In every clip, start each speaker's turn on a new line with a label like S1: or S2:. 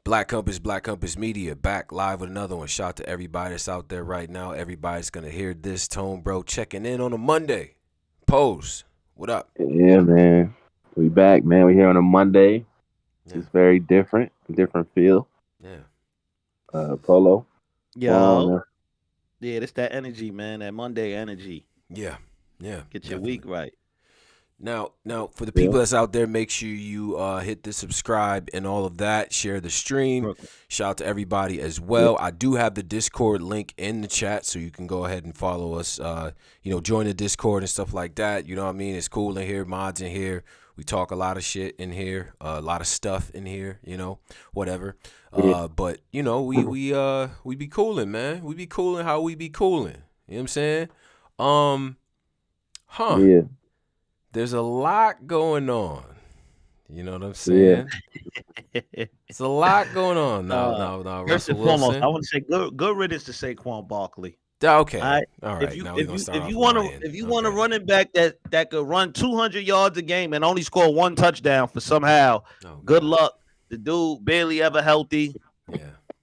S1: Black Compass Media, back live with another one. Shout out to everybody that's out there right now. Everybody's gonna hear this tone, bro. Checking in on a Monday. Pose, what up?
S2: Yeah, man. We back, man. We here on a Monday.
S1: Yeah,
S2: It's very different feel.
S1: yeah,
S2: Polo.
S3: Yo, yeah, it's that energy, man. That Monday energy.
S1: yeah, yeah.
S3: Get your
S1: Definitely.
S3: week right.
S1: Now, for the
S2: Yeah.
S1: people that's out there, make sure you hit the subscribe and all of that. Share the stream.
S3: Brooklyn.
S1: Shout out to everybody as well. I do have the Discord link in the chat, so you can go ahead and follow us. Join the Discord and stuff like that. You know what I mean? It's cool in here. Mods in here. We talk a lot of shit in here. A lot of stuff in here. Whatever.
S2: Yeah.
S1: But we be cooling, man. We be cooling how we be cooling. You know what I'm saying?
S2: Yeah.
S1: There's a lot going on. You know what I'm saying? It's a lot going on now.
S3: First
S1: Russell
S3: and foremost,
S1: Wilson.
S3: I want to say good riddance to Saquon Barkley.
S1: Okay.
S3: All right.
S1: All right.
S3: If you
S1: now we're gonna
S3: if you
S1: start
S3: if
S1: off
S3: you want
S1: lying.
S3: to if you want a
S1: Okay.
S3: running back that could run 200 yards a game and only score one touchdown for somehow,
S1: Oh,
S3: good
S1: God.
S3: luck. The dude barely ever healthy.
S1: Yeah.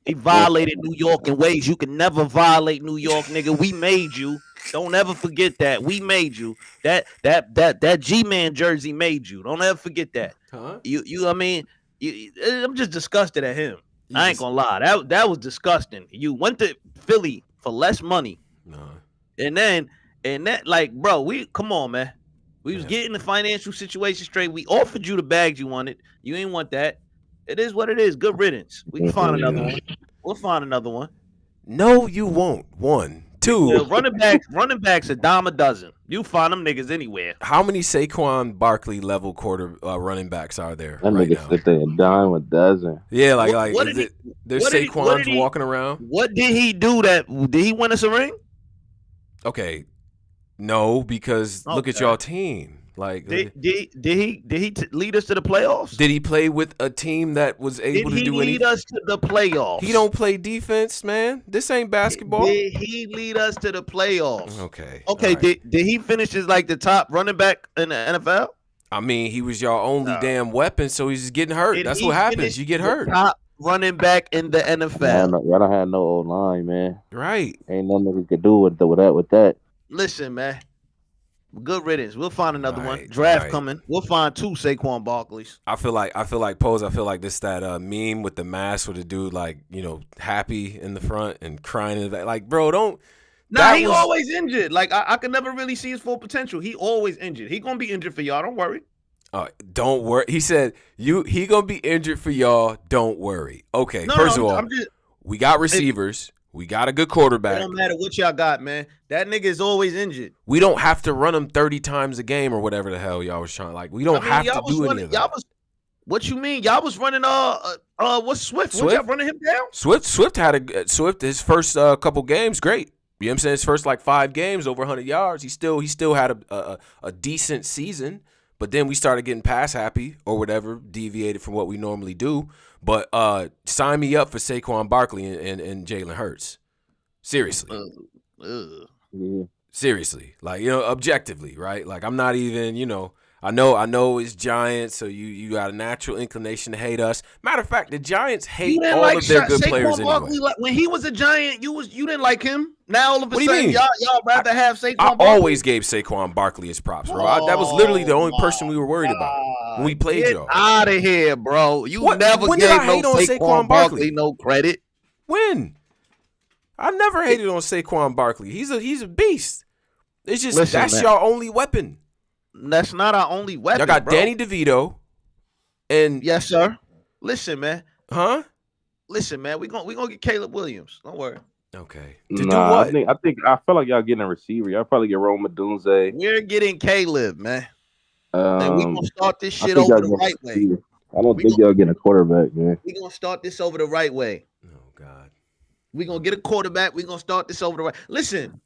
S3: He violated New York in ways you can never violate New York, nigga. We made you. Don't ever forget that. We made you. That G-Man jersey made you. Don't ever forget that.
S1: Huh?
S3: I'm just disgusted at him.
S1: You
S3: I ain't
S1: just-
S3: gonna lie. That was disgusting. You went to Philly for less money.
S1: No.
S3: And that, like, bro, come on, man. We was
S1: Yeah.
S3: getting the financial situation straight. We offered you the bags you wanted. You ain't want that. It is what it is. Good riddance. We can find another one. We'll find another one.
S1: No, you won't. One. Two.
S3: Yeah, running backs a dime a dozen. You find them niggas anywhere.
S1: How many Saquon Barkley level running backs are there
S2: That
S1: right
S2: nigga
S1: now?
S2: sit there and dime a dozen.
S1: Yeah,
S3: What
S1: is
S3: did
S1: it? There's
S3: what did
S1: Saquons
S3: he-
S1: walking around.
S3: What did he do? Did he win us a ring?
S1: Okay. No, because look at
S3: Okay.
S1: y'all team. Like,
S3: Did he lead us to the playoffs?
S1: did he play with a team that was able
S3: Did
S1: to
S3: he
S1: do
S3: lead
S1: anything?
S3: us to the playoffs?
S1: He don't play defense, man. This ain't basketball.
S3: Did he lead us to the playoffs?
S1: Okay.
S3: Okay.
S1: all right.
S3: Did he finish as like the top running back in the NFL?
S1: I mean, he was your only
S3: No.
S1: damn weapon, so he's just getting hurt.
S3: Did
S1: That's
S3: he
S1: what happens.
S3: finish
S1: You get
S3: the
S1: hurt.
S3: Top running back in the NFL.
S2: Y'all don't have no old line, man.
S1: Right.
S2: Ain't nothing we could do with that.
S3: Listen, man. Good riddance. We'll find another one.
S1: Right,
S3: Draft
S1: right.
S3: coming. We'll find 2 Saquon Barkleys.
S1: I feel like Pose. I feel like this that meme with the mask with the dude like happy in the front and crying in the back. Like, bro, don't.
S3: Nah,
S1: That
S3: he
S1: was-
S3: always injured. Like I can never really see his full potential. He always injured. He gonna be injured for y'all. Don't worry.
S1: Don't worry. He said he gonna be injured for y'all. Don't worry. Okay.
S3: No,
S1: First
S3: no,
S1: of all,
S3: I'm just.
S1: we got receivers. We got a good
S3: It
S1: quarterback.
S3: don't matter what y'all got, man. That nigga is always injured.
S1: We don't have to run him 30 times a game or whatever the hell y'all was trying. Like, we don't have to
S3: y'all was
S1: do any
S3: running,
S1: of
S3: y'all
S1: that.
S3: was. What you mean? Y'all was running what's Swift? Was
S1: Swift?
S3: y'all running him down?
S1: Swift had Swift his first couple games great. You know what I'm saying? His first like 5 games over 100 yards. He still had a decent season, but then we started getting pass happy or whatever, deviated from what we normally do. But sign me up for Saquon Barkley and Jalen Hurts. Seriously.
S2: Yeah.
S1: Seriously. Like, objectively, right? Like, I'm not even, I know it's Giants, so you got a natural inclination to hate us. Matter of fact, the Giants hate all of their good players
S3: Saquon Barkley,
S1: anyway.
S3: like, when he was a Giant, you didn't like him. Now all of a
S1: What do you
S3: sudden,
S1: mean?
S3: y'all rather have Saquon
S1: I
S3: Barkley.
S1: always gave Saquon Barkley his props, bro. That was literally the only person we were worried about when we played y'all.
S3: Out of here, bro. You
S1: What-
S3: never
S1: when did
S3: gave
S1: I
S3: no
S1: hate on
S3: Saquon
S1: Saquon
S3: Barkley
S1: Barkley?
S3: no credit.
S1: When? I never hated on Saquon Barkley. He's a beast. It's just
S3: Listen,
S1: that's
S3: man.
S1: your only weapon.
S3: That's not our only weapon.
S1: Y'all got
S3: bro.
S1: Danny DeVito and
S3: Yes, sir. Listen, man.
S1: huh?
S3: Listen, man. We gonna get Caleb Williams. Don't worry.
S1: Okay. To
S2: Nah,
S1: do what?
S2: I feel like y'all getting a receiver. Y'all probably get Rome Dunze.
S3: We're getting Caleb, man. And we gonna start this
S2: I
S3: shit
S2: think
S3: over
S2: y'all
S3: the
S2: getting
S3: right
S2: a
S3: way.
S2: receiver. I don't
S3: We
S2: think y'all getting a quarterback, man.
S3: We gonna start this over the right way.
S1: Oh God.
S3: We gonna get a quarterback. We gonna start this over the right. Listen,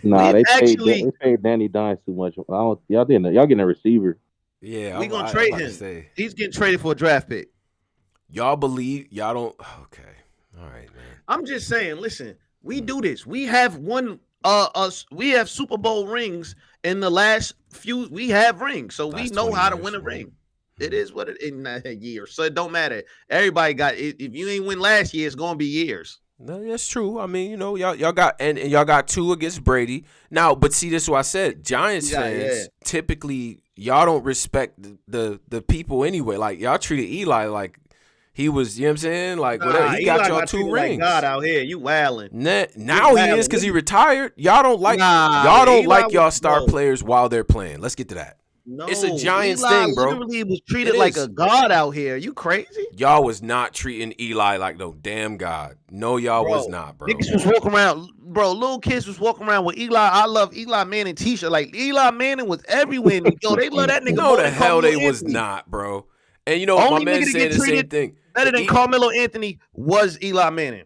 S2: Nah,
S3: We
S2: they paid Danny Dimes too much. Y'all getting a receiver.
S1: Yeah,
S3: we
S1: I'm
S3: gonna
S1: about
S3: trade
S1: to
S3: him.
S1: say.
S3: He's getting traded for a draft pick.
S1: Y'all believe y'all don't okay. All right, man.
S3: I'm just saying. Listen, we do this. We have won. We have Super Bowl rings in the last few. We have rings, so we
S1: Last
S3: know
S1: 20
S3: how to
S1: years,
S3: win a
S1: man.
S3: ring. It is what it in a year, so it don't matter. Everybody got it. If you ain't win last year, it's gonna be years.
S1: No, that's true. I mean, y'all got and y'all got 2 against Brady. Now, but see, this is what I said. Giants fans typically y'all don't respect the people anyway. Like y'all treated Eli like he was, you know what I'm saying? Like whatever. He got y'all 2 rings.
S3: Like God out here, you wilding.
S1: Now he is because he retired. Y'all don't like y'all star players while they're playing. Let's get to that. No, it's a Giants thing, bro.
S3: Literally was treated like a god out here. You crazy?
S1: Y'all was not treating Eli like no damn god. No, y'all was not, bro.
S3: Niggas was walking around, bro. Little kids was walking around with Eli. I love Eli Manning t-shirt. Like Eli Manning was everywhere. Yo, they love that nigga.
S1: No, the hell they was not, bro. And you know, my man saying the same thing.
S3: Better than Carmelo Anthony was Eli Manning.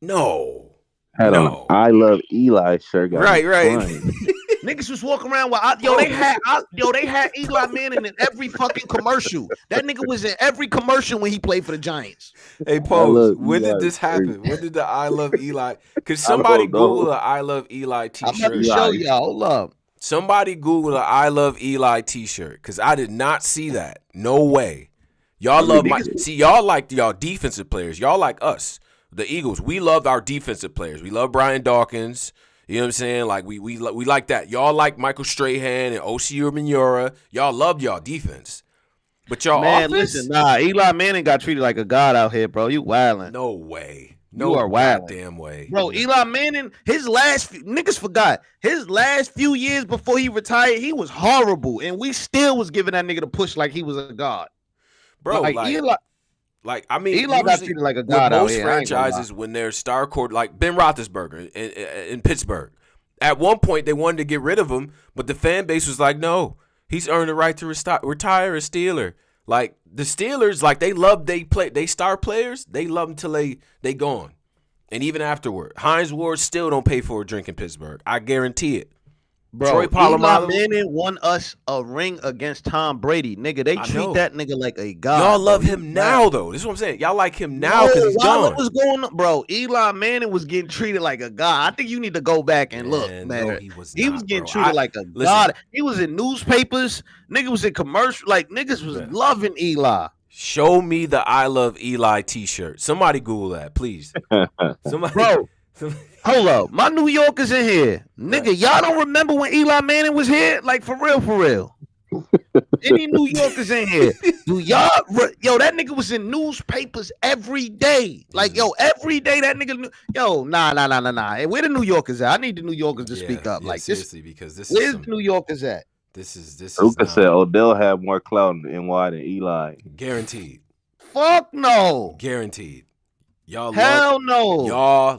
S1: No.
S2: Had on I love Eli shirt.
S1: Right.
S3: Niggas was walking around with they had Eli Manning in every fucking commercial. That nigga was in every commercial when he played for the Giants.
S1: Hey, Pose, when did this happen? When did the I love Eli? Could somebody Google a I love Eli t-shirt?
S3: I'm about to show y'all. Hold up.
S1: Somebody Google a I love Eli t-shirt because I did not see that. No way. Y'all y'all like y'all defensive players. Y'all like us, the Eagles. We love our defensive players. We love Brian Dawkins. You know what I'm saying? Like we like that. Y'all like Michael Strahan and O.C. Umenyiora. Y'all love y'all defense. But y'all offense?
S3: Listen, Eli Manning got treated like a god out here, bro. You wildin'.
S1: No way.
S3: No, you are wild.
S1: Damn way.
S3: Bro, Eli Manning, niggas forgot. His last few years before he retired, he was horrible. And we still was giving that nigga the push like he was a god.
S1: Bro, Eli got
S3: treated like a god out here.
S1: Most franchises, when their star cord, like Ben Roethlisberger in Pittsburgh, at one point they wanted to get rid of him, but the fan base was like, no, he's earned the right to retire a Steeler. Like the Steelers, like they star players, they love them till they gone, and even afterward, Heinz Ward still don't pay for a drink in Pittsburgh. I guarantee it.
S3: Bro, Eli Manning won us a ring against Tom Brady. Nigga, they treat that nigga like a god.
S1: Y'all love him now, though. This is what I'm saying. Y'all like him now because he's gone.
S3: What was going on? Bro, Eli Manning was getting treated like a god. I think you need to go back and look, man.
S1: No, he was
S3: getting treated like a god. He was in newspapers. Nigga was in commercials. Like, niggas was loving Eli.
S1: Show me the I love Eli t-shirt. Somebody Google that, please.
S3: Bro. Hold up, my New Yorkers in here, nigga. Y'all don't remember when Eli Manning was here? Like for real. Any New Yorkers in here? Do y'all? Yo, that nigga was in newspapers every day. Like every day that nigga. Nah. Hey, where the New Yorkers at? I need the New Yorkers to speak up. Like
S1: seriously, because this.
S3: Where's the New Yorkers at?
S1: This is.
S2: Luca said Odell had more clout in NY than Eli.
S1: Guaranteed.
S3: Fuck no.
S1: Guaranteed. Y'all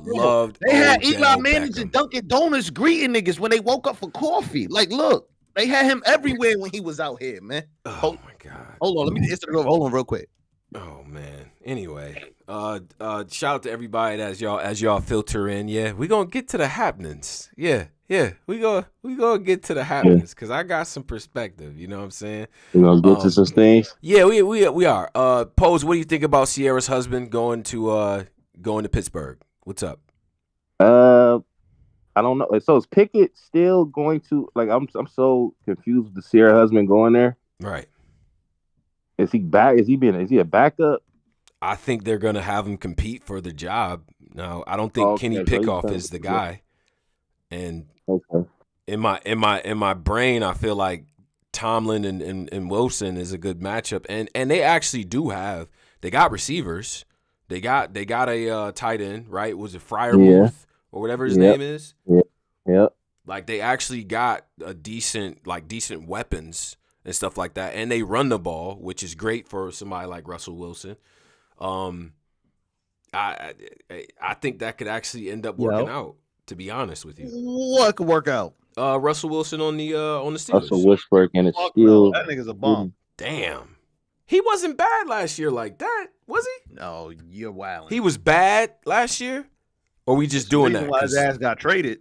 S1: loved.
S3: They had Eli Manning and Dunkin' Donuts greeting niggas when they woke up for coffee. Like, look, they had him everywhere when he was out here, man.
S1: Oh my god.
S3: Hold on, let me Instagram. Hold on, real quick.
S1: Oh man. Anyway, shout out to everybody as y'all filter in. Yeah, we gonna get to the happenings. Yeah. We gonna get to the happenings because I got some perspective. You know what I'm saying?
S2: We gonna get to some things.
S1: Yeah, we are. Pose, what do you think about Sierra's husband going to Pittsburgh? What's up?
S2: I don't know. So is Pickett still going to I'm so confused with the Sierra husband going there.
S1: Right.
S2: Is he back? Is he a backup?
S1: I think they're gonna have him compete for the job. No, I don't think Kenny Pickett is the guy. And in my brain, I feel like Tomlin and Wilson is a good matchup, and they actually they got receivers. They got a tight end, right? Was it Freiermuth or whatever his name is?
S2: Yep.
S1: Like they actually got a decent weapons and stuff like that, and they run the ball, which is great for somebody like Russell Wilson. I think that could actually end up working out. To be honest with you,
S3: what could work out?
S1: Russell Wilson on the Steelers.
S2: Russell Wilson and the Steelers.
S3: That nigga's a bomb.
S1: Damn, he wasn't bad last year like that, was he?
S3: No, you're wild.
S1: He was bad last year, or we just doing that?
S3: Why his ass got traded,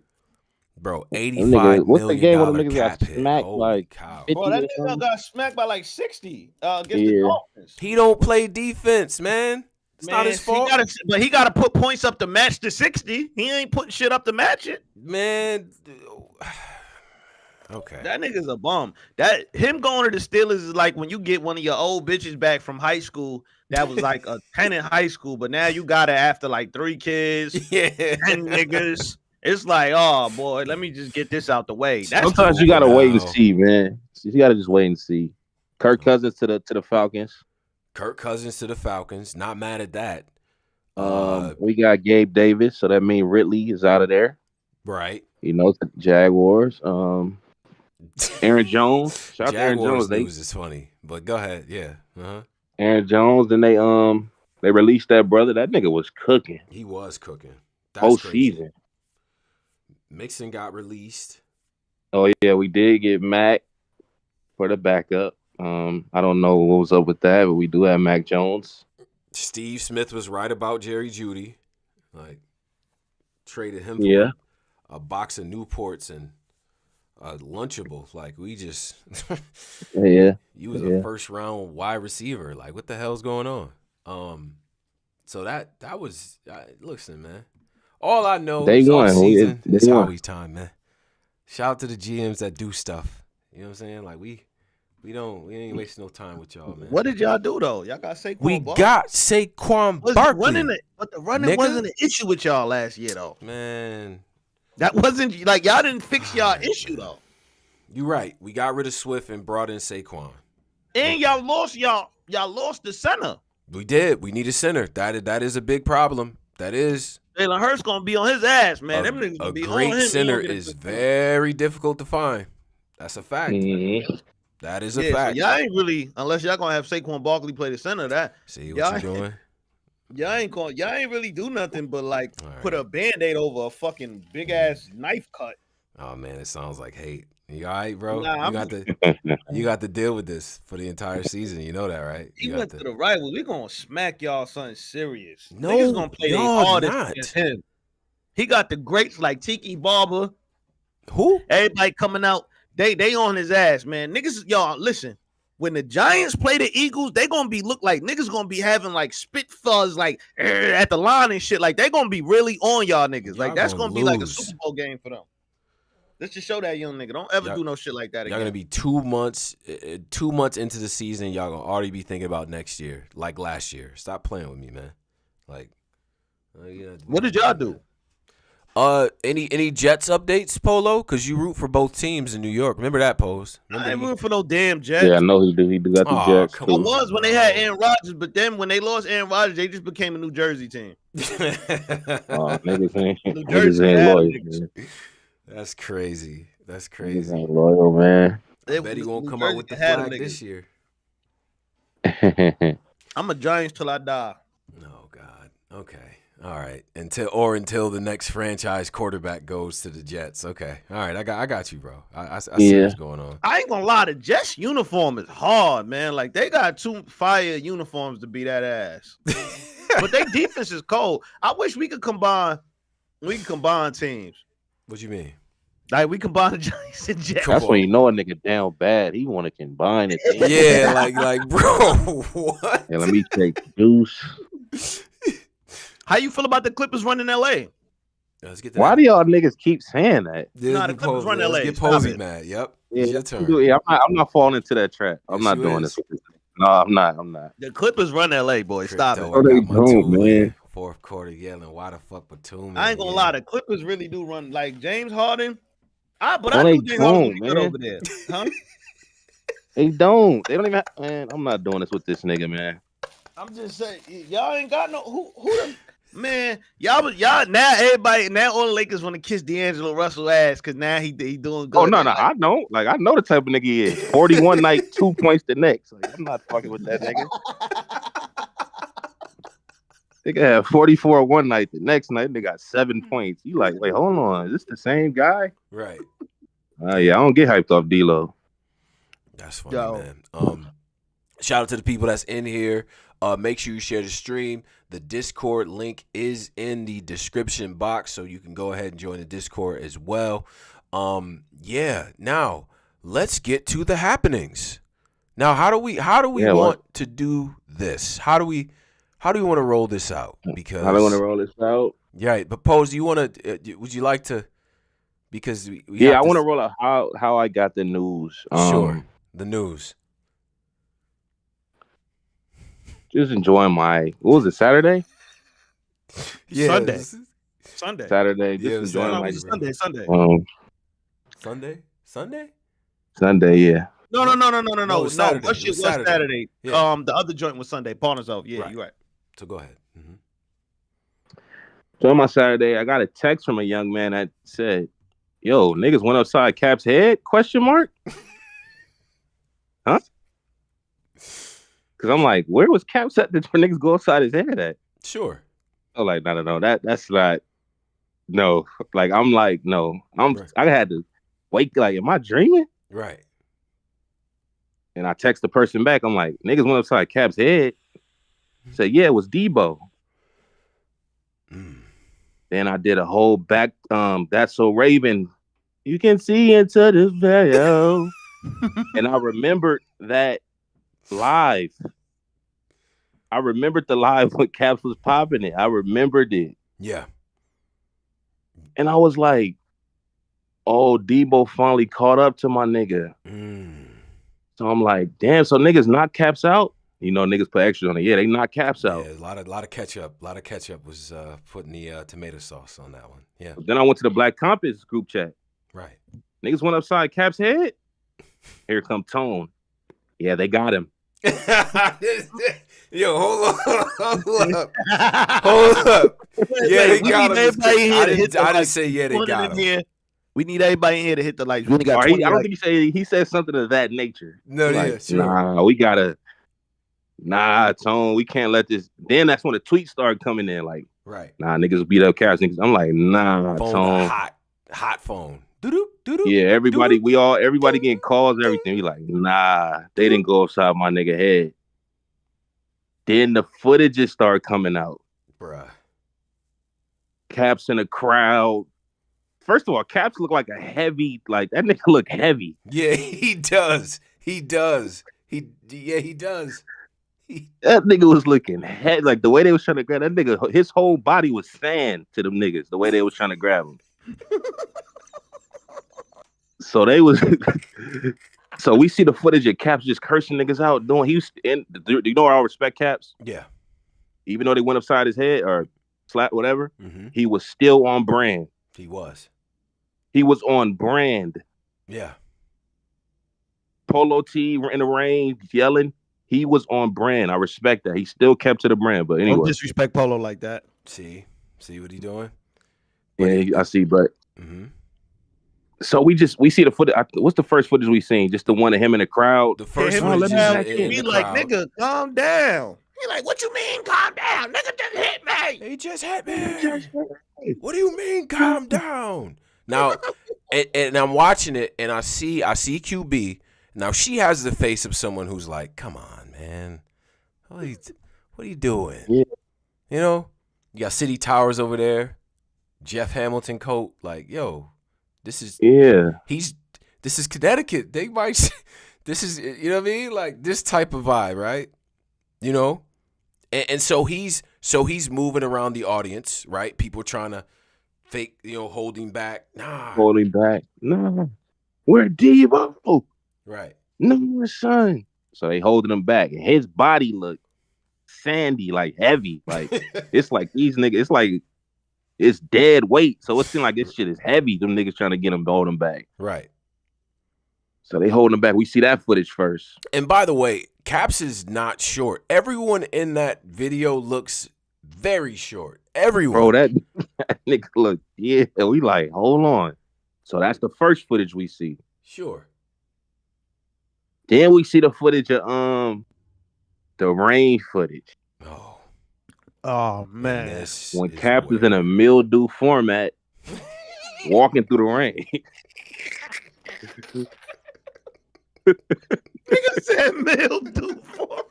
S1: bro? $85 million.
S2: What's the game when the niggas
S1: got
S2: smacked like?
S3: Bro, that nigga got smacked by like 60 against the Dolphins.
S1: He don't play defense, man. It's not his fault.
S3: He got to put points up to match the 60. He ain't putting shit up to match it.
S1: Man, Okay.
S3: That nigga's a bum. That him going to the Steelers is like when you get one of your old bitches back from high school that was like a 10 in high school, but now you got it after like 3 kids,
S1: Yeah.
S3: 10 niggas. It's like, oh boy, let me just get this out the way. That's the
S2: Sometimes you
S1: Over
S2: gotta wait and
S1: now.
S2: see, man. You gotta just wait and see. Kirk Cousins to the Falcons.
S1: Kirk Cousins to the Falcons. Not mad at that.
S2: We got Gabe Davis, so that means Ridley is out of there.
S1: Right.
S2: You know, to the Jaguars. Aaron Jones. Shout out to Aaron
S1: Jaguars
S2: Jones.
S1: news is funny, but go ahead. Yeah.
S2: Aaron Jones. Then they released that brother. That nigga was cooking
S1: He was cooking. That's
S2: whole
S1: crazy.
S2: season.
S1: Mixon got released.
S2: Oh yeah, we did get Mac for the backup. I don't know what was up with that, but we do have Mac Jones.
S1: Steve Smith was right about Jerry Jeudy. Like, traded him
S2: Yeah.
S1: for a box of Newports and a Lunchable. Like, we just
S2: Yeah.
S1: you was a first round wide receiver. Like, what the hell's going on? So that was listen, man. All I know
S2: Day
S1: is
S2: one.
S1: off season
S2: Day
S1: is
S2: one.
S1: Howie time, man. Shout out to the GMs that do stuff. You know what I'm saying? Like we ain't wasting no time with y'all, man.
S3: What did y'all do though? Y'all got Saquon.
S1: We
S3: Barkley.
S1: got Saquon
S3: Was
S1: Barkley.
S3: but the running
S1: nigga.
S3: wasn't an issue with y'all last year though.
S1: Man,
S3: That wasn't like y'all didn't fix y'all issue though.
S1: you right. We got rid of Swift and brought in Saquon.
S3: And y'all lost the center.
S1: We did. We need a center. That is a big problem. That is
S3: Jalen Hurts gonna be on his ass, man. Them niggas
S1: a
S3: gonna be
S1: great
S3: on him.
S1: center is very difficult to find. That's a fact.
S2: Mm-hmm.
S1: That is a
S3: So
S1: fact.
S3: y'all ain't really, unless y'all gonna have Saquon Barkley play the center. That
S1: See what you doing?
S3: y'all ain't really do nothing but like
S1: All right.
S3: put a Band-Aid over a fucking big ass knife cut.
S1: Oh man, it sounds like hate. You all right, bro?
S3: Nah,
S1: you got to deal with this for the entire season. You know that, right?
S3: He
S1: You
S3: went
S1: got
S3: to the rivals. We gonna smack y'all something serious.
S1: No,
S3: Niggas gonna play their
S1: y'all
S3: hardest
S1: not.
S3: against him. He got the greats like Tiki Barber.
S1: Who?
S3: Everybody coming out. They on his ass, man. Niggas, y'all listen. When the Giants play the Eagles, they gonna be look like niggas gonna be having like spit fuzz like at the line and shit. Like they gonna be really on y'all niggas.
S1: Y'all
S3: Like that's
S1: gonna
S3: gonna be like a
S1: lose.
S3: Super Bowl game for them. Let's just show that young nigga. Don't ever do no shit like that
S1: Y'all
S3: again.
S1: gonna be 2 months, 2 months into the season. Y'all gonna already be thinking about next year, like last year. Stop playing with me, man. Like,
S3: What did y'all do?
S1: Any Jets updates, Polo? Cause you root for both teams in New York. Remember that, Pose?
S3: I ain't rooting for no damn Jets.
S2: Yeah, I know he do. He do got the
S1: Aw,
S2: Jets.
S1: come
S3: I
S1: on.
S2: Too.
S3: was when they had Aaron Rodgers, but then when they lost Aaron Rodgers, they just became a New Jersey team.
S2: Niggas ain't
S3: New
S2: niggas
S3: Jersey
S2: ain't
S3: had
S2: loyal.
S3: niggas.
S2: Man.
S1: That's crazy. That's
S2: Niggas
S1: crazy.
S2: ain't loyal, man.
S1: I bet he won't
S3: New
S1: come out
S3: Jersey
S1: with the
S3: had them
S1: flag this
S3: niggas.
S1: year.
S3: I'm a Giants till I die.
S1: Oh God. Okay. All right. Until the next franchise quarterback goes to the Jets. Okay. All right. I got you, bro. I see
S2: Yeah.
S1: what's going on.
S3: I ain't gonna lie, the Jets uniform is hard, man. Like they got 2 fire uniforms to beat that ass. But their defense is cold. I wish we could combine teams.
S1: What you mean?
S3: Like we combine the Giants and Jets.
S1: Come
S2: That's
S1: on.
S2: when you know a nigga down bad. He want to combine it.
S1: Yeah, like, bro, what?
S2: Yeah, let me take juice.
S3: How you feel about the Clippers running LA?
S1: Let's get to
S2: Why
S1: that.
S2: do y'all niggas keep saying that?
S3: Nah, the Clippers run
S1: Let's
S3: LA.
S1: get
S3: Stop
S1: Posey
S3: it.
S1: mad. Yep.
S2: Yeah,
S1: It's your turn.
S2: I'm not falling into that trap. I'm
S1: Yes,
S2: not
S1: you
S2: doing
S1: is.
S2: this with this. No, I'm not.
S3: The Clippers run LA, boy. Stop
S1: Crypto,
S3: it.
S2: Oh, they
S1: I got my
S2: don't,
S1: Batum
S2: man.
S1: in. Fourth quarter yelling, why the fuck Batum?
S3: I ain't gonna lie, the Clippers really do run like James Harden. But
S2: Oh,
S3: I
S2: they
S3: knew James Harden was
S2: don't,
S3: good
S2: man.
S3: over there. Huh?
S2: They don't. They don't even. Man, I'm not doing this with this nigga, man.
S3: I'm just saying, y'all ain't got no who the man. Y'all now everybody now all the Lakers want to kiss D'Angelo Russell ass because now he doing good.
S2: Oh no,
S3: They
S2: no,
S3: like,
S2: I don't. Like I know the type of nigga he is. 41 night, 2 points the next. Like I'm not fucking with that nigga. Nigga had 44 one night. The next night, they got 7 points. You like, wait, hold on. Is this the same guy?
S1: Right.
S2: Yeah, I don't get hyped off D-Lo.
S1: That's funny,
S3: Yo.
S1: man. Shout out to the people that's in here. Make sure you share the stream. The Discord link is in the description box, so you can go ahead and join the Discord as well. Yeah. Now let's get to the happenings. Now, how do we want to do this? How do we want to roll this out? Because
S2: I don't want to roll this out.
S1: yeah, but Pose, do you want to? Would you like to because we
S2: Yeah,
S1: have
S2: I
S1: to.
S2: want to roll out how I got the news.
S1: Sure, the news.
S2: Just enjoying what was it, Saturday?
S1: Yeah,
S3: Sunday.
S2: Saturday,
S1: Yeah,
S2: just
S1: it was
S2: enjoying
S3: No, it
S2: my
S3: was Sunday.
S1: Sunday.
S2: Sunday. Yeah,
S3: No.
S1: No, it was Saturday.
S3: That
S1: It
S3: shit
S1: was
S3: was
S1: Saturday.
S3: Saturday.
S1: Yeah.
S3: The other joint was Sunday. Partners off. Yeah,
S1: Right.
S3: you're right.
S1: So go ahead. Mm-hmm.
S2: so on my Saturday, I got a text from a young man that said, "Yo, niggas went upside Cap's head?" Question mark. Huh? Because I'm like, where was Cap's at? Did niggas go upside his head at?
S1: Sure.
S2: I'm like, no. That's not. No, like I'm like, no.
S1: Right.
S2: I had to wake. Like, am I dreaming?
S1: Right.
S2: And I text the person back. I'm like, niggas went upside Cap's head. Said, yeah, it was Debo.
S1: Mm.
S2: Then I did a whole back. That's so Raven. You can see into the veil. And I remembered that live. I remembered the live when Caps was popping it. I remembered it.
S1: Yeah.
S2: And I was like, oh, Debo finally caught up to my nigga.
S1: Mm.
S2: So I'm like, damn, so niggas knock Caps out? You know, niggas put extras on it. Yeah, they knock Caps out.
S1: Yeah, a lot of ketchup. A lot of ketchup was putting the tomato sauce on that one. Yeah.
S2: Then I went to the Black Compass group chat.
S1: Right.
S2: Niggas went upside Cap's head. Here come Tone. Yeah, they got him.
S1: Yo, hold up. Yeah, they got him. I didn't say yeah, they got him.
S3: We need everybody in here to hit the lights. We only got
S2: I
S3: 20
S2: don't think he said something of that nature.
S1: No,
S2: like,
S1: yeah, sure.
S2: Nah, we gotta. Nah, Tone, we can't let this. Then that's when the tweets started coming in. Like,
S1: right.
S2: Nah, niggas beat up Caps. Niggas. I'm like, nah,
S1: Phone,
S2: Tone.
S1: hot phone. Doo-doo.
S2: Yeah, everybody getting calls, everything. We like, nah, they didn't go upside my nigga head. Then the footage just started coming out.
S1: Bruh.
S2: Caps in the crowd. First of all, Caps look like a heavy, like that nigga look heavy.
S1: Yeah, he does. He does. He does.
S2: That nigga was looking head like the way they was trying to grab that nigga. His whole body was sand to them niggas. The way they was trying to grab him. So they was. So we see the footage of Caps just cursing niggas out. Do you know where I respect Caps?
S1: Yeah.
S2: Even though they went upside his head or slap whatever, he was still on brand.
S1: He was.
S2: He was on brand.
S1: Yeah.
S2: Polo tee in the rain, yelling. He was on brand. I respect that. He still kept to the brand. But anyway,
S3: don't disrespect Polo like that.
S1: See what he doing?
S2: Yeah, I see. But so we see the footage. What's the first footage we seen? Just the one of him in the crowd.
S1: The first
S3: one.
S1: footage is
S3: He like, nigga, calm down. He like, what you mean, calm down? Nigga just hit me.
S1: He just hit me. What do you mean, calm down? Now, and I'm watching it, and I see QB. Now she has the face of someone who's like, come on, man. What are you doing?
S2: Yeah.
S1: You know, you got City Towers over there, Jeff Hamilton coat. Like, yo, this is this is Connecticut. They might, this is, you know what I mean? Like this type of vibe, right? You know, and so he's moving around the audience, right? People trying to fake, holding back.
S2: Holding back. Nah. Where Debo?
S1: Right.
S2: No, son. So they holding him back. And his body looked sandy, like heavy. Like it's like these niggas, it's like it's dead weight. So it seemed like this shit is heavy. Them niggas trying to get him to hold him back.
S1: Right.
S2: So they holding him back. We see that footage first.
S1: And by the way, Caps is not short. Everyone in that video looks very short. Everyone.
S2: Bro, that nigga look, yeah. We like, hold on. So that's the first footage we see.
S1: Sure.
S2: Then we see the footage of the rain footage.
S3: Oh man.
S2: When Caps is in a mildew format, walking through the rain.
S3: Nigga said mildew format.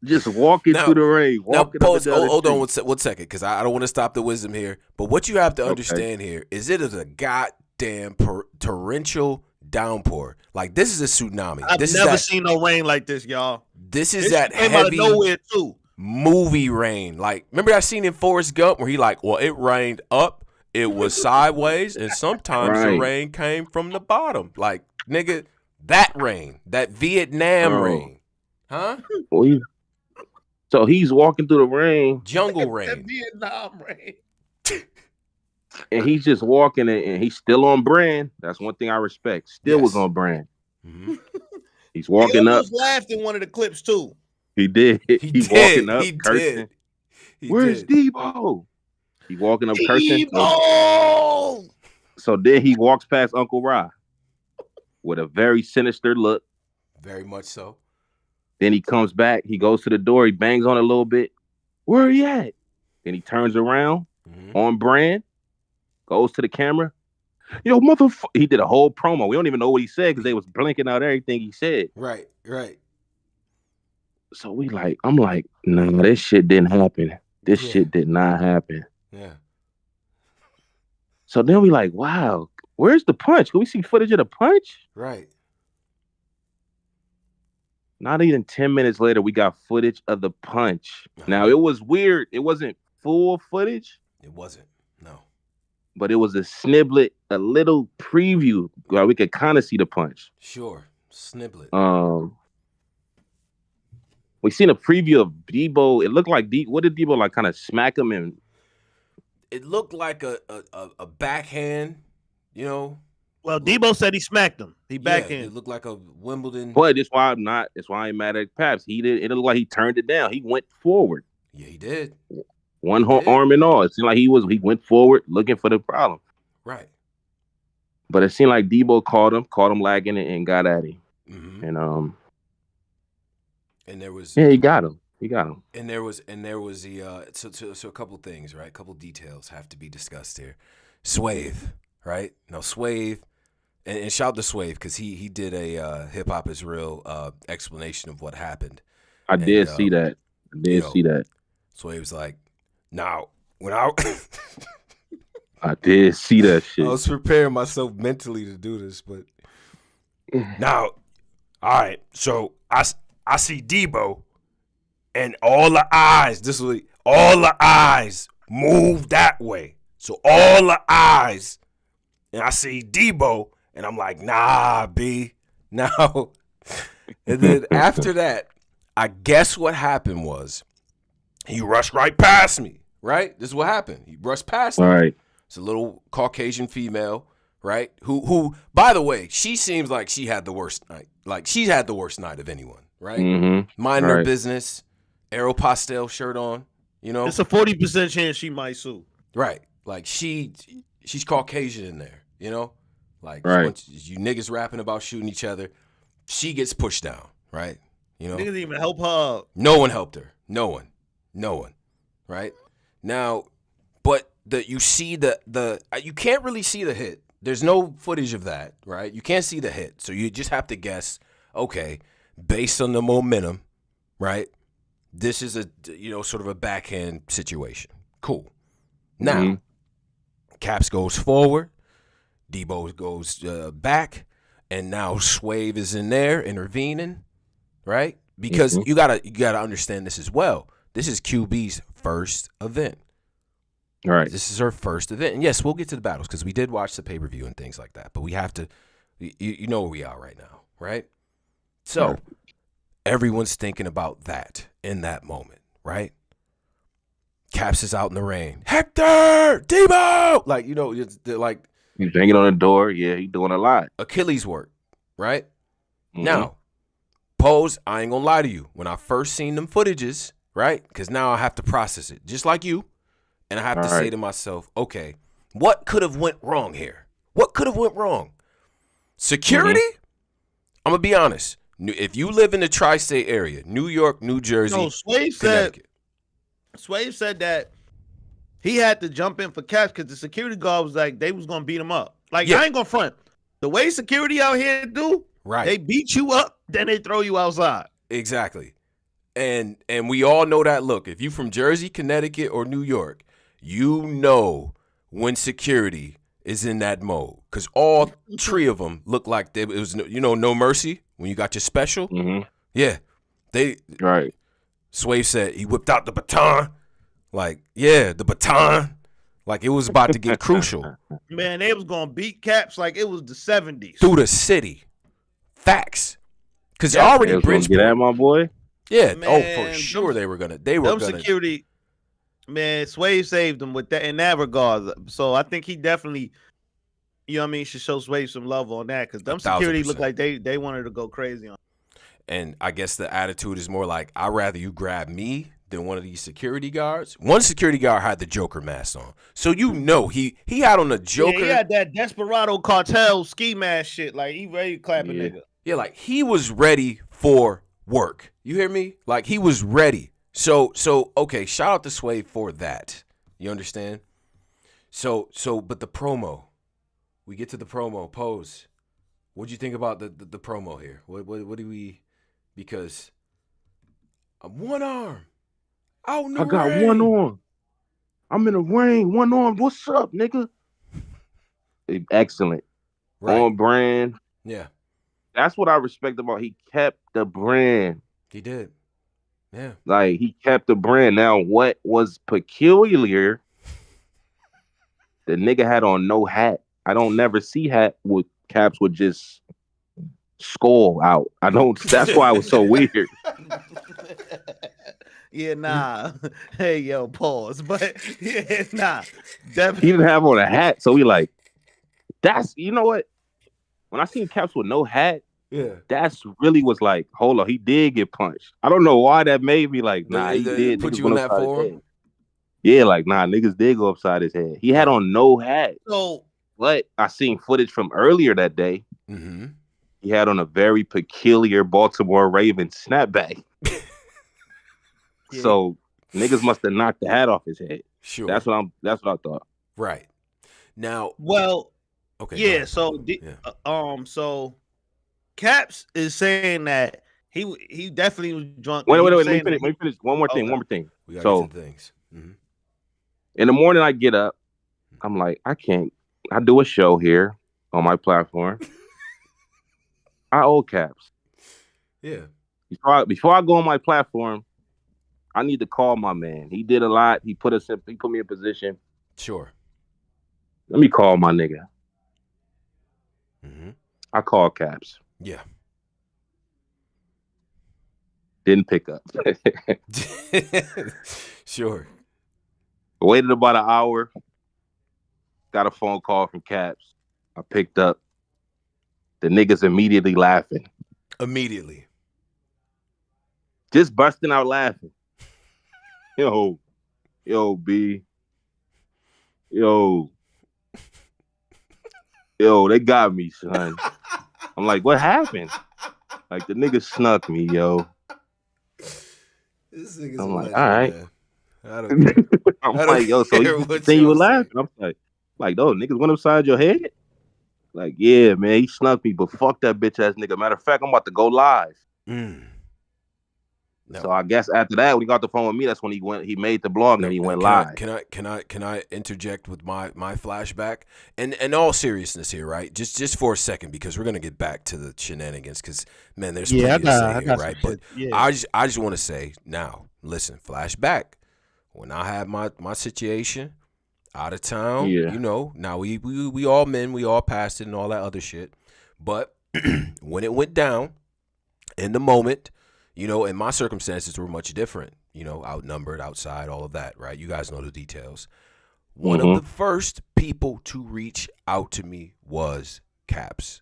S2: Just walking through the rain.
S1: Hold on one second, because I don't want to stop the wisdom here. But what you have to understand here is it is a goddamn torrential downpour. Like this is a tsunami.
S3: I've never seen no rain like this, y'all.
S1: This is that
S3: came
S1: heavy
S3: out of nowhere too.
S1: Movie rain. Like remember I seen in Forrest Gump where he like, well, it rained up, it was sideways, and sometimes the
S2: Right.
S1: rain came from the bottom. Like, nigga, that rain, that Vietnam
S2: Bro.
S1: rain, huh?
S2: So he's walking through the rain,
S1: Jungle
S3: That
S1: rain.
S3: Vietnam rain.
S2: and he's just walking, and he's still on brand. That's one thing I respect. Still was
S1: Yes.
S2: on brand.
S1: Mm-hmm.
S2: He's
S3: He
S2: walking up.
S3: almost laughed in one of the clips too.
S2: He did.
S1: He
S2: He's
S1: did.
S2: walking up,
S1: He
S2: cursing.
S1: did. He
S2: Where's
S1: did.
S2: Debo? He walking up, cursing.
S3: Debo!
S2: So then he walks past Uncle Ra with a very sinister look.
S1: Very much so.
S2: Then he comes back. He goes to the door. He bangs on it a little bit. Where are you at? Then he turns around, on brand, goes to the camera. Yo, motherfucker. He did a whole promo. We don't even know what he said because they was blinking out everything he said.
S1: Right.
S2: So I'm like, nah, this shit didn't happen. This
S1: Yeah.
S2: shit did not happen.
S1: Yeah.
S2: So then we like, wow, where's the punch? Can we see footage of the punch?
S1: Right.
S2: Not even 10 minutes later, we got footage of the punch. Now, it was weird. It wasn't full footage.
S1: It wasn't. No.
S2: But it was a sniblet, a little preview where we could kind of see the punch.
S1: Sure. Sniblet.
S2: We seen a preview of Debo. It looked like what did Debo like kind of smack him and
S1: It looked like a backhand, you know.
S3: Well, Debo said he smacked him. He
S1: Yeah,
S3: backhand.
S1: it looked like a Wimbledon.
S2: but that's why I ain't mad at Paps. It looked like he turned it down. He went forward.
S1: Yeah, he did.
S2: One
S1: He did.
S2: arm and all. It seemed like he went forward looking for the problem.
S1: Right.
S2: But it seemed like Debo caught him lagging and got at him.
S1: Mm-hmm.
S2: And
S1: there was
S2: he got him.
S1: And there was the so a couple things, right? A couple details have to be discussed here. Swave, right? No, Swave, and shout to Swave because he did a Hip Hop Is Real explanation of what happened.
S2: I did see that.
S1: Swave's like, now when I
S2: I did see that shit.
S1: I was preparing myself mentally to do this, but now, all right, so I see Debo. And all the eyes move that way. So all the eyes, and I see Debo, and I'm like, nah, B, no. And then after that, I guess what happened was he rushed right past me, right? This is what happened. He rushed past me.
S2: All right.
S1: It's a little Caucasian female, right? Who, by the way, she seems like she had the worst night. Like, she's had the worst night of anyone, right?
S2: Mm-hmm.
S1: Minding her business. Aeropostale shirt on, you know.
S3: It's a 40% chance she might sue.
S1: Right, like she's Caucasian in there, you know. Like once you niggas rapping about shooting each other, she gets pushed down, right? You know.
S3: Niggas didn't even help her.
S1: No one helped her. No one. Right now, but you see the you can't really see the hit. There's no footage of that, right? You can't see the hit, so you just have to guess. Okay, based on the momentum, right? This is sort of a backhand situation. Cool. Now, Caps goes forward, Debo goes back, and now Swave is in there intervening, right? Because you gotta understand this as well. This is QB's first event.
S2: Right.
S1: This is her first event, and yes, we'll get to the battles because we did watch the pay-per-view and things like that. But we have to, you know where we are right now, right? So. Right. Everyone's thinking about that in that moment, right? Caps is out in the rain. Hector! Debo! Like, they're like...
S2: He's banging on the door. Yeah, he's doing a lot.
S1: Achilles work, right? Mm-hmm. Now, Pose, I ain't gonna lie to you. When I first seen them footages, right? Because now I have to process it, just like you. And I have to say to myself, okay, what could have went wrong here? What could have went wrong? Security? I'm gonna be honest. If you live in the tri-state area, New York, New Jersey, Connecticut.
S3: Swave said that he had to jump in for Caps because the security guard was like, they was going to beat him up. Like, I ain't going to front. The way security out here do, they beat you up, then they throw you outside.
S1: Exactly. And we all know that look. If you from Jersey, Connecticut, or New York, you know when security is in that mode. Because all three of them look like it was, no mercy. When you got your special, yeah, Swave said he whipped out the baton, like the baton, Like it was about to get crucial
S3: Man, they was gonna beat Caps like it was the 70s.
S1: through the city. Facts. Because
S3: Yeah,
S1: already
S2: They was gonna get at
S1: Bridgeport.
S2: my boy.
S1: Yeah.
S3: Man,
S1: For sure they were gonna.
S3: Them security, man, Sway saved them with that in that regard. So I think he definitely, you know what I mean, should show Sway some love on that because them security look
S1: 1,000%.
S3: like they wanted to go crazy on.
S1: And I guess the attitude is more like, I'd rather you grab me than one of these security guards. One security guard had the Joker mask on. So you know he had on the Joker.
S3: Yeah, he had that Desperado cartel ski mask shit. Like he ready to clap a nigga.
S1: Yeah, like he was ready for work. You hear me? Like he was ready. So okay, shout out to Sway for that. You understand? So but the promo. We get to the promo. Pose. What'd you think about the promo here? What do we, because I'm one arm. Out in the
S2: I got
S1: rain.
S2: one arm. I'm in the rain. One arm. What's up, nigga? Excellent.
S1: Right.
S2: On brand.
S1: Yeah,
S2: That's what I respect about. He kept the brand.
S1: he did. Yeah.
S2: Like he kept the brand. Now, what was peculiar? The nigga had on no hat. I don't never see hat with Caps with just skull out. I don't. That's why it was so weird.
S3: Yeah, nah. Hey, yo, pause. But yeah, nah.
S2: He
S3: Definitely.
S2: didn't have on a hat, so we like. That's, you know what? When I seen Caps with no hat,
S1: Yeah.
S2: that's really was like, hold on, he did get punched. I don't know why that made me like, nah, he did.
S1: Put
S2: Niggas
S1: you in
S2: went
S1: that
S2: upside his
S1: form?
S2: head. Yeah, like, nah, niggas did go upside his head. He had on no hat.
S3: So
S2: But I seen footage from earlier that day.
S1: Mm-hmm.
S2: He had on a very peculiar Baltimore Ravens snapback.
S3: Yeah.
S2: So niggas must have knocked the hat off his head.
S1: Sure.
S2: That's what I thought.
S1: Right. Now,
S3: well,
S1: okay. go
S3: yeah.
S1: ahead.
S3: So so Caps is saying that he definitely was drunk.
S2: Wait,
S3: He was
S2: let
S3: saying
S2: me finish. One more
S3: Okay.
S2: thing.
S1: We gotta
S2: So
S1: get to things. Mm-hmm.
S2: in the morning I get up, I'm like, I do a show here on my platform. I owe Caps.
S1: Yeah.
S2: Before I go on my platform, I need to call my man. He did a lot. He put me in position.
S1: Sure.
S2: Let me call my nigga.
S1: Mm-hmm.
S2: I called Caps.
S1: Yeah.
S2: Didn't pick up.
S1: Sure.
S2: Waited about an hour. Got a phone call from Caps. I picked up. The niggas immediately laughing.
S1: Immediately.
S2: Just busting out laughing. Yo, B. Yo, they got me, son. I'm like, what happened? Like, the nigga snuck me, yo.
S1: This nigga's
S2: I'm like,
S1: legend,
S2: all right.
S1: man. I don't care.
S2: I'm
S1: I don't
S2: like, yo, so
S1: care
S2: you
S1: what
S2: think you were
S1: y'all say.
S2: laughing? I'm like, no, niggas went upside your head? Like, yeah, man, he snuck me, but fuck that bitch ass nigga. Matter of fact, I'm about to go live.
S1: No.
S2: So I guess after that, when he got the phone with me, that's when he made the blog and he went live.
S1: Can I interject with my flashback? And in all seriousness here, right? Just for a second, because we're gonna get back to the shenanigans, because man, there's plenty to say here, right? But I just want to say now, listen, flashback. When I had my situation out of town, you know, now we all men, we all passed it and all that other shit. But when it went down in the moment, you know, and my circumstances were much different, you know, outnumbered, outside, all of that, right? You guys know the details. One of the first people to reach out to me was Caps.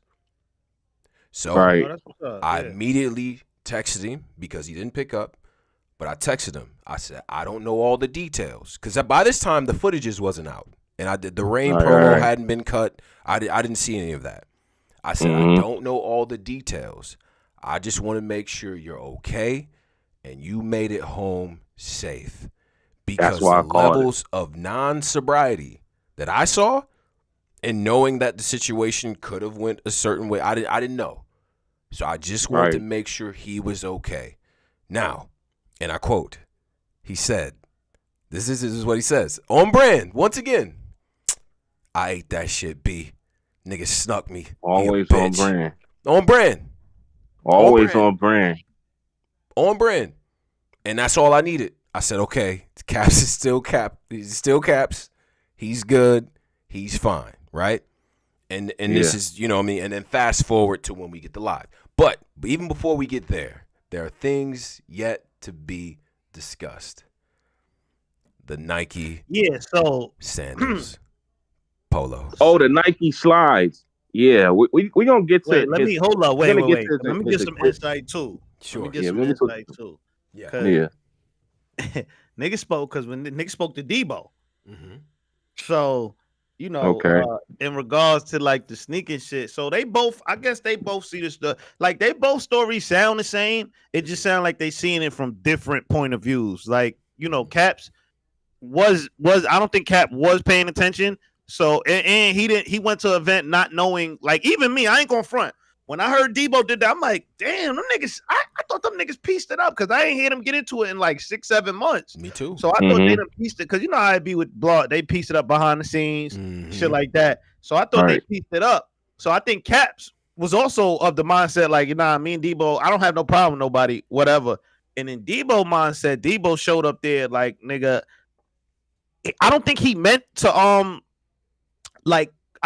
S1: So I immediately texted him because he didn't pick up, but I texted him. I said, I don't know all the details, because by this time the footages wasn't out, and the rain promo hadn't been cut. I didn't see any of that. I said, I don't know all the details. I just want to make sure you're okay and you made it home safe, because the levels of non-sobriety that I saw, and knowing that the situation could have went a certain way, I didn't know. So I just wanted to make sure he was okay. Now, and I quote, he said, this is what he says. On brand, once again. I ate that shit, B. Nigga snuck me.
S2: Always on brand.
S1: On brand.
S2: Always on brand.
S1: On brand. And that's all I needed. I said, okay, Caps is still Cap. He's still Caps. He's good. He's fine, right? And this is, you know what I mean? And then fast forward to when we get to live. But even before we get there are things yet to be discussed. The Nike sandals, polos.
S2: Oh, the Nike slides. Yeah, we gonna get to.
S3: Wait, let me hold up. Wait. Let me get
S2: his
S3: some insight too.
S1: Sure.
S3: Let me get some insight too.
S2: Yeah.
S3: Niggas spoke because when niggas spoke to Debo,
S1: Mm-hmm.
S3: so in regards to like the sneaking shit, so I guess they both see the stuff. Like they both stories sound the same. It just sound like they seeing it from different point of views. Like Caps was I don't think Cap was paying attention. So and he went to an event not knowing, like even me, I ain't gonna front. When I heard Debo did that, I'm like, damn, them niggas, I thought them niggas pieced it up because I ain't hear them get into it in like 6-7 months.
S1: Me too.
S3: So I thought they done pieced it because you know how it be with Blood, they piece it up behind the scenes, shit like that. So I thought they pieced it up. So I think Caps was also of the mindset like, me and Debo, I don't have no problem with nobody, whatever. And in Debo mindset, Debo showed up there like, nigga, I don't think he meant to I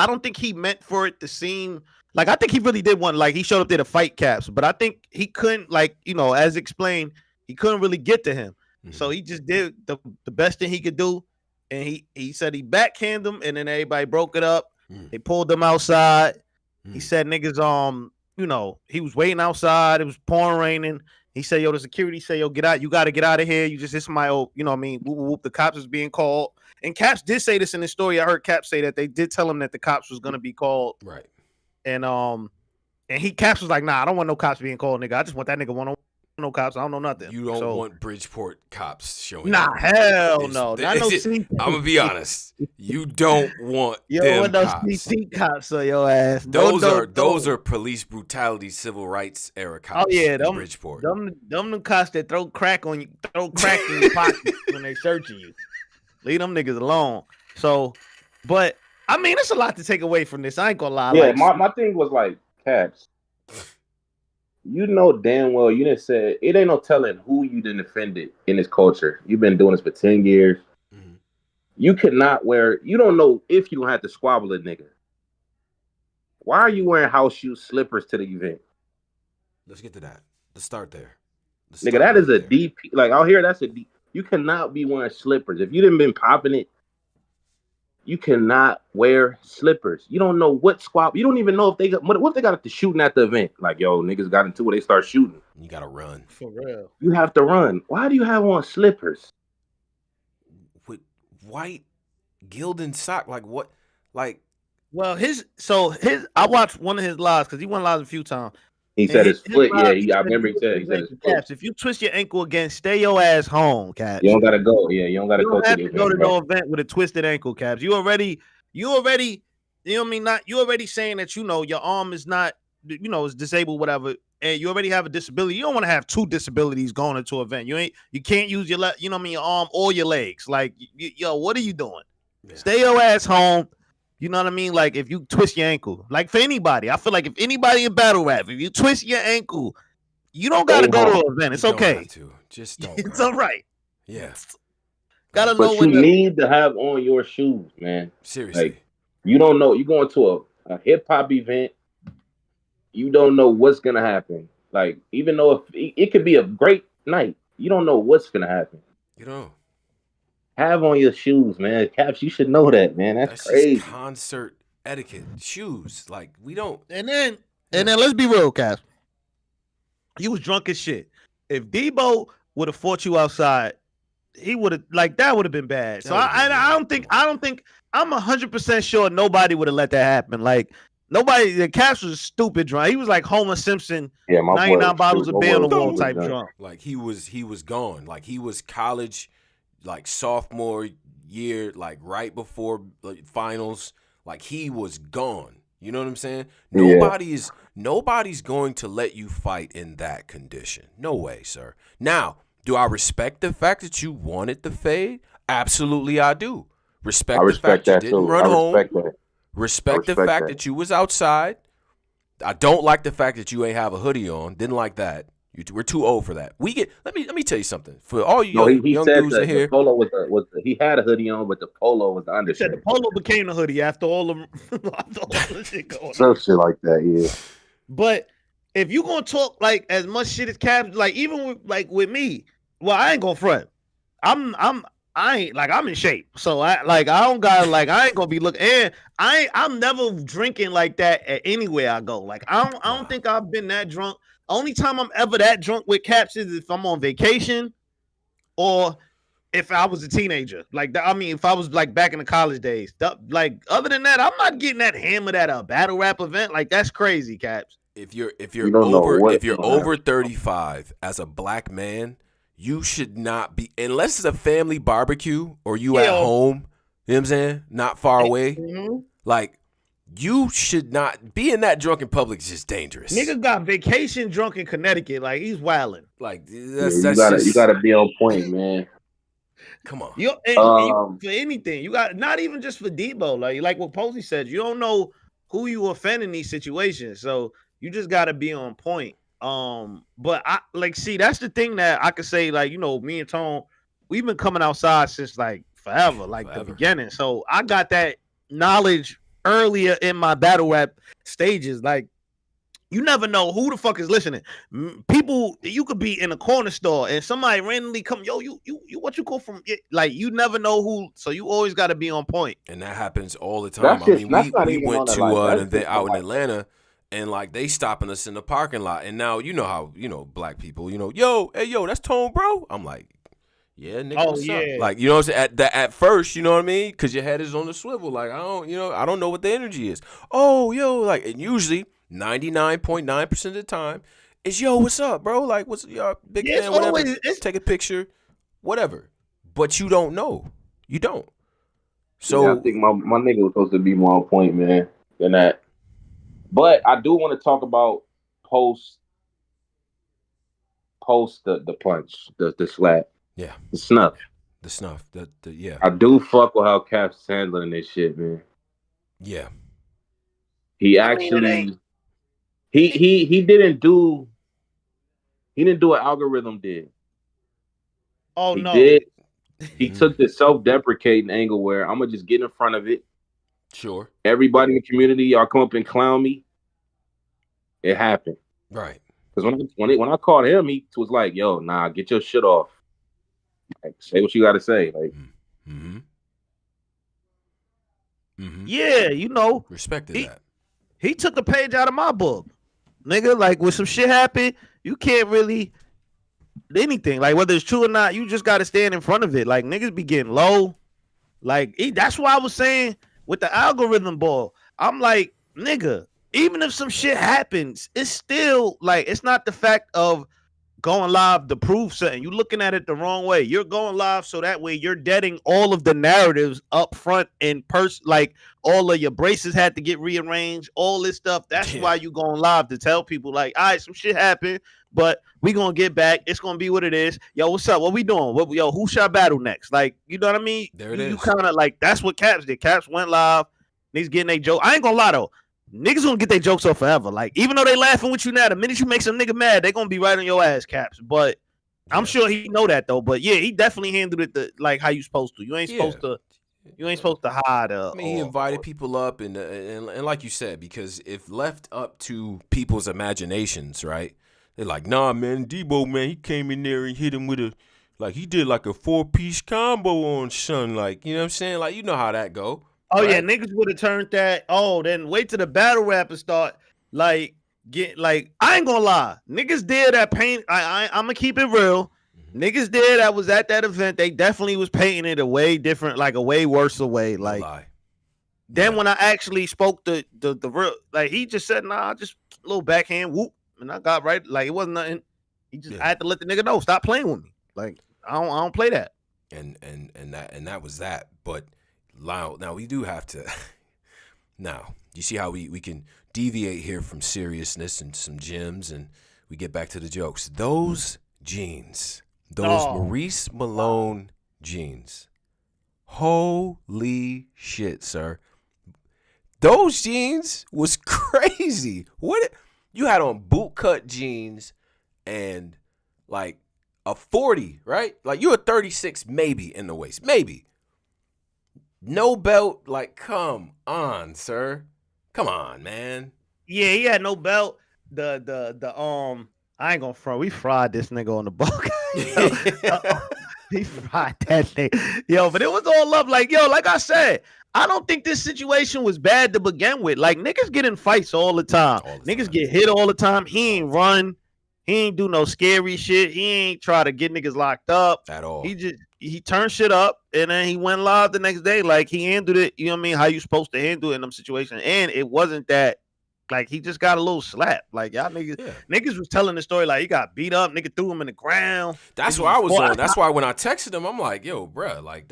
S3: don't think he meant for it to seem like, I think he really did want, like he showed up there to fight Caps, but I think he couldn't, like, as explained, he couldn't really get to him. So he just did the best thing he could do. And he said he backhanded him, and then everybody broke it up. They pulled him outside. He said niggas, he was waiting outside. It was pouring raining. He said, yo, the security said, yo, get out. You got to get out of here. You just hit somebody, whoop, whoop, whoop. The cops is being called. And Caps did say this in the story. I heard Caps say that they did tell him that the cops was going to be called.
S1: Right.
S3: And Caps was like, nah, I don't want no cops being called, nigga. I just want that nigga one no cops. I don't know nothing.
S1: You don't want Bridgeport cops showing
S3: up. Nah, hell no.
S1: I'm gonna be honest. You don't want them cops.
S3: CT cops on your ass.
S1: Those are police brutality, civil rights era cops.
S3: Oh yeah,
S1: them Bridgeport.
S3: Them cops that throw crack on you, throw crack in your pocket when they searching you. Leave them niggas alone. So, but I mean, it's a lot to take away from this. I ain't gonna lie.
S2: Yeah, my thing was like, Caps, you know damn well you didn't say it ain't no telling who you didn't offended in this culture. You've been doing this for 10 years. You could not wear, you don't know if you don't have to squabble a nigga. Why are you wearing house shoes, slippers to the event?
S1: Let's get to that. Let's start there.
S2: Nigga, that is a DP. Like out here, that's a D. You cannot be wearing slippers. If you didn't been popping it, you cannot wear slippers. You don't know what squab. You don't even know if they got what if they got up to shooting at the event. Like, yo, niggas got into it, they start shooting.
S1: You gotta run.
S3: For real.
S2: You have to run. Why do you have on slippers?
S1: With white Gildan sock. Like what? Like
S3: well, I watched one of his lives because he went live a few times.
S2: He said his foot. Yeah, I remember he said his foot.
S3: Caps, if you twist your ankle again, stay your ass home, Caps.
S2: You don't gotta go. Yeah, you don't gotta go.
S3: You don't have to go to no event with a twisted ankle, Caps. You already, you know what I mean? You already saying that your arm is not, is disabled, whatever, and you already have a disability. You don't want to have two disabilities going into an event. You can't use your your arm or your legs. Like, what are you doing? Yeah. Stay your ass home. You know what I mean? Like, if you twist your ankle, like for anybody, I feel like if anybody in battle rap, if you twist your ankle, you don't got to go to an event. It's okay.
S1: Just don't.
S3: It's all right.
S1: Yeah.
S3: Gotta
S2: but
S3: know
S2: you need to have on your shoes, man.
S1: Seriously.
S2: Like, you don't know. You're going to a hip hop event. You don't know what's gonna happen. Like, even though it could be a great night, you don't know what's gonna happen.
S1: You know.
S2: Have on your shoes, man. Caps, you should know that, man. That's crazy.
S1: Just concert etiquette. Shoes. Like, we don't.
S3: And then let's be real, Caps. You was drunk as shit. If Debo would have fought you outside, he would have, like, that would have been bad. So I don't think I'm 100% sure nobody would have let that happen. Like, nobody, the Caps was stupid drunk. He was like Homer Simpson, 99 bottles of beer on the wall type drunk.
S1: Like, he was gone. Like, he was college, like sophomore year, like right before finals, like he was gone. You know what I'm saying? Nobody's going to let you fight in that condition. No way, sir. Now, do I respect the fact that you wanted the fade? Absolutely, I do. Respect the fact you didn't run home. Respect the fact that you was outside. I don't like the fact that you ain't have a hoodie on. Didn't like that. We're too old for that. Let me tell you something. For all you
S2: No, he
S1: young
S2: said
S1: dudes
S2: the
S1: in here,
S2: polo he had a hoodie on, but the polo was the
S3: He said the
S2: undershirt.
S3: polo became the hoodie after all the after all the shit going on.
S4: Some shit like that, yeah.
S3: But if you gonna talk like as much shit as Caps, like even with me, well, I ain't gonna front. I'm in shape, so I don't got I ain't gonna be looking. And I'm never drinking like that at anywhere I go. Like I don't think I've been that drunk. Only time I'm ever that drunk with Caps is if I'm on vacation, or if I was a teenager. Like I mean, if I was like back in the college days. Like other than that, I'm not getting that hammered at a battle rap event. Like that's crazy, Caps.
S1: if you're
S4: You don't know what
S1: if you're
S4: gonna
S1: over
S4: happen.
S1: 35 as a black man, you should not be, unless it's a family barbecue or you at
S3: Yeah.
S1: home. You know what I'm saying? Not far away.
S3: Mhm.
S1: Like you should not be in that drunk in public. Is just dangerous.
S3: Nigga got vacation drunk in Connecticut. Like he's wilding.
S1: Like
S2: Yeah,
S1: that's
S2: you gotta be on point, man.
S1: come on.
S3: For anything, you got not even just for Debo. Like what Posey said, you don't know who you offend in these situations, so you just got to be on point. But I see that's the thing that I could say. Like me and Tone, we've been coming outside since like forever, like the beginning. So I got that knowledge earlier in my battle rap stages. Like you never know who the fuck is listening. People, you could be in a corner store and somebody randomly come, yo, you what you call from it? Like you never know who, so you always got to be on point.
S1: And that happens all the time.
S2: That's
S1: We went to an event out in Atlanta, and like they stopping us in the parking lot, and now you know how black people, yo, that's Tone, bro. I'm like, yeah, nigga, what's up? Like you know what I'm saying? At first, you know what I mean? Because your head is on the swivel. Like I don't know what the energy is. Oh, yo, like, and usually 99.9% of the time is yo, what's up, bro? Like, what's y'all big fan? Whatever. Take a picture, whatever. But you don't know. You don't. So
S2: yeah, I think my nigga was supposed to be more on point, man, than that. But I do want to talk about post the punch, the slap,
S1: yeah,
S2: the snuff.
S1: The snuff. Yeah.
S2: I do fuck with how Cap's handling this shit, man.
S1: Yeah.
S2: He actually he didn't do what Algorithm did.
S3: Oh
S2: he
S3: no.
S2: Did. He took the self-deprecating angle where I'm gonna just get in front of it.
S1: Sure.
S2: Everybody in the community, y'all come up and clown me. It happened.
S1: Right.
S2: Because when I called him, he was like, "Yo, nah, get your shit off. Like, say what you got to say." Like,
S3: yeah,
S1: respected that.
S3: He took a page out of my book, nigga. Like when some shit happened, you can't really anything. Like whether it's true or not, you just got to stand in front of it. Like niggas be getting low. Like that's why I was saying with the algorithm ball, I'm like, nigga, even if some shit happens, it's still like it's not the fact of going live to prove something. You're looking at it the wrong way. You're going live so that way you're deading all of the narratives up front in person. Like all of your braces had to get rearranged, all this stuff. That's why you going live to tell people like, all right, some shit happened, but we gonna get back. It's gonna be what it is. Yo, what's up? What we doing? Who shall battle next? Like, you know what I mean?
S1: There it is.
S3: You kind of like that's what Caps did. Caps went live. Niggas getting their joke. I ain't gonna lie though. Niggas gonna get their jokes off forever. Like, even though they laughing with you now, the minute you make some nigga mad, they gonna be right on your ass, Caps. But I'm sure he know that though. But yeah, he definitely handled it like how you supposed to. You ain't supposed to hide.
S1: I mean, he invited people up, and like you said, because if left up to people's imaginations, right? They're like, nah, man, Debo, man, he came in there and hit him with he did like a 4-piece combo on son, like, you know what I'm saying? Like, you know how that go.
S3: Oh
S1: right?
S3: yeah, niggas would have turned that. Oh, then wait till the battle rap and start I ain't gonna lie, niggas did that paint. I'm gonna keep it real. Niggas did that was at that event. They definitely was painting it a way different, like a way worse way. Like then when I actually spoke the real, like he just said, nah, just a little backhand whoop, and I got right. Like it wasn't nothing. I had to let the nigga know, stop playing with me. Like I don't play that.
S1: And that was that. But now we do have to. Now you see how we can deviate here from seriousness and some gems, and we get back to the jokes. Those jeans, those Maurice Malone jeans. Holy shit, sir. Those jeans was crazy. What you had on bootcut jeans and like a 40, right? Like you a 36 maybe in the waist, maybe. No belt, like come on, sir. Come on, man.
S3: Yeah, he had no belt. I ain't gonna front. We fried this nigga on the book. He fried that thing. Yo, but it was all love. Like, yo, like I said, I don't think this situation was bad to begin with. Like, niggas get in fights all the time. Niggas get hit all the time. He ain't run. He ain't do no scary shit. He ain't try to get niggas locked up
S1: At all.
S3: He turned shit up and then he went live the next day. Like, he handled it, you know what I mean? How you supposed to handle it in them situations. And it wasn't that, like, he just got a little slap. Like, y'all niggas was telling the story like he got beat up. Nigga threw him in the ground.
S1: That's why I was on. That's why when I texted him, I'm like, yo, bruh, like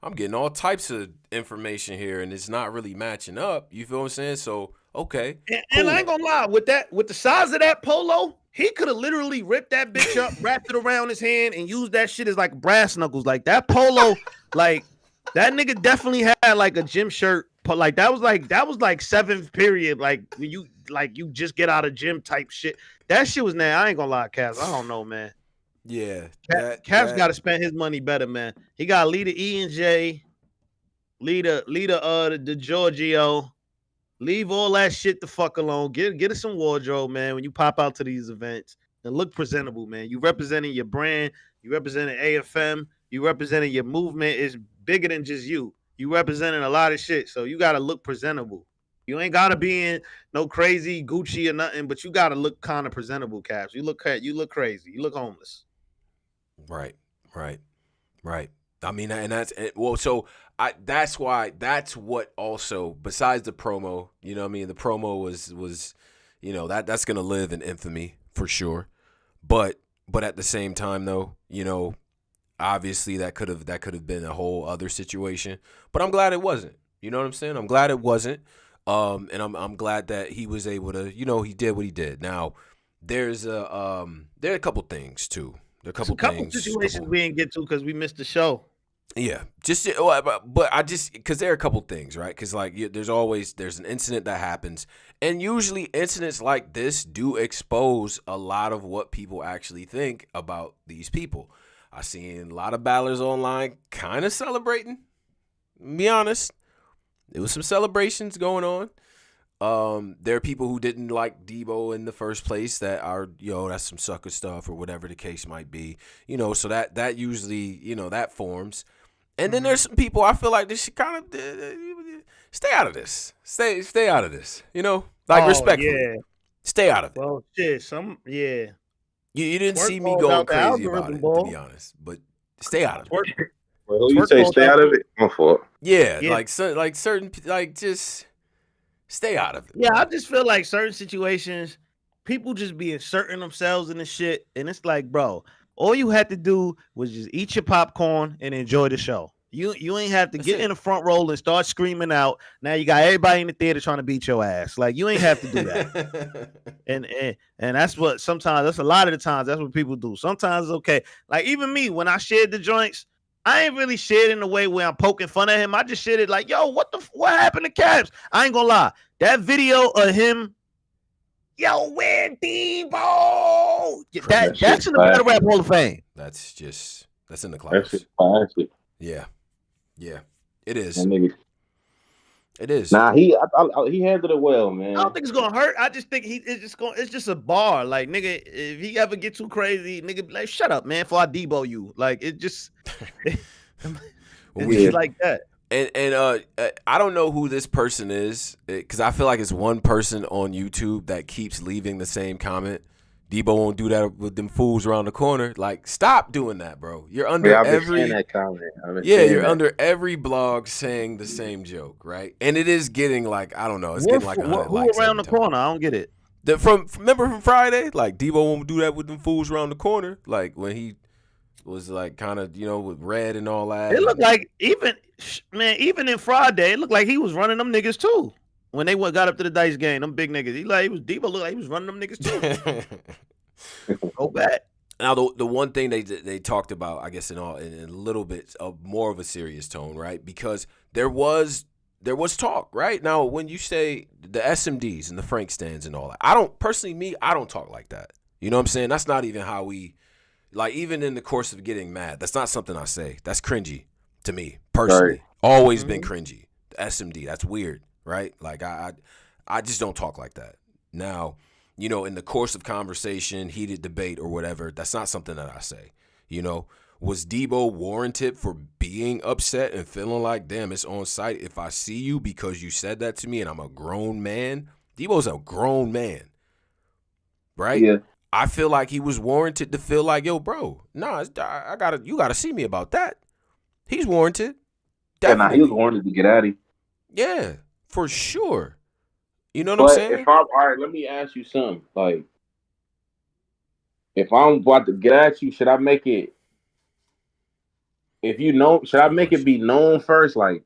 S1: I'm getting all types of information here and it's not really matching up. You feel what I'm saying? So, okay.
S3: And I ain't gonna lie, with the size of that polo, he could have literally ripped that bitch up, wrapped it around his hand, and used that shit as like brass knuckles. Like that polo, like that nigga definitely had like a gym shirt. Like that was like seventh period. Like when you just get out of gym type shit. That shit was I ain't gonna lie, Cass. I don't know, man.
S1: Yeah.
S3: Cass got to spend his money better, man. He got to lead the E&J, lead the Giorgio. Leave all that shit the fuck alone. Get us some wardrobe, man, when you pop out to these events and look presentable, man. You representing your brand. You representing AFM. You representing your movement. It's bigger than just you. You representing a lot of shit, so you got to look presentable. You ain't got to be in no crazy Gucci or nothing, but you got to look kind of presentable, Caps. You look crazy. You look homeless.
S1: Right. I mean, and that's well. So that's what also besides the promo, you know what I mean? The promo was, you know, that's gonna live in infamy for sure. But at the same time, though, you know, obviously that could have been a whole other situation. But I'm glad it wasn't. You know what I'm saying? I'm glad it wasn't. And I'm glad that he was able to, you know, he did what he did. Now there are a couple things too. There are a couple
S3: situations we didn't get to because we missed the show.
S1: Yeah, but I just because there are a couple things, right? Because like there's an incident that happens, and usually incidents like this do expose a lot of what people actually think about these people. I seen a lot of battlers online kind of celebrating. To be honest, there was some celebrations going on. There are people who didn't like Debo in the first place that are, that's some sucker stuff or whatever the case might be, so that usually, that forms. And then there's some people I feel like they should kind of stay out of this. Stay out of this, respectfully. Yeah. Stay out of it.
S3: Well, shit,
S1: You didn't see me going crazy about it, to be honest, but stay out of it.
S4: Well, you say stay out of it? My fault.
S1: Yeah, like certain, just stay out of it.
S3: Yeah, I just feel like certain situations, people just be inserting themselves in the shit, and it's like, bro, all you had to do was just eat your popcorn and enjoy the show. You ain't have to get in the front row and start screaming out. Now you got everybody in the theater trying to beat your ass. Like, you ain't have to do that. and that's what sometimes, that's a lot of the times, that's what people do. Sometimes it's okay. Like, even me, when I shared the joints, I ain't really shared in the way where I'm poking fun at him. I just shared it like, yo, what happened to Caps? I ain't gonna lie. That video of him, yo, where Debo? That's in the Battle Rap Hall of Fame.
S1: That's in the clouds. Yeah. Yeah. It is. It is.
S4: Nah, he handled it well, man.
S3: I don't think it's gonna hurt. I just think it's just a bar. Like, nigga, if he ever get too crazy, nigga, like, shut up, man, before I Debo you. Like, it just it's like that.
S1: And I don't know who this person is, because I feel like it's one person on YouTube that keeps leaving the same comment. Debo won't do that with them fools around the corner. Like, stop doing that, bro. You're under every that comment. You're under every blog saying the same joke, right? And it is getting like, I don't know, it's getting like 100 likes.
S3: Who around the corner? I don't get it.
S1: Remember from Friday? Like, Debo won't do that with them fools around the corner. Like, when he was like kind of, with red and all that.
S3: It looked like even in Friday, it looked like he was running them niggas too. When they got up to the dice game, them big niggas, Debo looked like he was running them niggas too. Go back.
S1: Now the one thing they talked about, I guess in a little bit of more of a serious tone, right? Because there was talk, right? Now when you say the SMDs and the Frank stands and all that, I don't talk like that. You know what I'm saying? That's not even how we, like, even in the course of getting mad, that's not something I say. That's cringy to me, personally. Always been cringy. The SMD, that's weird, right? Like, I just don't talk like that. Now, you know, in the course of conversation, heated debate or whatever, that's not something that I say. You know, was Debo warranted for being upset and feeling like, damn, it's on site if I see you because you said that to me and I'm a grown man? Debo's a grown man, right?
S4: Yeah.
S1: I feel like he was warranted to feel like, yo, bro, nah, you gotta see me about that. He's warranted.
S4: Yeah, nah, he was
S1: Definitely.
S4: warranted to get at him.
S1: Yeah, for sure. You know what I'm
S4: But
S1: saying?
S4: if I'm all right, let me ask you something. Like, if I'm about to get at you, should I make it? If you know, should I
S1: Good
S4: make it
S1: question.
S4: be known first? Like,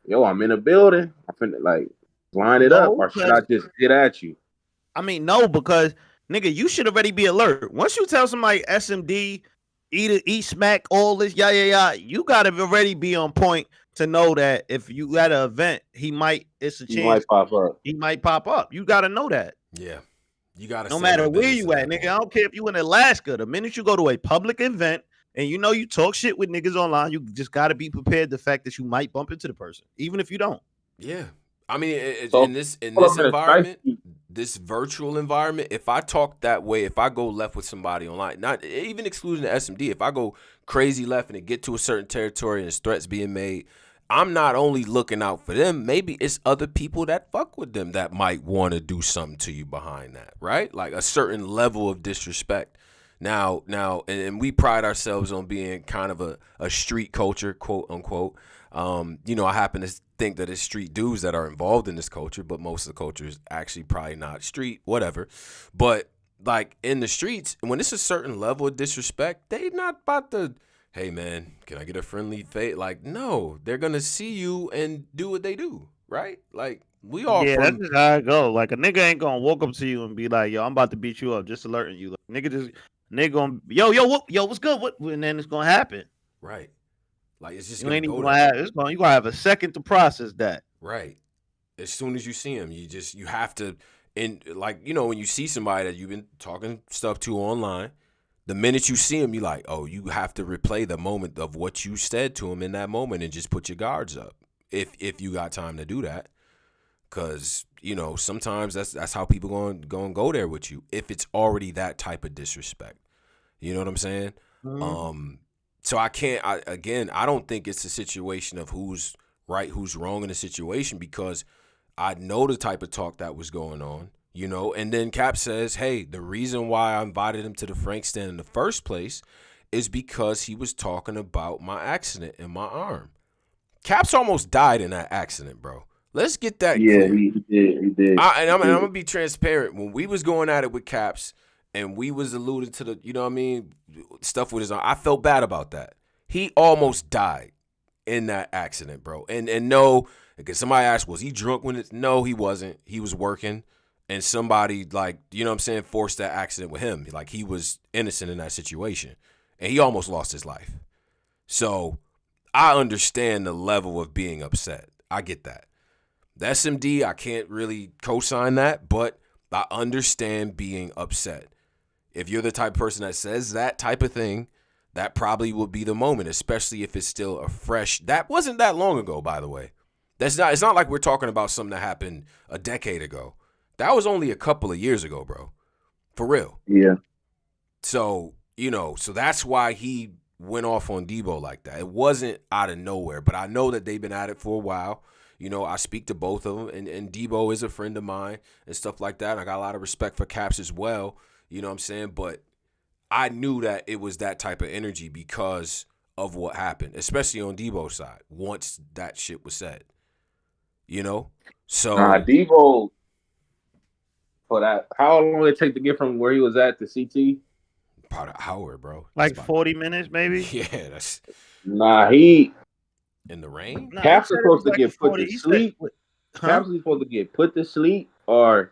S4: yo, I'm in a building. I'm finna like line it up,
S3: No,
S4: or should I
S3: because
S4: just get at you?
S3: I mean, no, because nigga, you should already be alert. Once you tell somebody SMD, eat smack, all this, you gotta already be on point to know that if you at an event, it's a
S4: He
S3: chance
S4: might pop up.
S3: he might pop up. You gotta know that.
S1: Yeah. You gotta
S3: No
S1: stand
S3: matter
S1: on
S3: where
S1: business
S3: you
S1: at
S3: at,
S1: that
S3: nigga.
S1: point.
S3: I don't care if you in Alaska. The minute you go to a public event and you know you talk shit with niggas online, you just gotta be prepared the fact that you might bump into the person, even if you don't.
S1: Yeah. I mean,
S4: So
S1: in this
S4: pull up in a
S1: environment,
S4: spicy.
S1: this virtual environment, if I talk that way, if I go left with somebody online, not even excluding the SMD, if I go crazy left and it get to a certain territory and there's threats being made, I'm not only looking out for them, maybe it's other people that fuck with them that might want to do something to you behind that, right? Like a certain level of disrespect. Now, and we pride ourselves on being kind of a street culture, quote unquote. You know, I happen to think that it's street dudes that are involved in this culture, but most of the culture is actually probably not street, whatever. But like in the streets, when it's a certain level of disrespect, they not about to, hey man, can I get a friendly face? Like, no, they're gonna see you and do what they do, right? Like we all
S3: Yeah, that's
S1: from
S3: just how it go. Like a nigga ain't gonna walk up to you and be like, "Yo, I'm about to beat you up," just alerting you. Like, nigga gonna, what's good? What? And then it's gonna happen.
S1: right. Like it's just
S3: You
S1: gonna
S3: ain't even
S1: go
S3: gonna
S1: there,
S3: have. You gonna have a second to process that.
S1: right? As soon as you see him, you have to, and like you know when you see somebody that you've been talking stuff to online, the minute you see him, you like, oh, you have to replay the moment of what you said to him in that moment and just put your guards up if you got time to do that, because you know sometimes that's how people going go there with you if it's already that type of disrespect. You know what I'm saying?
S3: Mhm.
S1: So I don't think it's a situation of who's right, who's wrong in the situation because I know the type of talk that was going on, you know. And then Cap says, hey, the reason why I invited him to the Frank stand in the first place is because he was talking about my accident in my arm. Cap's almost died in that accident, bro. Let's get that
S4: Yeah,
S1: clear.
S4: he did. He did.
S1: I'm
S4: He did.
S1: gonna be transparent. When we was going at it with Caps and we was alluding to the, you know what I mean, stuff with his arm, I felt bad about that. He almost died in that accident, bro. And no, because somebody asked, was he drunk when it? No, he wasn't. He was working, and somebody like, you know what I'm saying, forced that accident with him. Like he was innocent in that situation, and he almost lost his life. So I understand the level of being upset. I get that. The SMD, I can't really co-sign that, but I understand being upset. If you're the type of person that says that type of thing, that probably would be the moment, especially if it's still a fresh. That wasn't that long ago, by the way. It's not like we're talking about something that happened a decade ago. That was only a couple of years ago, bro. For real.
S4: Yeah.
S1: So, you know, so that's why he went off on Debo like that. It wasn't out of nowhere, but I know that they've been at it for a while. You know, I speak to both of them, and Debo is a friend of mine and stuff like that. And I got a lot of respect for Caps as well. You know what I'm saying? But I knew that it was that type of energy because of what happened, especially on Debo's side, once that shit was said. You know? So,
S4: Debo for that. How long did it take to get from where he was at to CT?
S1: about an hour, bro.
S3: Like
S1: That's about,
S3: 40 minutes, maybe.
S1: yeah, that's
S4: Nah, he
S1: in the rain.
S3: Nah,
S4: Caps
S3: he
S4: is
S3: said it
S4: supposed
S3: was
S4: to
S3: like
S4: get put
S3: 40.
S4: to
S3: He said,
S4: sleep.
S3: huh?
S4: Caps is supposed to get put to sleep, or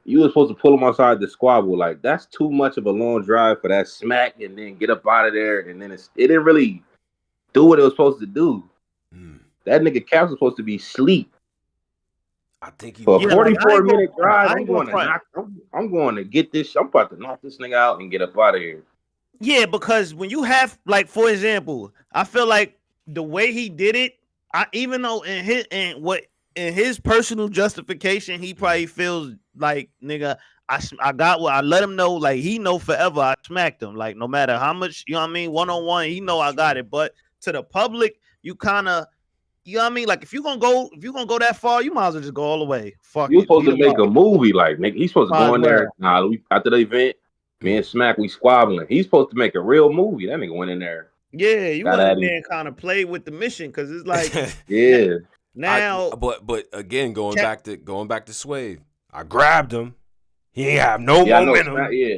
S4: you were supposed to pull him outside the squabble. Like that's too much of a long drive for that smack, and then get up out of there, and then it didn't really do what it was supposed to do.
S1: Mm.
S4: That nigga Caps was supposed to be sleep.
S1: I think he
S4: For a
S1: might.
S3: Yeah, like, I ain't
S4: 44-minute
S3: gonna
S4: drive,
S3: I
S4: I'm
S3: ain't gonna
S4: going to
S3: front.
S4: I'm going to get this. I'm about to knock this nigga out and get up out of here.
S3: Yeah, because when you have, like, for example, I feel like the way he did it, even though in his personal justification, he probably feels like, nigga, I got what I let him know, like, he know forever I smacked him, like, no matter how much, you know what I mean, 1-on-1, he know I got it. But to the public, you kind of, you know what I mean, like, if you're gonna go that far, you might as well just go all the way. Fuck
S4: You
S3: it,
S4: supposed
S3: beat
S4: to
S3: him
S4: make
S3: up.
S4: a movie, like nigga. He's supposed to
S3: Might
S4: go
S3: as
S4: in there.
S3: well.
S4: Nah, after the event, me and Smack we squabbling. He's supposed to make a real movie. That nigga went in there,
S3: Yeah, you
S4: got
S3: went
S4: at
S3: in there
S4: him.
S3: and kind of play with the mission, because it's like
S4: Yeah,
S3: now.
S1: But again, going
S3: Cap-
S1: back to Swave, I grabbed him. He ain't have no
S4: yeah, I know.
S1: momentum.
S4: Smack, yeah,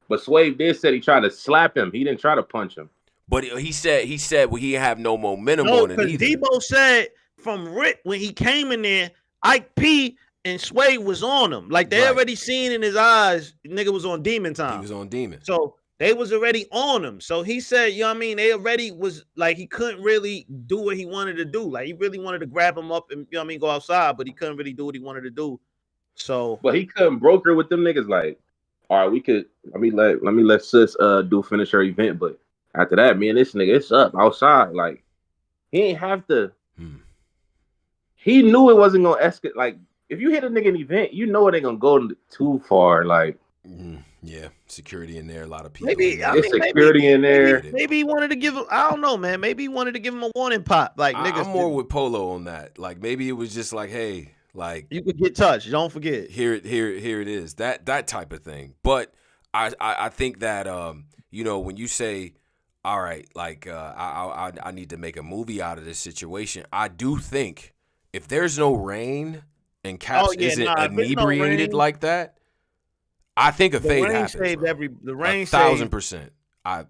S4: but Swave did said he tried to slap him. He didn't try to punch him.
S1: But he said well, he have no momentum
S3: No,
S1: on it
S3: because
S1: either.
S3: Debo said from Rick when he came in there, Ike P and Sway was on him. Like they
S1: Right.
S3: already seen in his eyes, nigga was on demon time.
S1: He was on demon.
S3: So they was already on him. So he said, you know what I mean? They already was like, he couldn't really do what he wanted to do. Like he really wanted to grab him up and, you know what I mean, go outside, but he couldn't really do what he wanted to do. So,
S4: But he couldn't broker with them niggas. Like, all right, we could. Let me let sis finish her event. But after that, me and this nigga, it's up outside. Like, he ain't have to. He knew it wasn't gonna escalate. Like, if you hit a nigga in an event, you know it ain't gonna go too far. Like,
S1: yeah, security in there, a lot of people.
S3: maybe
S4: it's security in there.
S3: Maybe he wanted to give him. I don't know, man. Maybe he wanted to give him a warning pop. Like niggas,
S1: I'm more with Polo on that. Like maybe it was just like, hey, like
S3: you could get touched. Don't forget.
S1: Here it is. That type of thing. But I think that you know, when you say, all right, like I need to make a movie out of this situation, I do think if there's no rain and Caps isn't inebriated like that, I think a fade happens.
S3: Saved
S1: bro.
S3: the rain
S1: 1,000%.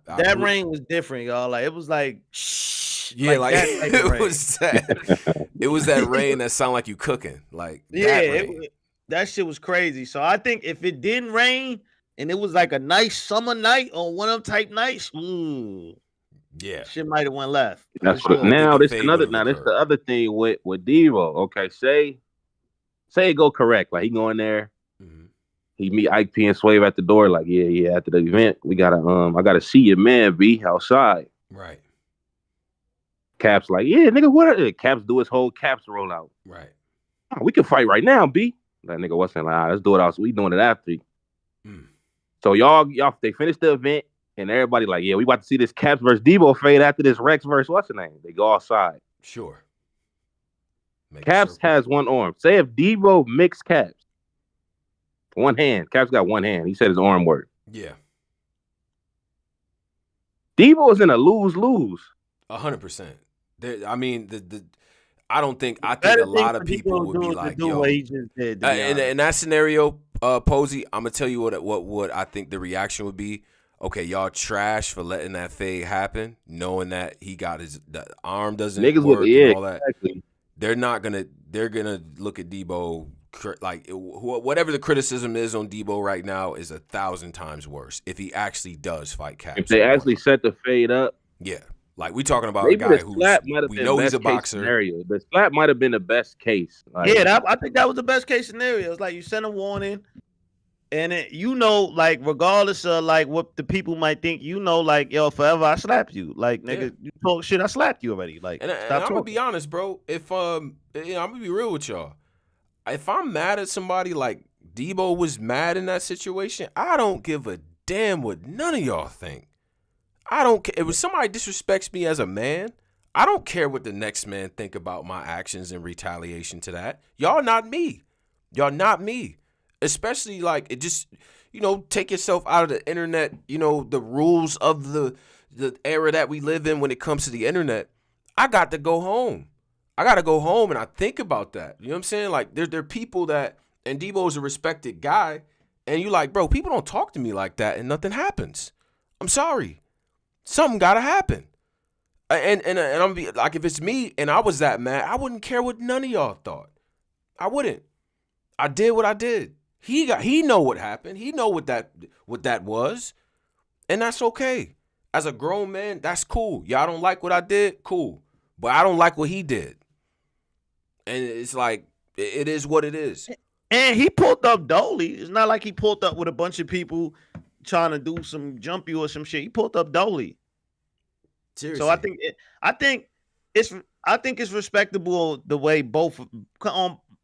S3: That rain was different, y'all. Like it was like shh.
S1: Yeah, like
S3: it
S1: was that rain that sounded like you cooking. Like
S3: that shit was crazy. So I think if it didn't rain and it was like a nice summer night on one of them type nights,
S1: yeah,
S3: shit might have went left.
S4: That's what, now this another. Now this the other thing with Debo. Okay, say it go correct. Like he go in there. He meet Ike P and Swave at the door, like, yeah. After the event, we gotta, I gotta see your man, B, outside.
S1: Right.
S3: Caps
S2: like, yeah, nigga, what? Caps do his whole Caps rollout.
S1: Right.
S2: Oh, we can fight right now, B. That nigga wasn't like, let's do it outside. We doing it after. So y'all, they finished the event, and everybody like, yeah, we about to see this Caps versus Debo fade after this Rex versus what's the name? They go outside.
S1: Sure.
S2: Caps has one arm. Say if Debo mixed Caps. One hand. Caps got one hand. He said his arm worked.
S1: Yeah.
S2: Debo is in a lose-lose.
S1: 100%. I mean, I think a lot of people would be like, yo.
S3: What he just did,
S1: in that scenario, Posey, I'm gonna tell you what I think the reaction would be. Okay, y'all trash for letting that fade happen, knowing that he got the arm doesn't work and all that. Exactly. They're gonna look at Debo like whatever the criticism is on Debo right now is 1,000 times worse if he actually does fight Caps.
S2: If they actually set the fade up,
S1: yeah, like we talking about maybe a guy who we know he's a boxer.
S2: Scenario. The slap might have been the best case.
S3: Like, I think that was the best case scenario. It's like you send a warning, and like regardless of like what the people might think, like yo, forever I slapped you. Like nigga, you talk shit, I slapped you already. Like,
S1: and I'm gonna be honest, bro. If I'm gonna be real with y'all. If I'm mad at somebody like Debo was mad in that situation, I don't give a damn what none of y'all think. I don't care. If somebody disrespects me as a man, I don't care what the next man think about my actions in retaliation to that. Y'all not me. Y'all not me. Especially like it just, take yourself out of the internet, the rules of the era that we live in when it comes to the internet. I got to go home. I got to go home and I think about that. You know what I'm saying? Like, there are people that, and Debo's a respected guy, and you like, bro, people don't talk to me like that and nothing happens. I'm sorry. Something got to happen. And I'm like, if it's me and I was that mad, I wouldn't care what none of y'all thought. I wouldn't. I did what I did. He know what happened. He know what that was. And that's okay. As a grown man, that's cool. Y'all don't like what I did? Cool. But I don't like what he did. And it's like, It is what it is.
S3: And he pulled up Dolly. It's not like he pulled up with a bunch of people trying to do some jump you or some shit. He pulled up Dolly.
S1: Seriously.
S3: So I think it's respectable the way both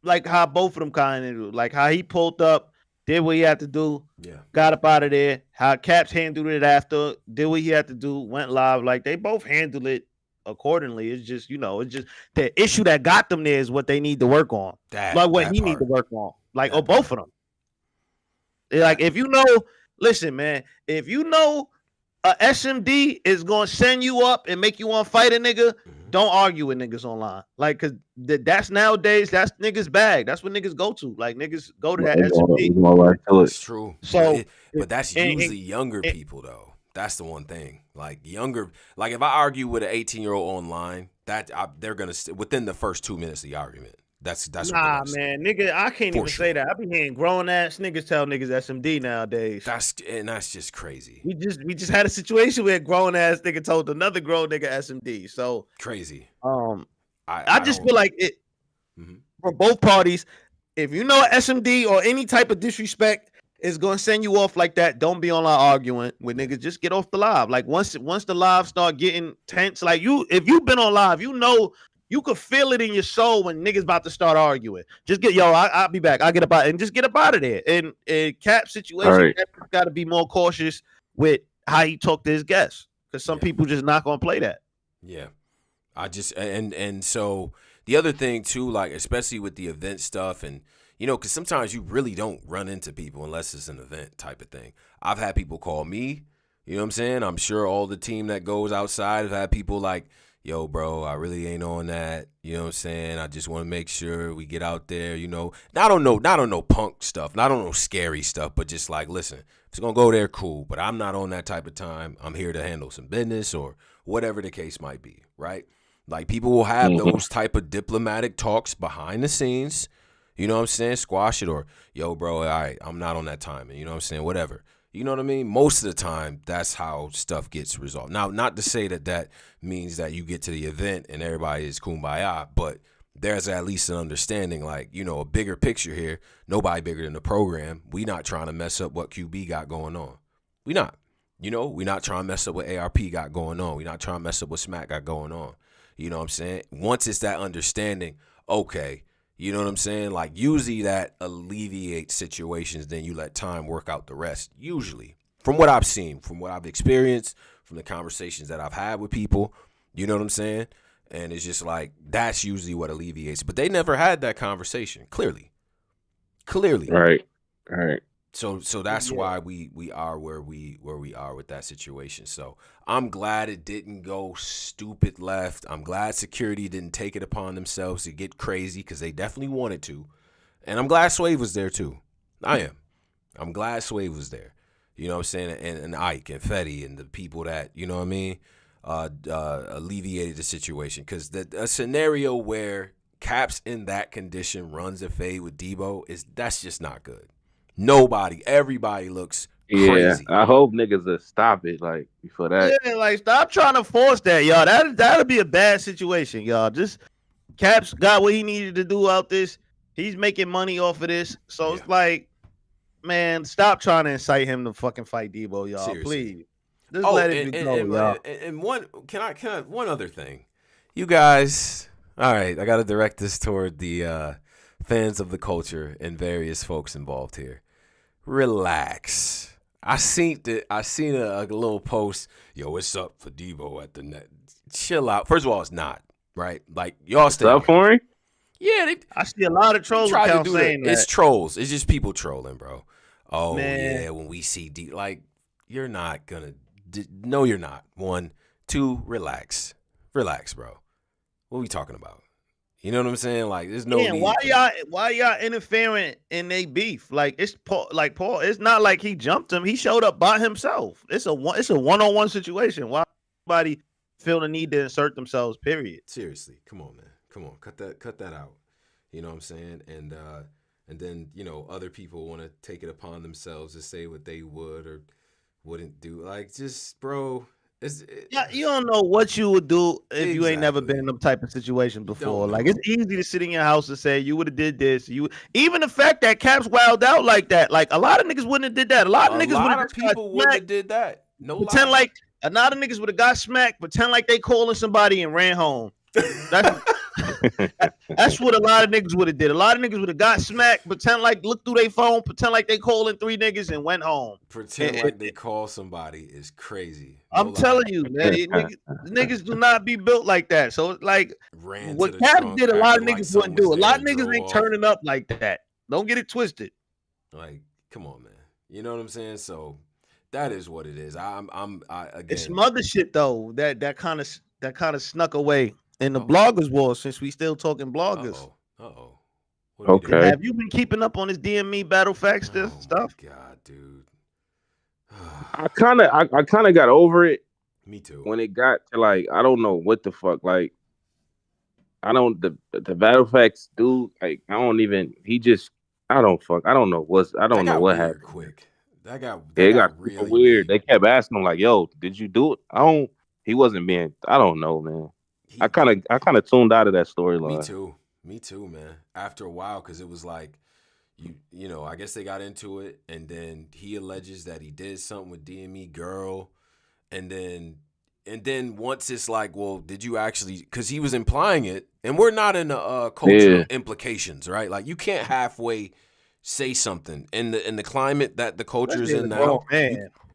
S3: like how both of them kind of do. Like how he pulled up, did what he had to do, got up out of there. How Caps handled it after, did what he had to do, went live. Like they both handled it accordingly. It's just, it's just the issue that got them there is what they need to work on. Like what he need to work on. Like or both of them. Like if listen, man, if you know a SMD is gonna send you up and make you want to fight a nigga, don't argue with niggas online. Like, cause that's nowadays, that's niggas bag. That's what niggas go to. Like niggas go to that SMD.
S1: That's true.
S3: So,
S1: but that's usually younger people though. That's the one thing. Like younger, like if I argue with an 18-year-old online, they're gonna within the first 2 minutes of the argument. That's
S3: nah, man, nigga. I can't even say that. I be hearing grown ass niggas tell niggas SMD nowadays.
S1: That's just crazy.
S3: We just had a situation where a grown ass nigga told another grown nigga SMD. So
S1: crazy.
S3: I just feel like it for both parties. If you know SMD or any type of disrespect is gonna send you off like that, don't be online arguing with niggas. Just get off the live. Like once the live start getting tense, like if you've been on live, you could feel it in your soul when niggas about to start arguing. Just I'll be back. I'll get up out and just get up out of there. And Cap situation, Cap got to be more cautious with how he talk to his guests because some people just not gonna play that.
S1: Yeah, I just and so the other thing too, like especially with the event stuff, and because sometimes you really don't run into people unless it's an event type of thing. I've had people call me. You know what I'm saying? I'm sure all the team that goes outside have had people like, yo, bro, I really ain't on that. You know what I'm saying? I just want to make sure we get out there, Not on no punk stuff, not on no scary stuff, but just like, listen, if it's going to go there, cool. But I'm not on that type of time. I'm here to handle some business or whatever the case might be, right? Like people will have those type of diplomatic talks behind the scenes. You know what I'm saying? Squash it or, yo, bro, all right, I'm not on that time. And you know what I'm saying? Whatever. You know what I mean? Most of the time, that's how stuff gets resolved. Now, not to say that means that you get to the event and everybody is kumbaya, but there's at least an understanding, like, a bigger picture here. Nobody bigger than the program. We not trying to mess up what QB got going on. We not. We not trying to mess up what ARP got going on. We not trying to mess up what Smack got going on. You know what I'm saying? Once it's that understanding, okay, you know what I'm saying? Like, usually that alleviates situations, then you let time work out the rest. Usually. From what I've seen, from what I've experienced, from the conversations that I've had with people, you know what I'm saying? And it's just like, that's usually what alleviates. But they never had that conversation, clearly.
S2: Right.
S1: So that's why we are where we are with that situation. So I'm glad it didn't go stupid left. I'm glad security didn't take it upon themselves to get crazy because they definitely wanted to. And I'm glad Swave was there too. I am. I'm glad Swave was there. You know what I'm saying? And Ike and Fetty and the people that, you know what I mean, alleviated the situation. Because a scenario where Caps in that condition runs a fade with Debo, that's just not good. Everybody looks crazy.
S2: Yeah, I hope niggas will stop it, like, before that.
S3: Yeah, like, stop trying to force that, y'all. That'll be a bad situation, y'all. Just Caps got what he needed to do out this. He's making money off of this. So it's like, man, stop trying to incite him to fucking fight Debo, y'all. Seriously. Please. Just let it go, y'all.
S1: And one other thing. You guys, all right, I got to direct this toward the fans of the culture and various folks involved here. Relax. I seen a little post. Yo, what's up for Debo at the net? Chill out. First of all, it's not right. Like y'all stay
S2: up for him.
S1: Yeah,
S3: I see a lot of trolls saying that.
S1: It's trolls. It's just people trolling, bro. Oh
S3: man.
S1: Yeah, when we see like you're not gonna. No, you're not. 1, 2, relax, bro. What are we talking about? You know what I'm saying? Like, there's no.
S3: Man, why y'all interfering in they beef? Like it's Paul. It's not like he jumped him. He showed up by himself. It's a one-on-one situation. Why anybody feel the need to insert themselves? Period.
S1: Seriously, come on, man. Come on, cut that out. You know what I'm saying? And then other people want to take it upon themselves to say what they would or wouldn't do. Like, just bro,
S3: Yeah, you don't know what you would do if you ain't never been in
S1: Exactly.
S3: them type of situations before. Like
S1: know.
S3: it's easy to sit in your house and say you would have did this. You even the fact that Caps wilded out like that. Like a lot of niggas wouldn't have did that. A lot of niggas would have just got
S1: people wouldn't have
S3: smacked.
S1: did that. No
S3: Pretend
S1: lie.
S3: like a lot of niggas would have got smacked. Pretend like they calling somebody and ran home. That's what a lot of niggas would have did. A lot of niggas would have got smacked, pretend like look through their phone, pretend like they calling 3 niggas and went home.
S1: Pretend like they call somebody is crazy.
S3: No I'm telling you, man, niggas do not be built like that. So it's like what Cap did, a lot of niggas wouldn't do. A lot of niggas ain't turning up like that. Don't get it twisted.
S1: Like, come on, man. You know what I'm saying? So that is what it is. I again.
S3: It's some other shit though that kind of snuck away in the bloggers war, since we still talking bloggers.
S2: Okay.
S3: Have you been keeping up on this DME battle facts stuff?
S1: God, dude.
S2: I kind of got over it.
S1: Me too.
S2: When it got to like, I don't know what the fuck. Like, I don't the battle facts dude. Like, I don't even. He just. I don't know what happened.
S1: Quick. That got
S2: really weird. They kept asking him like, "Yo, did you do it?" He wasn't being. I don't know, man. I kind of tuned out of that storyline.
S1: Me too, man. After a while, because it was like, you know, I guess they got into it, and then he alleges that he did something with DME girl, and then once it's like, well, did you actually? Because he was implying it, and we're not in the cultural implications, right? Like you can't halfway say something in the climate that the culture is in now.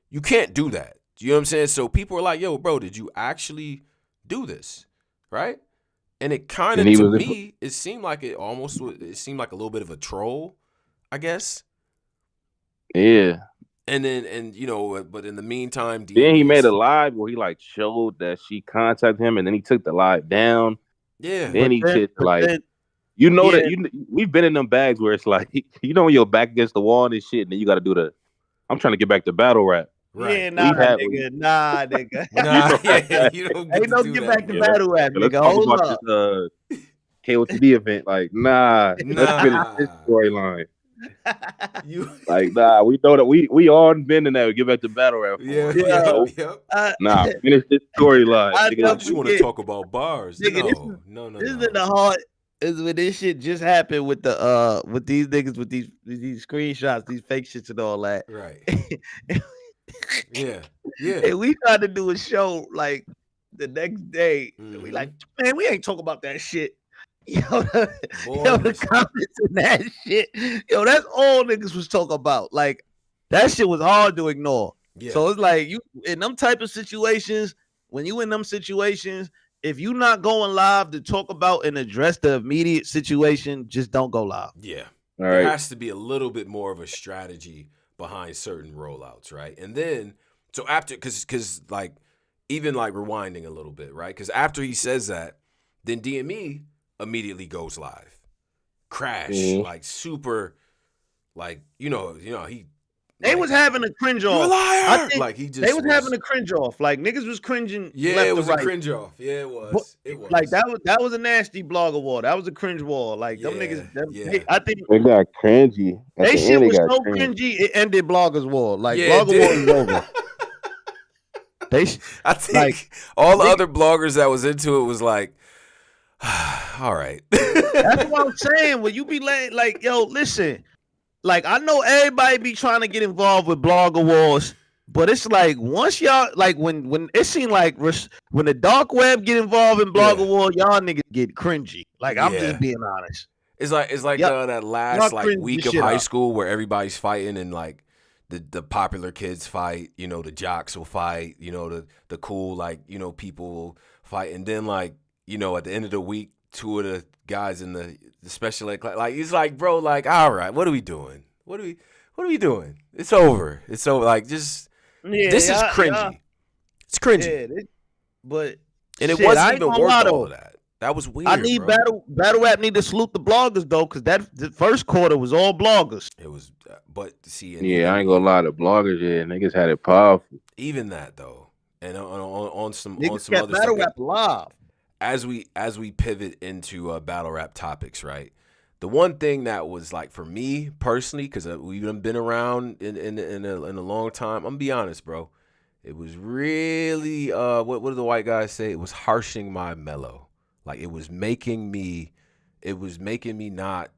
S1: You can't do that. You know what I'm saying? So people are like, yo, bro, did you actually do this? Right? And it kind of, to me, it seemed like it seemed like a little bit of a troll, I guess.
S2: Yeah.
S1: And you know, but in the meantime,
S2: then he made a live where he like showed that she contacted him, and then he took the live down.
S1: Yeah.
S2: Then you know that we've been in them bags where it's like, you know, when you're back against the wall and shit, and then you got to do I'm trying to get back to battle rap.
S1: Right.
S3: Yeah, nigga. Nah,
S1: yeah, you don't
S3: get back to battle rap, nigga. Hold up.
S2: This KOTD event, like, let's finish this storyline. We know that we all been in that. We get back to battle rap.
S1: Finish
S2: this storyline.
S1: I just want to talk about bars.
S3: Nigga, no. This is in the heart. Is when this shit just happened with the with these niggas with these screenshots, these fake shits and all that.
S1: Right. Yeah.
S3: And we tried to do a show like the next day. Mm-hmm. We like, man, we ain't talking about that shit. Yo, the comments and that shit. Yo, that's all niggas was talking about. Like that shit was hard to ignore. Yeah. So it's like you in them type of situations, when you in them situations, if you not going live to talk about and address the immediate situation, just don't go live.
S1: Yeah. All right. There has to be a little bit more of a strategy behind certain rollouts, right? And then, so after, because like, even like rewinding a little bit, right? Because after he says that, then DME immediately goes live. Crash, like super, like, you know, he.
S3: They was having a cringe off.
S1: You're a liar! Like he just.
S3: They was having a cringe off. Like niggas was cringing.
S1: Yeah, it was a cringe off. Yeah, it was. It was.
S3: Like that was a nasty blogger war. That was a cringe war. Like them niggas. I think
S2: they got cringy.
S3: They shit was so cringy. It ended bloggers war. Like blogger war is over.
S1: I think all the other bloggers that was into it was like, all right.
S3: That's what I'm saying. When you be like, yo, listen. Like, I know everybody be trying to get involved with blogger wars, but it's like once y'all, like when it seemed like when the dark web get involved in blogger war, y'all niggas get cringy. Like, I'm just being honest.
S1: It's like that last like week of high school where everybody's fighting and like the popular kids fight, you know, the jocks will fight, you know, the cool, like, you know, people will fight. And then like, you know, at the end of the week, 2 of the guys in the special ed class, like, it's like, bro, like, all right, what are we doing? What are we doing? It's over. It's over. Like, just, this is cringy. Yeah. It's cringy. And it wasn't even worth all of that. That was weird.
S3: I need battle rap need to salute the bloggers though, because the first quarter was all bloggers.
S1: It was, but see,
S2: I ain't gonna lie, the bloggers, niggas had it powerful.
S1: Even that though, and on some
S3: niggas
S1: other
S3: battle
S1: stuff,
S3: rap live.
S1: As we pivot into battle rap topics, right? The one thing that was like for me personally, because we've been around in a long time. I'm gonna be honest, bro. It was really what did the white guys say? It was harshing my mellow. Like it was making me not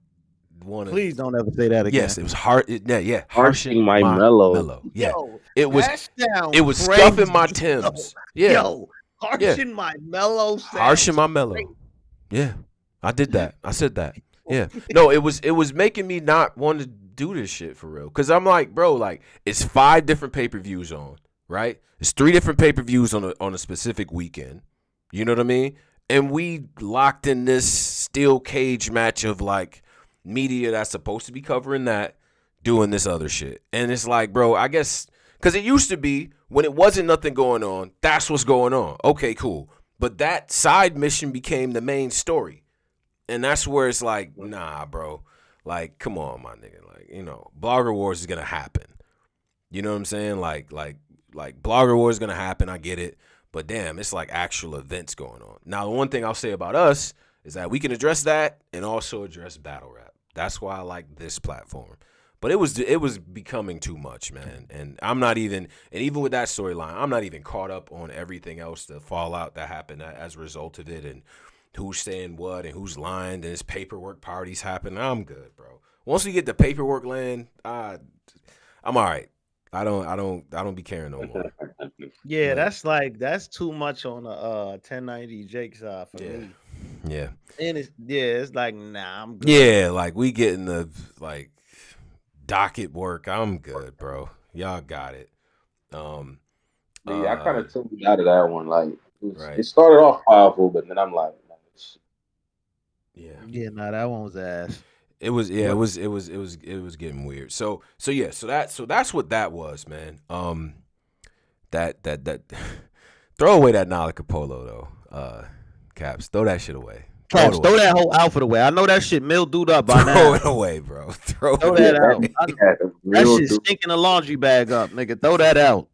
S1: want to.
S3: Please don't ever say that again.
S1: Yes, it was hard. Yeah,
S2: Harshing
S1: harshing
S2: my
S1: my
S2: mellow.
S1: mellow. Yeah,
S3: Yo,
S1: it was
S3: that sounds
S1: it was
S3: crazy.
S1: stuffing my Timbs. Yeah,
S3: Yo, harshing my mellow sounds
S1: harshing my mellow.
S3: crazy.
S1: Yeah, I did that. I said that. Yeah, no, it was making me not want to do this shit for real. Cause I'm like, bro, like it's 5 different pay-per-views on, right? It's 3 different pay-per-views on a specific weekend. You know what I mean? And we locked in this steel cage match of like media that's supposed to be covering that, doing this other shit. And it's like, bro, I guess because it used to be when it wasn't nothing going on, that's what's going on. Okay, cool. But that side mission became the main story. And that's where it's like, nah, bro. Like, come on, my nigga. Like, Blogger Wars is gonna happen. You know what I'm saying? Like Blogger Wars is gonna happen. I get it. But damn, it's like actual events going on. Now, the one thing I'll say about us is that we can address that and also address battle rap. That's why I like this platform. But it was becoming too much, man. And I'm not even, and even with that storyline, I'm not even caught up on everything else, the fallout that happened as a result of it, and who's saying what and who's lying. And this paperwork parties happen. I'm good, bro. Once we get the paperwork land, I'm all right. I don't be caring no more.
S3: Yeah, that's too much on the 1090 Jake side for me.
S1: Yeah.
S3: And it's like, nah, I'm good.
S1: Yeah, like we getting the like docket work. I'm good, bro. Y'all got it.
S4: I kind of took me out of that one. Like
S1: right.
S4: It started off powerful, but then I'm like,
S3: yeah, nah, that one was ass.
S1: It was it was getting weird. So that's what that was, man. That throw away that Nala Capolo though. Caps, throw that shit away.
S3: Caps, throw that whole outfit away. I know that shit mildewed up by now.
S1: Throw it away, bro. Throw
S3: that out. That shit
S2: dude.
S3: stinking the laundry bag up, nigga. Throw that out.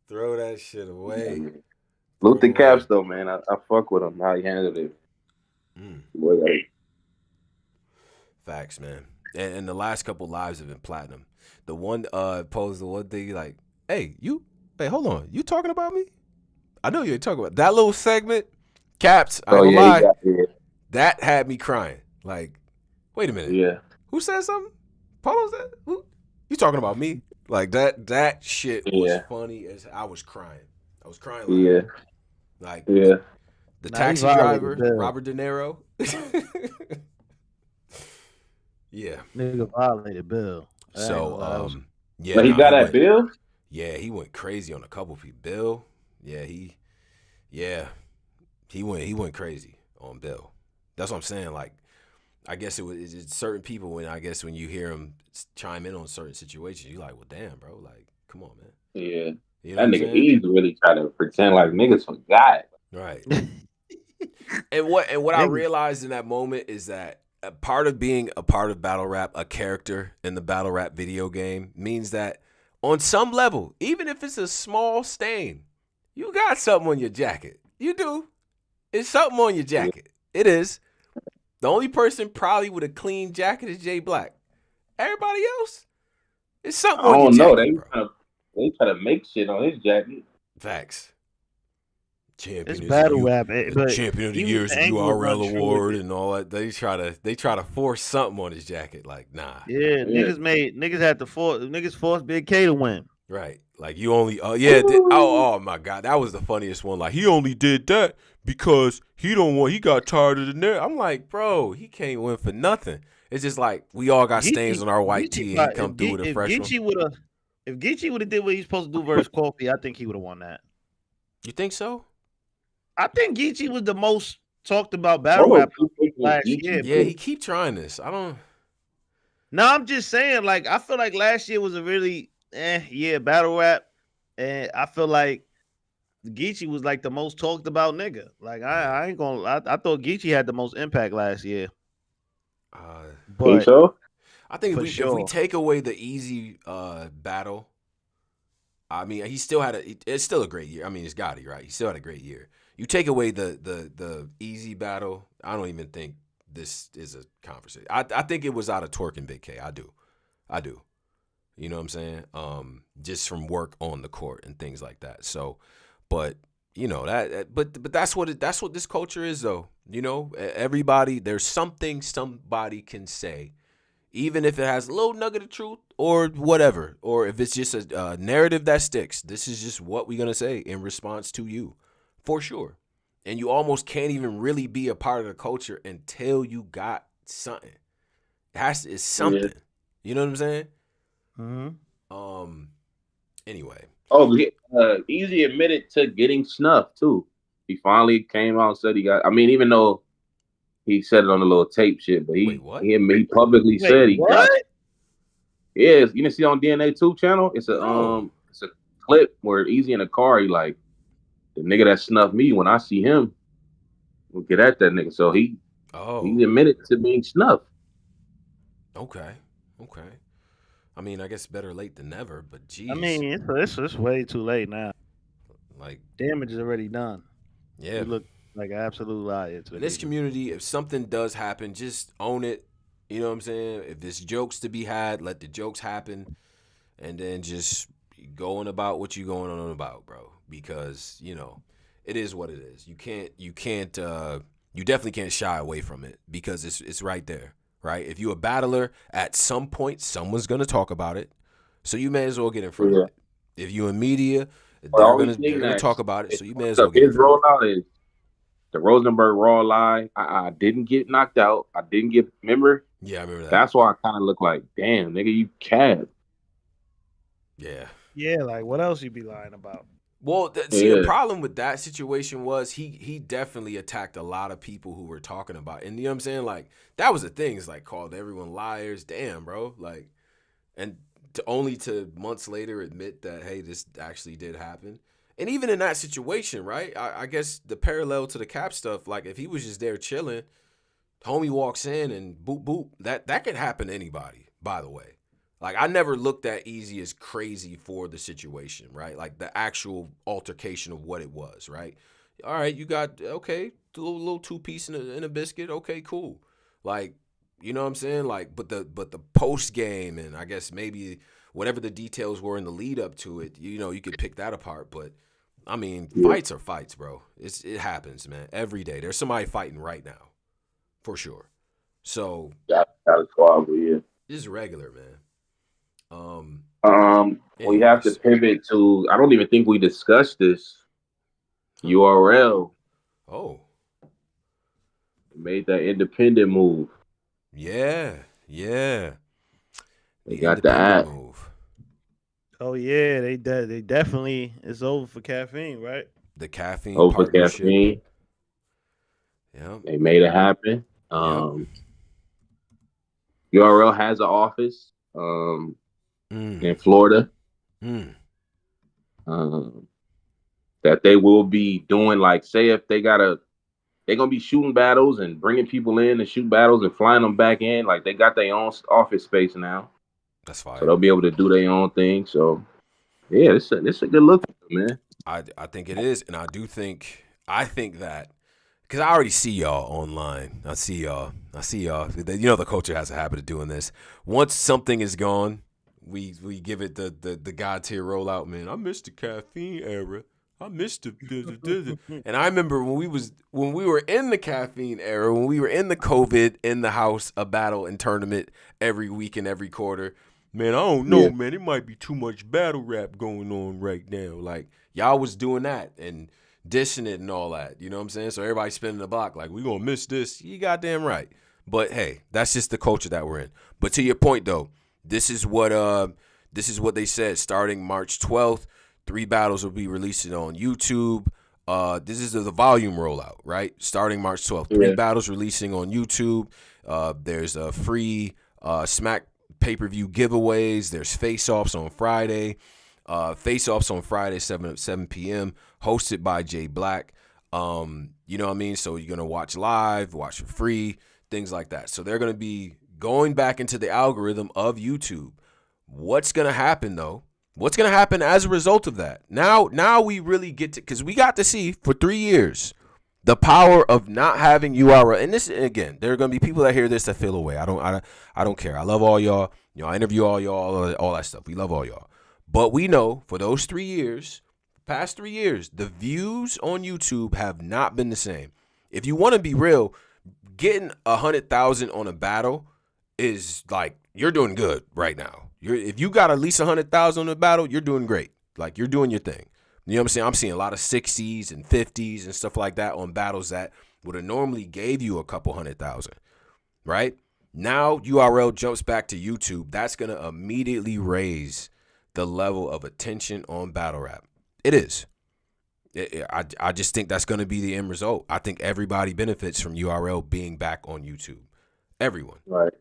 S1: Throw that shit away.
S2: Salute the Caps though, man. I fuck with him. How he handled it. Boy, like,
S1: facts, man. And the last couple lives have been platinum. The one posed the one thing like, hey, hold on. You talking about me? I know you ain't talking about that little segment. Caps, I ain't gonna lie. That had me crying. Like, wait a minute.
S2: Yeah.
S1: Who said something? Polo said? Who? You talking about me? Like that shit was funny as I was crying. I was crying. Like, the taxi driver, Robert De Niro. Yeah.
S3: Nigga violated Bill.
S1: So,
S4: But he got that bill?
S1: Yeah, he went crazy on a couple people. Bill, he went crazy on Bill. That's what I'm saying. Like, I guess it's certain people when you hear them chime in on certain situations, you're like, well, damn, bro, like, come on, man.
S4: Yeah,
S1: you know
S4: that nigga he's really trying to pretend like niggas forgot.
S1: Right. and what I realized in that moment is that a part of being a part of battle rap, a character in the battle rap video game, means that on some level, even if it's a small stain, you got something on your jacket. You do. It's something on your jacket. Yeah. It is. The only person probably with a clean jacket is Jay Black. Everybody else, it's something on your jacket.
S4: They try to make shit on his jacket.
S1: Facts. Champion
S3: it's battle rap.
S1: Champion of the Year's URL award and all that. They try to force something on his jacket. Like, nah.
S3: Yeah, niggas had to force Big K to win.
S1: Right. Like you only oh my God. That was the funniest one. Like he only did that because he got tired of the net. I'm like, bro, he can't win for nothing. It's just like we all got stains on our white tee and he come through with a fresh one.
S3: If Geechee would have did what he's supposed to do versus Kofi, I think he would have won that.
S1: You think so?
S3: I think Geechee was the most talked about battle rap last year.
S1: Yeah, he keep trying this. I don't.
S3: No, I'm just saying. Like, I feel like last year was a really battle rap, and I feel like Geechee was like the most talked about nigga. Like, I ain't gonna. I thought Geechee had the most impact last year.
S4: But so?
S1: I think if we take away the easy battle, I mean, it's still a great year. I mean, it's Gotti, right? He still had a great year. You take away the easy battle, I don't even think this is a conversation. I think it was out of Twerk and Big K. I do. You know what I'm saying? Just from work on the court and things like that. So, but but that's what this culture is, though. Everybody, there's something somebody can say, even if it has a little nugget of truth or whatever, or if it's just a narrative that sticks. This is just what we're gonna say in response to you, for sure. And you almost can't even really be a part of the culture until you got something. It's something.
S4: Yeah.
S1: You know what I'm saying?
S3: Mm-hmm.
S1: Anyway.
S4: Oh, Easy admitted to getting snuffed too. He finally came out and said he got. I mean, even though he said it on the little tape shit, but
S1: Wait, what?
S4: he publicly said he got. Yeah, you didn't see on DNA 2 channel. It's a clip where Easy in a car. He like, the nigga that snuffed me, when I see him, we'll get at that nigga. So he admitted to being snuffed.
S1: Okay. I mean, I guess better late than never, but geez.
S3: I mean, it's way too late now.
S1: Like,
S3: damage is already done.
S1: Yeah.
S3: You look like an absolute liar.
S1: In this community, if something does happen, just own it. You know what I'm saying? If there's jokes to be had, let the jokes happen. And then just going about what you're going on about, bro. Because, it is what it is. You definitely can't shy away from it because it's right there. Right? If you're a battler, at some point, someone's going to talk about it. So you may as well get in front of it. If you're in media, they're going to talk about it. So you may as well get in front of it.
S4: Is the Rosenberg Raw lie. I didn't get knocked out. I didn't get, remember?
S1: Yeah, I remember that.
S4: That's why I kind of look like, damn, nigga, you cab.
S1: Yeah.
S3: Yeah, like what else you be lying about?
S1: Well, the problem with that situation was he definitely attacked a lot of people who were talking about it. And you know what I'm saying? Like, that was the thing. It's like, called everyone liars. Damn, bro. Like, and to months later admit that, hey, this actually did happen. And even in that situation, right? I guess the parallel to the Cap stuff, like if he was just there chilling, homie walks in and boop, boop, that could happen to anybody, by the way. Like, I never looked at Easy as crazy for the situation, right? Like, the actual altercation of what it was, right? All right, you got, okay, a little two-piece in a biscuit. Okay, cool. Like, you know what I'm saying? Like, but the post-game and I guess maybe whatever the details were in the lead-up to it, you could pick that apart. But, I mean, fights are fights, bro. It happens, man, every day. There's somebody fighting right now, for sure. So,
S4: that's horrible, yeah.
S1: It's regular, man.
S4: We have to pivot to, I don't even think we discussed this. URL.
S1: Oh.
S4: Made that independent move.
S1: Yeah.
S4: They got the app.
S1: Move.
S3: Oh yeah, they definitely, it's over for caffeine, right?
S1: The caffeine
S4: over
S1: partnership.
S4: Caffeine.
S1: Yeah.
S4: They made it happen. URL has an office in Florida. That they will be doing, like, say if they're gonna be shooting battles and bringing people in to shoot battles and flying them back in. Like, they got their own office space now.
S1: That's fine.
S4: So they'll be able to do their own thing. So yeah, it's a good look, man.
S1: I think it is, and I think that because I already see y'all online. I see y'all. The culture has a habit of doing this. Once something is gone, we give it the God tier rollout, man. I missed the caffeine era. I missed the and I remember when we were in the caffeine era, when we were in the COVID in the house, a battle and tournament every week and every quarter. Man, I don't know, man. It might be too much battle rap going on right now. Like, y'all was doing that and dishing it and all that. You know what I'm saying? So everybody's spinning the block like, we gonna miss this. You goddamn right. But hey, that's just the culture that we're in. But to your point though, this is what they said. Starting March 12th, 3 battles will be released on YouTube. This is the volume rollout, right? Starting March 12th. 3 battles releasing on YouTube. There's a free Smack pay-per-view giveaways. There's face-offs on Friday. Face-offs on Friday, 7 p.m. hosted by Jay Black. You know what I mean? So you're going to watch live, watch for free, things like that. So they're going to be going back into the algorithm of YouTube. What's going to happen, though? What's going to happen as a result of that? Now we really get to, because we got to see for 3 years the power of not having URL. And this, again, there are going to be people that hear this that feel away. I don't care. I love all y'all. You know, I interview all y'all, all that stuff. We love all y'all. But we know for those 3 years, past 3 years, the views on YouTube have not been the same. If you want to be real, getting 100,000 on a battle is like, you're doing good right now. If you got at least 100,000 on a battle, you're doing great. Like, you're doing your thing. You know what I'm saying? I'm seeing a lot of 60s and 50s and stuff like that on battles that would have normally gave you a couple 100,000, right? Now URL jumps back to YouTube. That's going to immediately raise the level of attention on battle rap. It is. I just think that's going to be the end result. I think everybody benefits from URL being back on YouTube. Everyone.
S4: Right.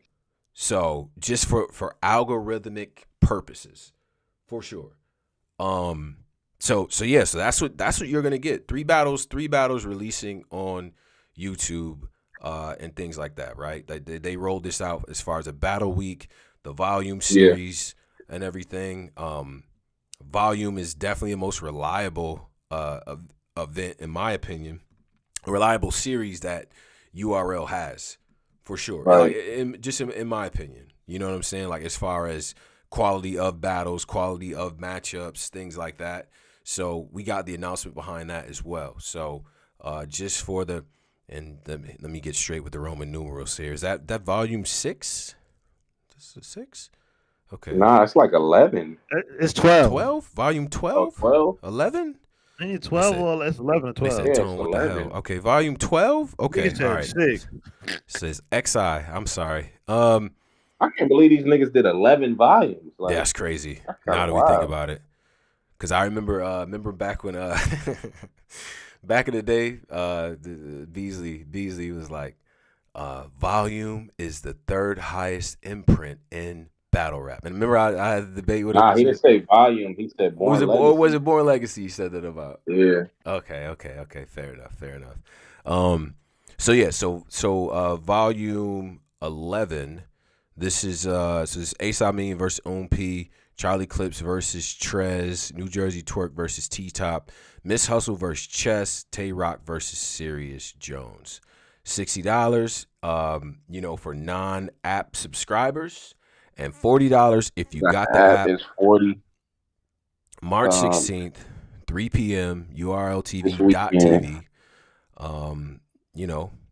S1: So just for algorithmic purposes, for sure. So that's what you're gonna get. Three battles releasing on YouTube, and things like that, right? They rolled this out as far as a battle week, the volume series, and everything. Volume is definitely the most reliable event, in my opinion, a reliable series that URL has, for sure.
S4: Right.
S1: Like, in my opinion, you know what I'm saying? Like, as far as quality of battles, quality of matchups, things like that. So we got the announcement behind that as well. So just for let me get straight with the Roman numerals here. Is that volume 6? This is 6? Okay.
S4: Nah, it's like 11.
S3: It's 12.
S1: 12? Volume 12?
S4: 12?
S1: 11?
S3: I think 12 or it's 11 or 12.
S1: They said, Tone, what the
S4: 11.
S1: hell? Okay, volume 12? Okay,
S3: Nigga
S1: all right.
S3: said 6.
S1: It says XI. I'm sorry.
S4: I can't believe these niggas did 11 volumes. Like,
S1: That's crazy.
S4: that's
S1: Now
S4: kinda
S1: that we think
S4: wild.
S1: about it. Because I remember back when back in the day, Beasley was like, volume is the third highest imprint in battle rap. And remember I had a debate with him.
S4: Nah, he didn't say volume. He said Born
S1: was it
S4: Legacy.
S1: or was it Born Legacy you said that about?
S4: Yeah.
S1: Okay. Fair enough. So volume 11. This is Ace Amin versus OMP, Charlie Clips versus Trez, New Jersey Twerk versus T-Top, Miss Hustle versus Chess, Tay Rock versus Serious Jones. $60, for non-app subscribers, and $40 if you got the app.
S4: Is 40.
S1: March 16th, 3 p.m. URLTV.tv.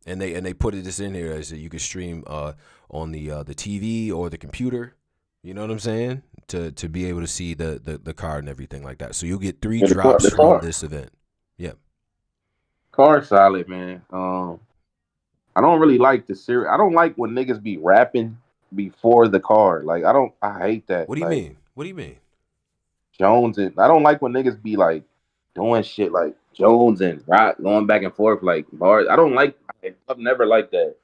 S1: And they put this in here as you can stream on the TV or the computer. You know what I'm saying? To be able to see the card and everything like that. So you'll get 3 drops from this event. Yep.
S4: Card solid, man. I don't really like the series. I don't like when niggas be rapping before the card. Like, I hate that.
S1: What do you mean?
S4: Jones and I don't like when niggas be like doing shit like Jones and Rock going back and forth like bars. I've never liked that.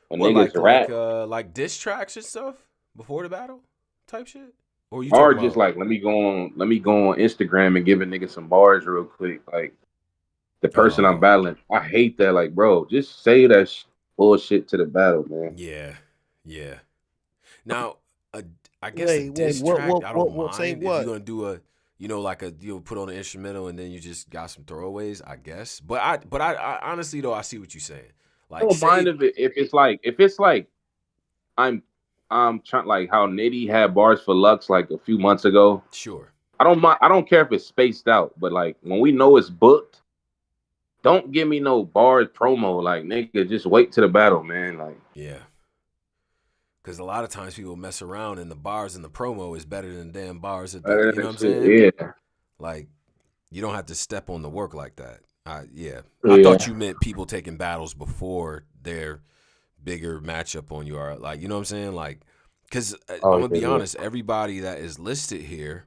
S4: When niggas rap.
S1: Like diss tracks and stuff before the battle type shit? Or you
S4: Or
S1: talking
S4: just
S1: about,
S4: like let me go on Instagram and give a nigga some bars real quick. Like the person I'm battling. I hate that. Like, bro, just say that bullshit to the battle, man.
S1: Yeah. Now, I guess a diss track, I don't mind if you're gonna do you'll put on an instrumental and then you just got some throwaways, I guess. But I honestly though, I see what you're saying. Like,
S4: I don't mind if it's like I'm trying, like how Nitty had bars for Lux like a few months ago.
S1: Sure.
S4: I don't mind. I don't care if it's spaced out, but like when we know it's booked, don't give me no bars promo. Like, nigga, just wait to the battle, man. Like,
S1: yeah. Because a lot of times people mess around and the bars in the promo is better than the damn bars at the, you know what I'm saying?
S4: Yeah.
S1: Like, you don't have to step on the work like that. I thought you meant people taking battles before their bigger matchup on your, like, you know what I'm saying? Like, because I'm going to be honest, everybody that is listed here,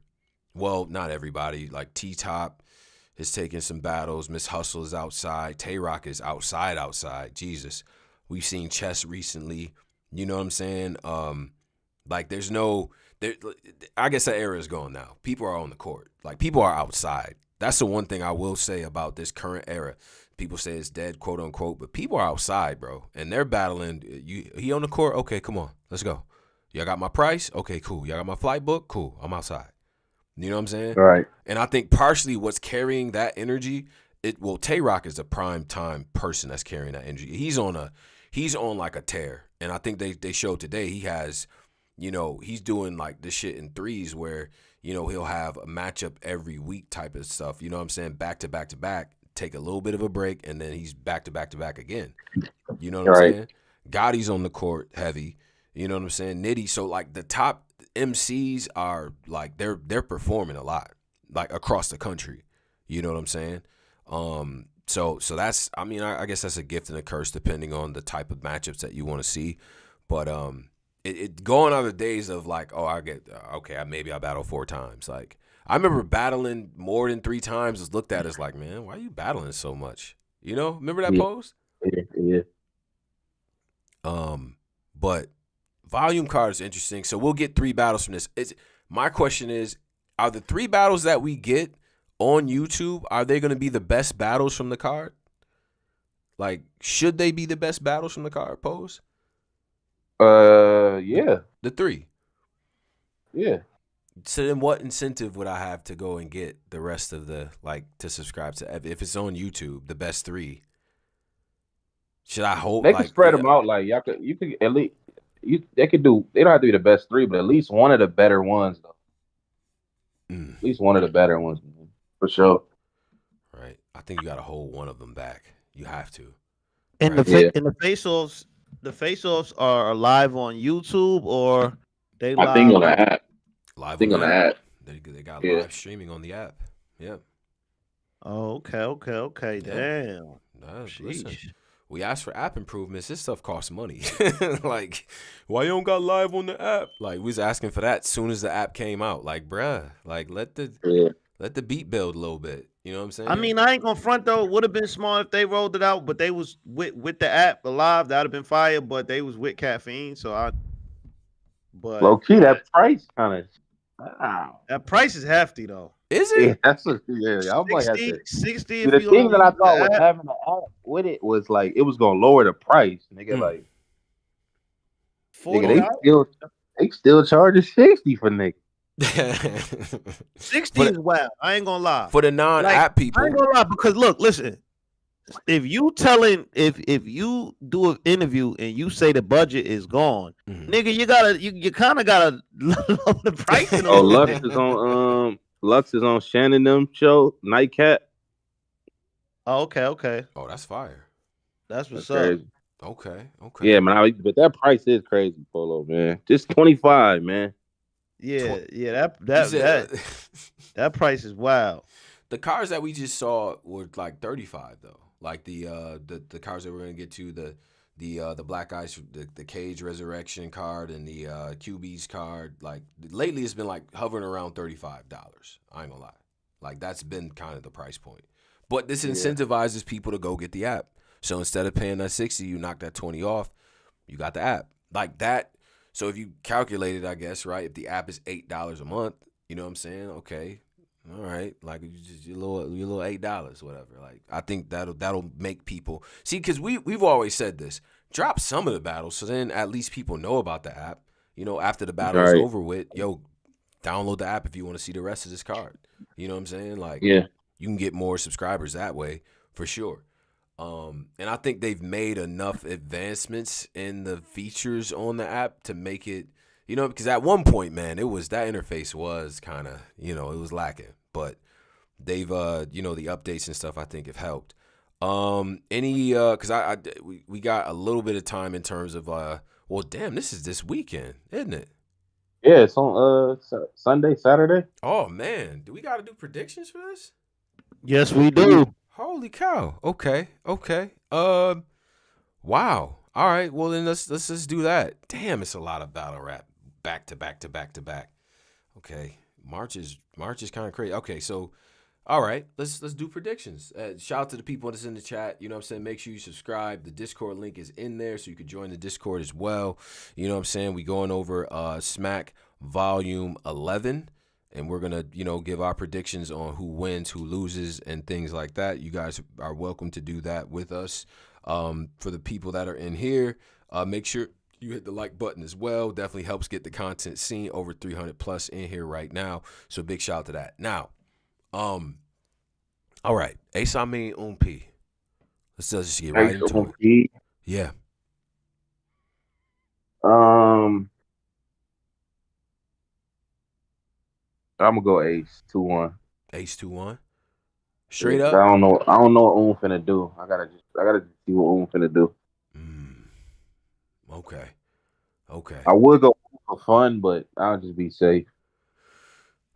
S1: well, not everybody, like T-Top is taking some battles. Miss Hustle is outside. Tay Rock is outside. Jesus. We've seen Chess recently. You know what I'm saying? Like, I guess that era is gone now. People are on the court. Like, people are outside. That's the one thing I will say about this current era. People say it's dead, quote unquote, but people are outside, bro, and they're battling. He on the court? Okay, come on, let's go. Y'all got my price? Okay, cool. Y'all got my flight book? Cool. I'm outside. You know what I'm saying?
S4: Right.
S1: And I think partially what's carrying that energy, Tay Rock is a prime time person that's carrying that energy. He's on like a tear, and I think they showed today he has he's doing like this shit in threes where, he'll have a matchup every week type of stuff. You know what I'm saying? Back to back to back, take a little bit of a break, and then he's back to back to back again. You know what I'm saying? Gotti's on the court heavy. You know what I'm saying? Nitty. So like the top MCs are like they're performing a lot, like across the country. You know what I'm saying? So that's, I guess that's a gift and a curse depending on the type of matchups that you want to see. But it going on the days of like, oh, maybe I battle 4 times. Like I remember battling more than 3 times was looked at as like, man, why are you battling so much? Remember that pose?
S4: Yeah.
S1: But volume card is interesting. So we'll get 3 battles from this. My question is, are the 3 battles that we get on YouTube, are they going to be the best battles from the card? Like, should they be the best battles from the card, pose?
S4: Yeah.
S1: The 3.
S4: Yeah.
S1: So then what incentive would I have to go and get the rest of the, like, to subscribe to, if it's on YouTube, the best 3? Should I hope?
S4: They can spread them out. Like, you could at least, they don't have to be the best 3, but at least one of the better ones, though. At least one of the better ones, man. For sure.
S1: Right. I think you got to hold one of them back. You have to.
S3: And
S1: right?
S3: the face-offs are live on YouTube or they live?
S4: I think on the app.
S1: Live
S4: I think on the app.
S1: They got live streaming on the app. Yep.
S3: Oh, okay.
S1: Yeah.
S3: Damn.
S1: Listen, we asked for app improvements. This stuff costs money. Like, why you don't got live on the app? Like, we was asking for that as soon as the app came out. Like, bruh, like let the beat build a little bit. You know what I'm saying?
S3: I mean, I ain't gonna front though. It would have been smart if they rolled it out, but they was with the app alive. That'd have been fire. But they was with caffeine, so But
S4: low key, that price kind of. Wow.
S3: That price is hefty though.
S1: Is it?
S4: Yeah, that's what. Yeah, I might have to.
S3: 60.
S4: The thing that I thought was having the app with it was like it was gonna lower the price, nigga. Like, nigga, they still charging 60 for nigga.
S3: 60 is wild. I ain't gonna lie.
S1: For the non-app people,
S3: I ain't gonna lie because look, listen. If you you do an interview and you say the budget is gone, nigga, you kind of gotta lower the price.
S4: Oh, Lux is on Shannon them show Nightcap.
S3: Oh, okay.
S1: Oh, that's fire.
S3: That's what's
S4: crazy.
S3: up.
S1: Okay.
S4: Yeah, man. But that price is crazy, Polo, man. Just 25, man.
S3: Yeah. That price is wild.
S1: The cars that we just saw were like 35 though. Like the cars that we're gonna get to, the Black Ice, the Cage Resurrection card, and the QB's card. Like lately, it's been like hovering around $35. I ain't gonna lie, like that's been kind of the price point. But this incentivizes people to go get the app. So instead of paying that 60, you knock that 20 off. You got the app like that. So if you calculate it, I guess right, if the app is $8 a month, you know what I'm saying? Okay. All right, like your little $8, whatever. Like I think that'll make people see, because we've always said this. Drop some of the battles, so then at least people know about the app. After the battle is over with, download the app if you want to see the rest of this card. You know what I'm saying? Like, you can get more subscribers that way for sure. And I think they've made enough advancements in the features on the app to make it. Because at one point, man, that interface was kind of, it was lacking. But they've, the updates and stuff I think have helped. Because we got a little bit of time in terms of, this is this weekend, isn't it?
S4: Yeah, it's on Sunday, Saturday.
S1: Oh man, do we got to do predictions for this?
S3: Yes, we do.
S1: Holy cow! Okay. Wow. All right. Well, then let's just do that. Damn, it's a lot of battle rap. Back to back to back to back. Okay, March is kind of crazy. Okay, so all right, let's do predictions. Shout out to the people that's in the chat. You know what I'm saying? Make sure you subscribe. The Discord link is in there, so you can join the Discord as well. You know what I'm saying? We going over Smack Volume 11, and we're gonna give our predictions on who wins, who loses, and things like that. You guys are welcome to do that with us. For the people that are in here, make sure you hit the like button as well. Definitely helps get the content seen. Over 300 plus in here right now. So big shout out to that. Now, all right. Ace Amin Umpi. Let's just get right into it. Yeah.
S4: I'm gonna go Ace 2-1.
S1: Ace 2-1.
S4: Yeah,
S1: Straight
S4: 'cause
S1: up.
S4: I don't know what Oom finna do. I gotta just see what Oom finna do.
S1: Mm, okay. Okay.
S4: I would go for fun, but I'll just be safe.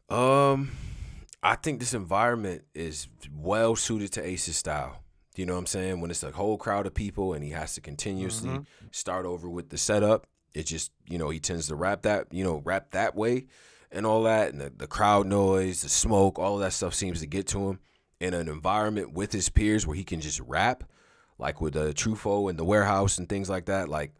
S1: Um, I think this environment is well suited to Ace's style. You know what I'm saying? When it's a whole crowd of people and he has to continuously start over with the setup, it just, he tends to rap that way and all that. And the crowd noise, the smoke, all of that stuff seems to get to him in an environment with his peers where he can just rap, like with Trufo and the warehouse and things like that. Like,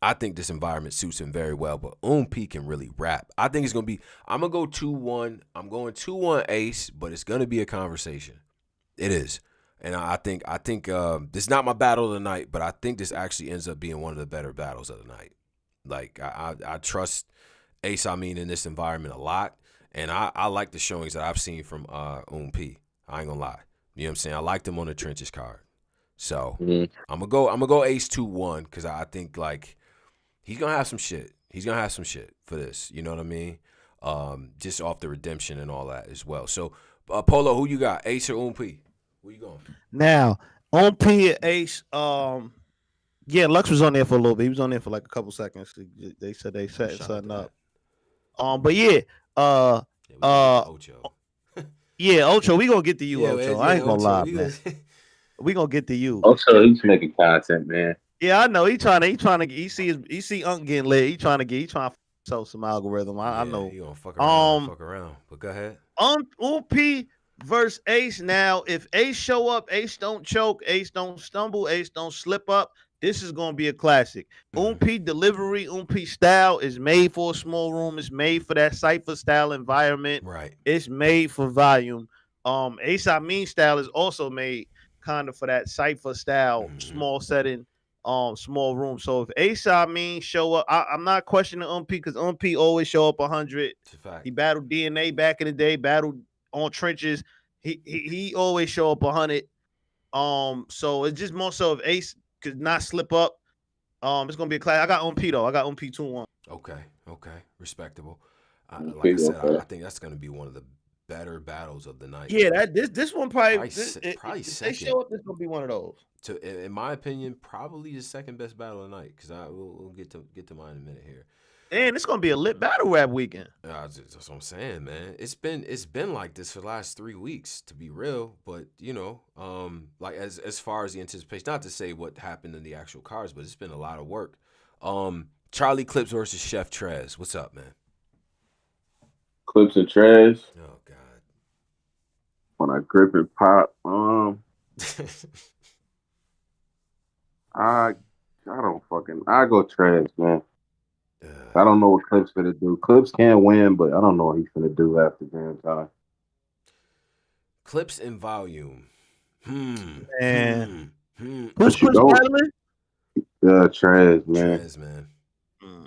S1: I think this environment suits him very well, but P can really rap. I think it's going to be, I'm going to go 2-1. I'm going 2-1 Ace, but it's going to be a conversation. It is. And I think this is not my battle of the night, but I think this actually ends up being one of the better battles of the night. Like, I trust Ace Amin in this environment a lot, and I like the showings that I've seen from P. I ain't going to lie. You know what I'm saying? I liked him on the trenches card. So, I'm going to go Ace 2-1 because I think, like, he's going to have some shit. He's going to have some shit for this. You know what I mean? Just off the redemption and all that as well. So, Polo, who you got? Ace or P? Where you going?
S3: Now, P and Ace, yeah, Lux was on there for a little bit. He was on there for like a couple seconds. They said they set something up. But yeah,
S1: Ocho.
S3: Yeah, Ocho, we gonna get to you,
S1: Yeah,
S3: Ocho.
S1: man,
S3: I ain't
S1: Ocho,
S3: gonna lie, man. We gonna get to you.
S4: Also, he's making content, man.
S3: Yeah, I know. He see Unc getting lit. He trying to sell some algorithm. I know.
S1: He gonna fuck around. But go ahead.
S3: P versus Ace. Now, if Ace show up, Ace don't choke, Ace don't stumble, Ace don't slip up. This is gonna be a classic. P delivery, P style is made for a small room. It's made for that cipher style environment.
S1: Right.
S3: It's made for volume. Ace Amin style is also made kind of for that cipher style, small setting, small room. So if Ace Amin show up, I'm not questioning P because P always show up 100.
S1: It's a fact.
S3: He battled DNA back in the day, battled on trenches. He always show up 100. So it's just more so if Ace could not slip up, it's gonna be a class. I got P though. I got P 2-1.
S1: Okay, respectable. Like I said, I think that's gonna be one of the better battles of the night.
S3: Yeah, this one probably
S1: second.
S3: If they show up, this gonna be one of those.
S1: In my opinion, probably the second best battle of the night because we'll get to mine in a minute here.
S3: And it's gonna be a lit battle rap weekend.
S1: That's what I'm saying, man. It's been like this for the last 3 weeks, to be real. But like as far as the anticipation, not to say what happened in the actual cards, but it's been a lot of work. Charlie Clips versus Chef Trez. What's up, man?
S4: Clips and Trez.
S1: Oh God.
S4: When I grip and pop, I go Trez, man. I don't know what Clips gonna do. Clips can't win, but I don't know what he's gonna do after damn time.
S1: Clips and volume.
S3: Who's
S4: Clips battling? Trez, man.
S1: Trez, man.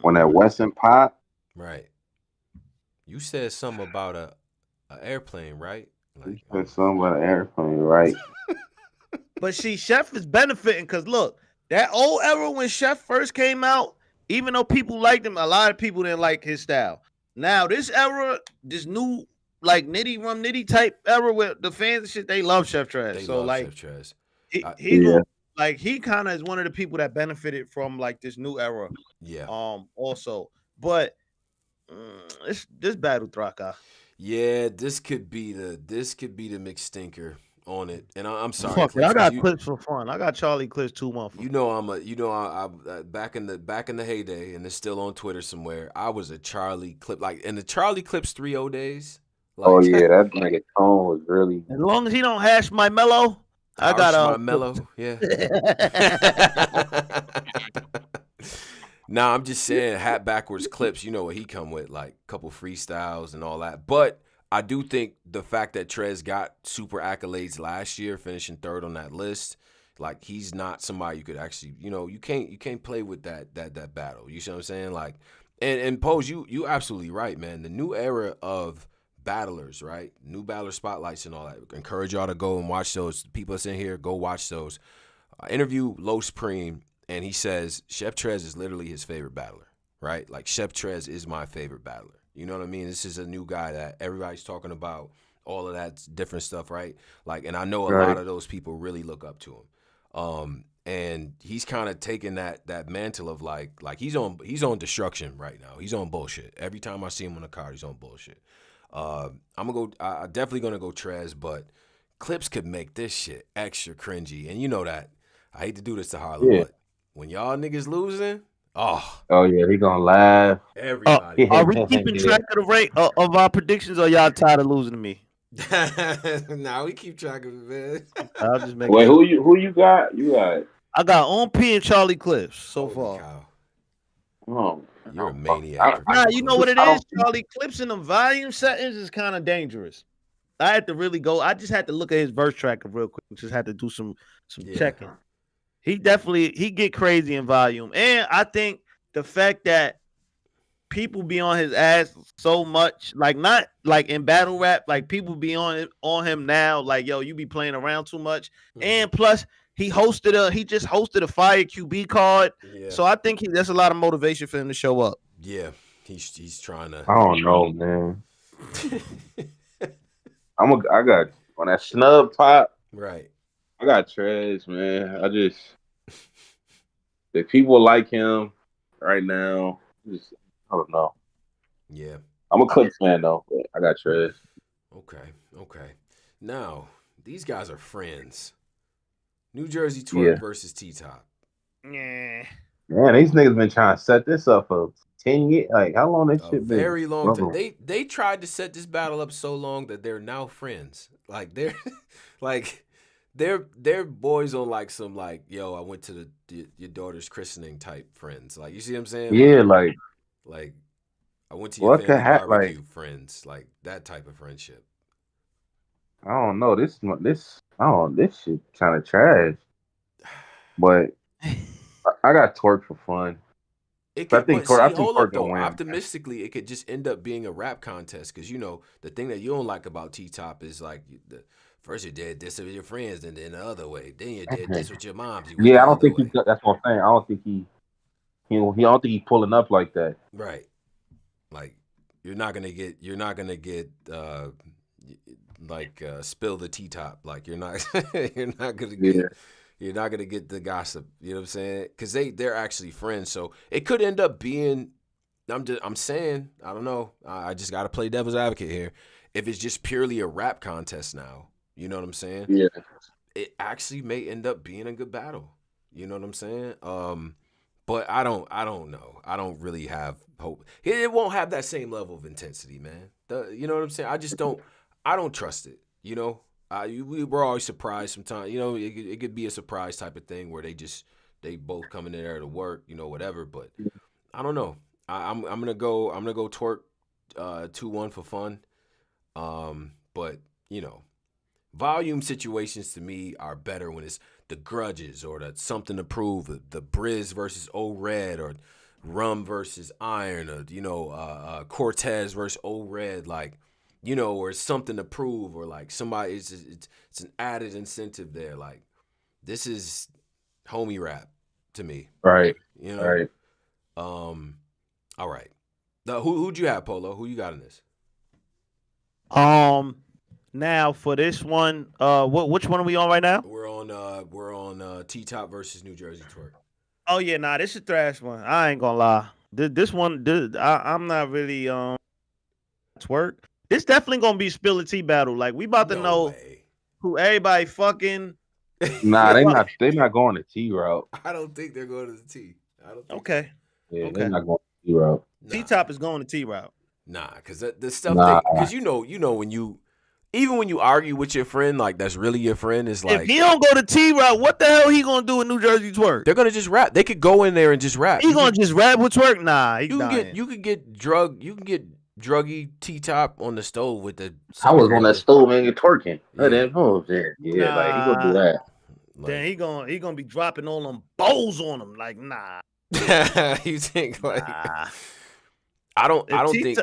S4: When that Wesson pop.
S1: Right. You said something about a airplane, right?
S4: Like, you said something about an airplane, right?
S3: But see, Chef is benefiting because look, that old era when Chef first came out, even though people liked him, a lot of people didn't like his style. Now, this era, this new, like, nitty type era with the fans and shit, they love Chef Trez. So, like,
S1: Chef Trez.
S3: He kind of is one of the people that benefited from, like, this new era.
S1: Yeah.
S3: Also. But this battle, Thraka.
S1: Yeah, this could be the mixed stinker on it, and I'm sorry.
S3: Fuck it, I got clips for fun. I got Charlie Clips 2-1.
S1: I back in the heyday, and it's still on Twitter somewhere. I was a Charlie Clip, like in the Charlie Clips 3.0 days. Like,
S4: oh yeah, that nigga tone was really.
S3: As long as he don't hash my mellow, I got
S1: my mellow. Yeah. Nah, I'm just saying, hat backwards Clips. You know what he come with, like a couple freestyles and all that. But I do think the fact that Trez got super accolades last year, finishing third on that list, like he's not somebody you could actually, you can't play with that battle. You see what I'm saying? Like, and Pose, you absolutely right, man. The new era of battlers, right? New battler spotlights and all that. Encourage y'all to go and watch those. People that's in here, go watch those. Interview Low Supreme, and he says Chef Trez is literally his favorite battler, right? Like Chef Trez is my favorite battler. You know what I mean? This is a new guy that everybody's talking about. All of that different stuff, right? Like, and I know a lot of those people really look up to him. And he's kind of taking that mantle of like he's on destruction right now. He's on bullshit. Every time I see him on the card, he's on bullshit. I'm definitely gonna go Trez, but Clips could make this shit extra cringy. And you know that. I hate to do this to Harlem, but when y'all niggas losing, oh
S4: yeah, he gonna laugh.
S1: Everybody.
S3: Are we keeping track of the rate of our predictions, or y'all tired of losing to me?
S1: Nah, we keep track of it, man.
S3: I'll just make.
S4: Wait, who you got? You got.
S3: I got On P and Charlie Clips so
S1: Holy
S3: far.
S1: cow.
S4: Oh,
S1: You're a maniac.
S3: Nah, you know what it is? Charlie Clips in the volume settings is kind of dangerous. I had to really go. I just had to look at his verse tracker real quick. Just had to do some checking. He get crazy in volume, and I think the fact that people be on his ass so much, like not like in battle rap, like people be on him now, like yo, you be playing around too much, and plus he just hosted a fire QB card, so I think that's a lot of motivation for him to show up.
S1: Yeah, he's trying to.
S4: I don't know, man. I got on that snub pop.
S1: Right.
S4: I got Trez, man. If people like him right now, I don't know.
S1: Yeah.
S4: I'm a Clips fan though, but I got Trez.
S1: Okay. Now, these guys are friends. New Jersey Twerk versus T-Top.
S3: Yeah.
S4: Man, these niggas been trying to set this up for 10 years. Like, how long this shit been?
S1: Very long time. They tried to set this battle up so long that they're now friends. Like they're like they're boys on like some like, yo, I went to your daughter's christening type friends. Like, you see what I'm saying?
S4: Yeah,
S1: like I went to your family barbecue friends. Like that type of friendship.
S4: I don't know. This shit kind of trash. But I got Twerk for fun.
S1: I think
S4: Twerk gonna win.
S1: Optimistically, it could just end up being a rap contest because you know the thing that you don't like about T-Top is like first you did this with your friends, and then the other way, then you did this with your moms.
S4: I don't think that's what I'm saying. I don't think he don't think he's pulling up like that.
S1: Right. Like you're not gonna get spill the T-Top. Like you're not gonna get. You're not gonna get the gossip, you know what I'm saying? Because they're actually friends, so it could end up being. I'm saying, I don't know. I just gotta play devil's advocate here. If it's just purely a rap contest now, you know what I'm saying?
S4: Yeah.
S1: It actually may end up being a good battle. You know what I'm saying? But I don't know. I don't really have hope. It won't have that same level of intensity, man. You know what I'm saying? I don't trust it. You know. We were always surprised sometimes, you know, it could be a surprise type of thing where they both coming in there to work, you know, whatever. But I don't know. I'm gonna go Twerk 2-1 for fun. But you know, volume situations to me are better when it's the grudges or the something to prove, the Briz versus O-Red or Rum versus Iron or you know Cortez versus O-Red, like. You know, or it's something to prove, or like somebody, it's an added incentive there. Like, this is homie rap to me.
S4: Right.
S1: You know?
S4: Right.
S1: All right. Who'd you have, Polo? Who you got in this?
S3: Now for this one, which one are we on right now?
S1: We're on T-Top versus New Jersey Twerk.
S3: Oh yeah, nah, this is a thrash one. I ain't gonna lie. This one, I'm not really Twerk. This definitely gonna be spill the tea battle. Like we about to know who everybody fucking.
S4: Nah, they not going the T route.
S1: I don't think they're going to the T.
S3: Okay.
S4: Yeah, they're not going the T route.
S3: T-Top is going to T route.
S1: Nah, because the stuff because you know when you argue with your friend, like that's really your friend, is like
S3: if he don't go to T route, what the hell he gonna do with New Jersey Twerk?
S1: They're gonna just rap. They could go in there and just rap.
S3: He gonna just rap with Twerk? Nah,
S1: you can get druggy T-Top on the stove with the.
S4: I was on that stove and twerking. Yeah, like he gonna do that.
S3: Then he gonna be dropping all them bowls on him. Like nah.
S1: You think like? Nah. I don't think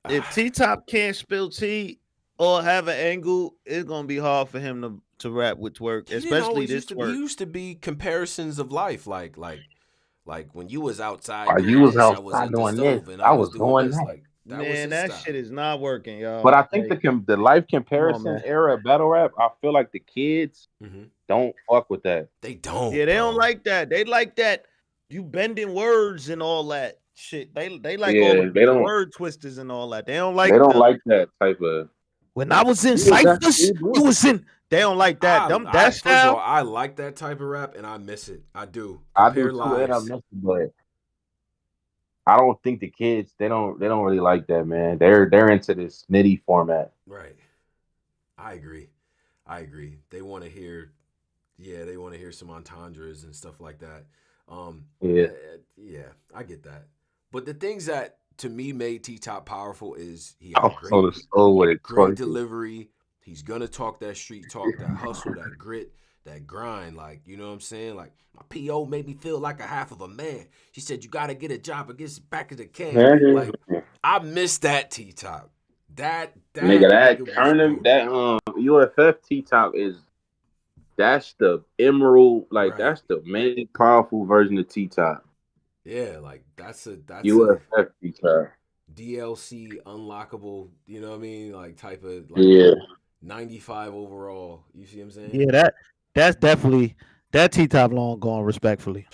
S3: if T-Top can't spill tea or have an angle, it's gonna be hard for him to rap with Twerk, especially this Twerk.
S1: He used to be comparisons of life, like when you was outside.
S4: You was outside doing this. I was doing that.
S1: Like, That was
S3: Man,
S1: his
S3: that
S1: style.
S3: shit is not working, y'all.
S4: But I think
S3: Like,
S4: the life
S3: come on,
S4: comparison
S3: man.
S4: era of battle rap, I feel like the kids don't fuck with that.
S1: They don't.
S3: Yeah, they don't
S1: bro.
S3: like that. They like that you bending words and all that shit. They like all
S4: Yeah,
S3: the
S4: they don't
S3: word twisters and all that. They don't
S4: they
S3: like
S4: don't
S3: the
S4: like that type of.
S3: when I was in
S4: You was
S3: ciphers,
S4: actually
S3: you
S4: doing
S3: was in. They don't like that. That
S1: First of all,
S3: style.
S1: I like that type of rap, and I miss it. I do.
S4: I do
S1: Compare
S4: too, and I
S1: lives.
S4: miss it, but I don't think the kids they don't really like that, man. They're into this nitty format.
S1: Right. I agree. They want to hear, they want to hear some entendres and stuff like that.
S4: Yeah.
S1: Yeah, I get that. But the things that to me made T Top powerful is he
S4: I
S1: had
S4: was on the soul with it.
S1: great
S4: twerking.
S1: delivery. He's gonna talk that street talk, that hustle, that grit, that grind. Like, you know what I'm saying? Like, my PO made me feel like a half of a man. She said, you gotta get a job and get back of the can. Like, I miss that T Top. That
S4: Nigga, that
S1: nigga was
S4: tournament,
S1: brutal.
S4: that UFF T top that's the emerald, like
S1: Right.
S4: that's the main powerful version of T top.
S1: Yeah, like that's a
S4: UFF T top.
S1: DLC unlockable, you know what I mean? Like type of like
S4: Yeah.
S1: 95 overall. You see what I'm saying?
S3: Yeah, that's definitely that T top long gone. Respectfully.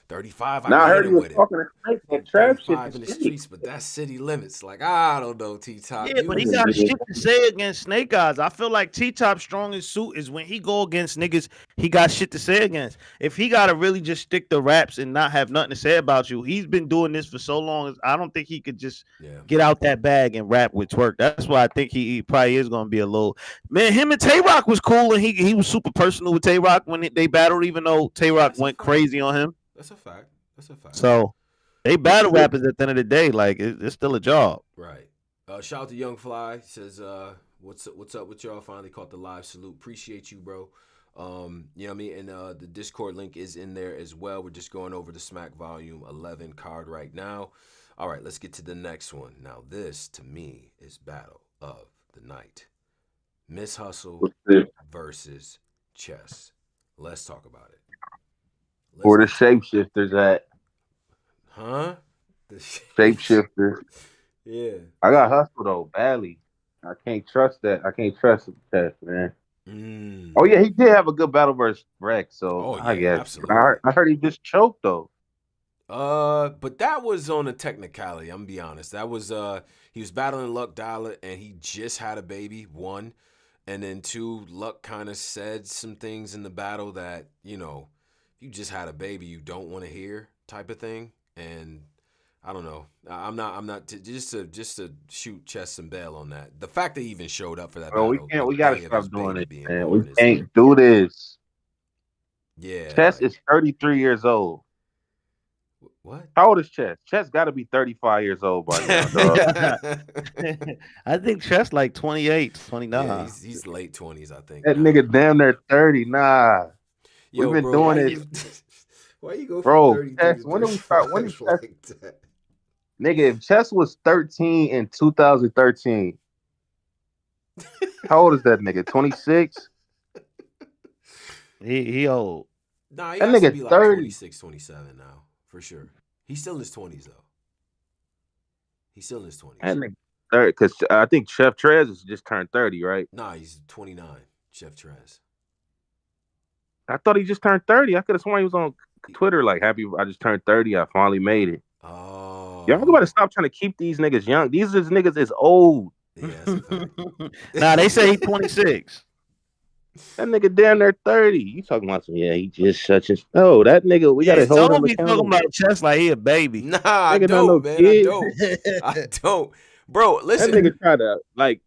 S1: 35, I
S4: Now
S1: can
S4: I
S1: hit
S4: heard he
S1: him
S4: was
S1: with it.
S4: talking to Snake. That
S1: And
S4: trap shit
S1: 35
S4: to
S1: in the
S4: Snake.
S1: streets, but that's city limits. Like, I don't know, T Top.
S3: Yeah, but he got shit to say against Snake Eyes. I feel like T Top's strongest suit is when he go against niggas he got shit to say against. If he gotta really just stick to raps and not have nothing to say about you, he's been doing this for so long. I don't think he could just get out that bag and rap with Twerk. That's why I think he probably is gonna be a little man. Him and Tay Rock was cool, and he was super personal with Tay Rock when they battled, even though Tay Rock went crazy on him.
S1: That's a fact.
S3: So they battle rappers at the end of the day. Like it's still a job.
S1: Right. Shout out to Young Fly. Says, what's up with y'all? Finally caught the live salute. Appreciate you, bro. You know what I mean? And the Discord link is in there as well. We're just going over the Smack Volume 11 card right now. All right, let's get to the next one. Now, this, to me, is Battle of the Night. Miss Hustle versus Chess. Let's talk about it.
S4: Where the shapeshifters at?
S1: Huh? The
S4: shapeshifter.
S1: Yeah.
S4: I got hustle though, badly. I can't trust that. I can't trust the test, man. Oh yeah, he did have a good battle versus Rex, so I guess.
S1: Absolutely.
S4: I heard he just choked though.
S1: But that was on a technicality. I'm gonna be honest. That was he was battling Luck Dollar, and he just had a baby. 1, and then 2, Luck kind of said some things in the battle that you just had a baby, you don't want to hear, type of thing. And I don't know. I'm not just to shoot Chess and bail on that. The fact that he even showed up for that battle.
S4: We gotta stop doing it, man. We can't do this.
S1: Yeah.
S4: Chess is 33 years old.
S1: What?
S4: How old is Chess? Chess got to be 35 years old by now, dog.
S3: I think Chess like 28, 29.
S1: Yeah, he's late 20s, I think.
S4: That nigga damn near 30. Nah.
S1: Yo,
S4: we've been doing it.
S1: Why you go
S4: bro,
S1: from 30
S4: Chess, when did we start? When did Chess,
S1: like that?
S4: Nigga, if Chess was 13 in 2013, how old is that nigga? 26?
S3: He old.
S1: Nah, he
S4: that
S1: has
S4: nigga
S1: to be like
S4: 30.
S1: 26, 27 now, for sure. He's still in his 20s, though. He's still in his 20s.
S4: That nigga 30, because I think Chef Trez has just turned 30, right?
S1: Nah, he's 29, Chef Trez.
S4: I thought he just turned 30. I could have sworn he was on Twitter like, happy, I just turned 30. I finally made it.
S1: Oh.
S4: Y'all gotta stop trying to keep these niggas young. These niggas is old.
S1: Yeah, that's a fact.
S3: Nah, they say he's 26.
S4: That nigga damn near 30. You talking about some, he just such as no, that nigga, we gotta hold him accountable.
S3: Talking about Chess like he a baby.
S1: Nah, I don't, man. I don't. Bro, listen.
S4: That nigga tried to like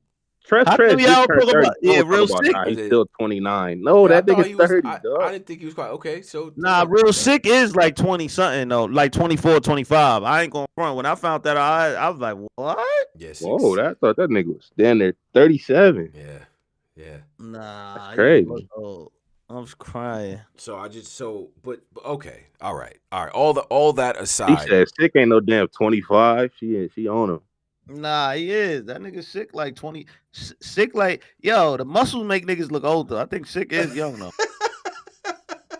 S4: Trez just turned 30.
S3: Real sick.
S4: He's still 29. No, that nigga's 30.
S1: I didn't think he was quite okay. So
S3: Real sick is like 20 something though, like 24, 25. I ain't gonna front. When I found that, I was like, what?
S1: Yes.
S4: Whoa, I thought that nigga was down there 37.
S1: Yeah.
S3: Nah,
S4: that's crazy.
S3: I was crying.
S1: So but okay, all right. All that aside,
S4: he said sick ain't no damn 25. She on him.
S3: Nah, he is. That nigga sick like 20. Sick like, yo, the muscles make niggas look older. I think sick is young though.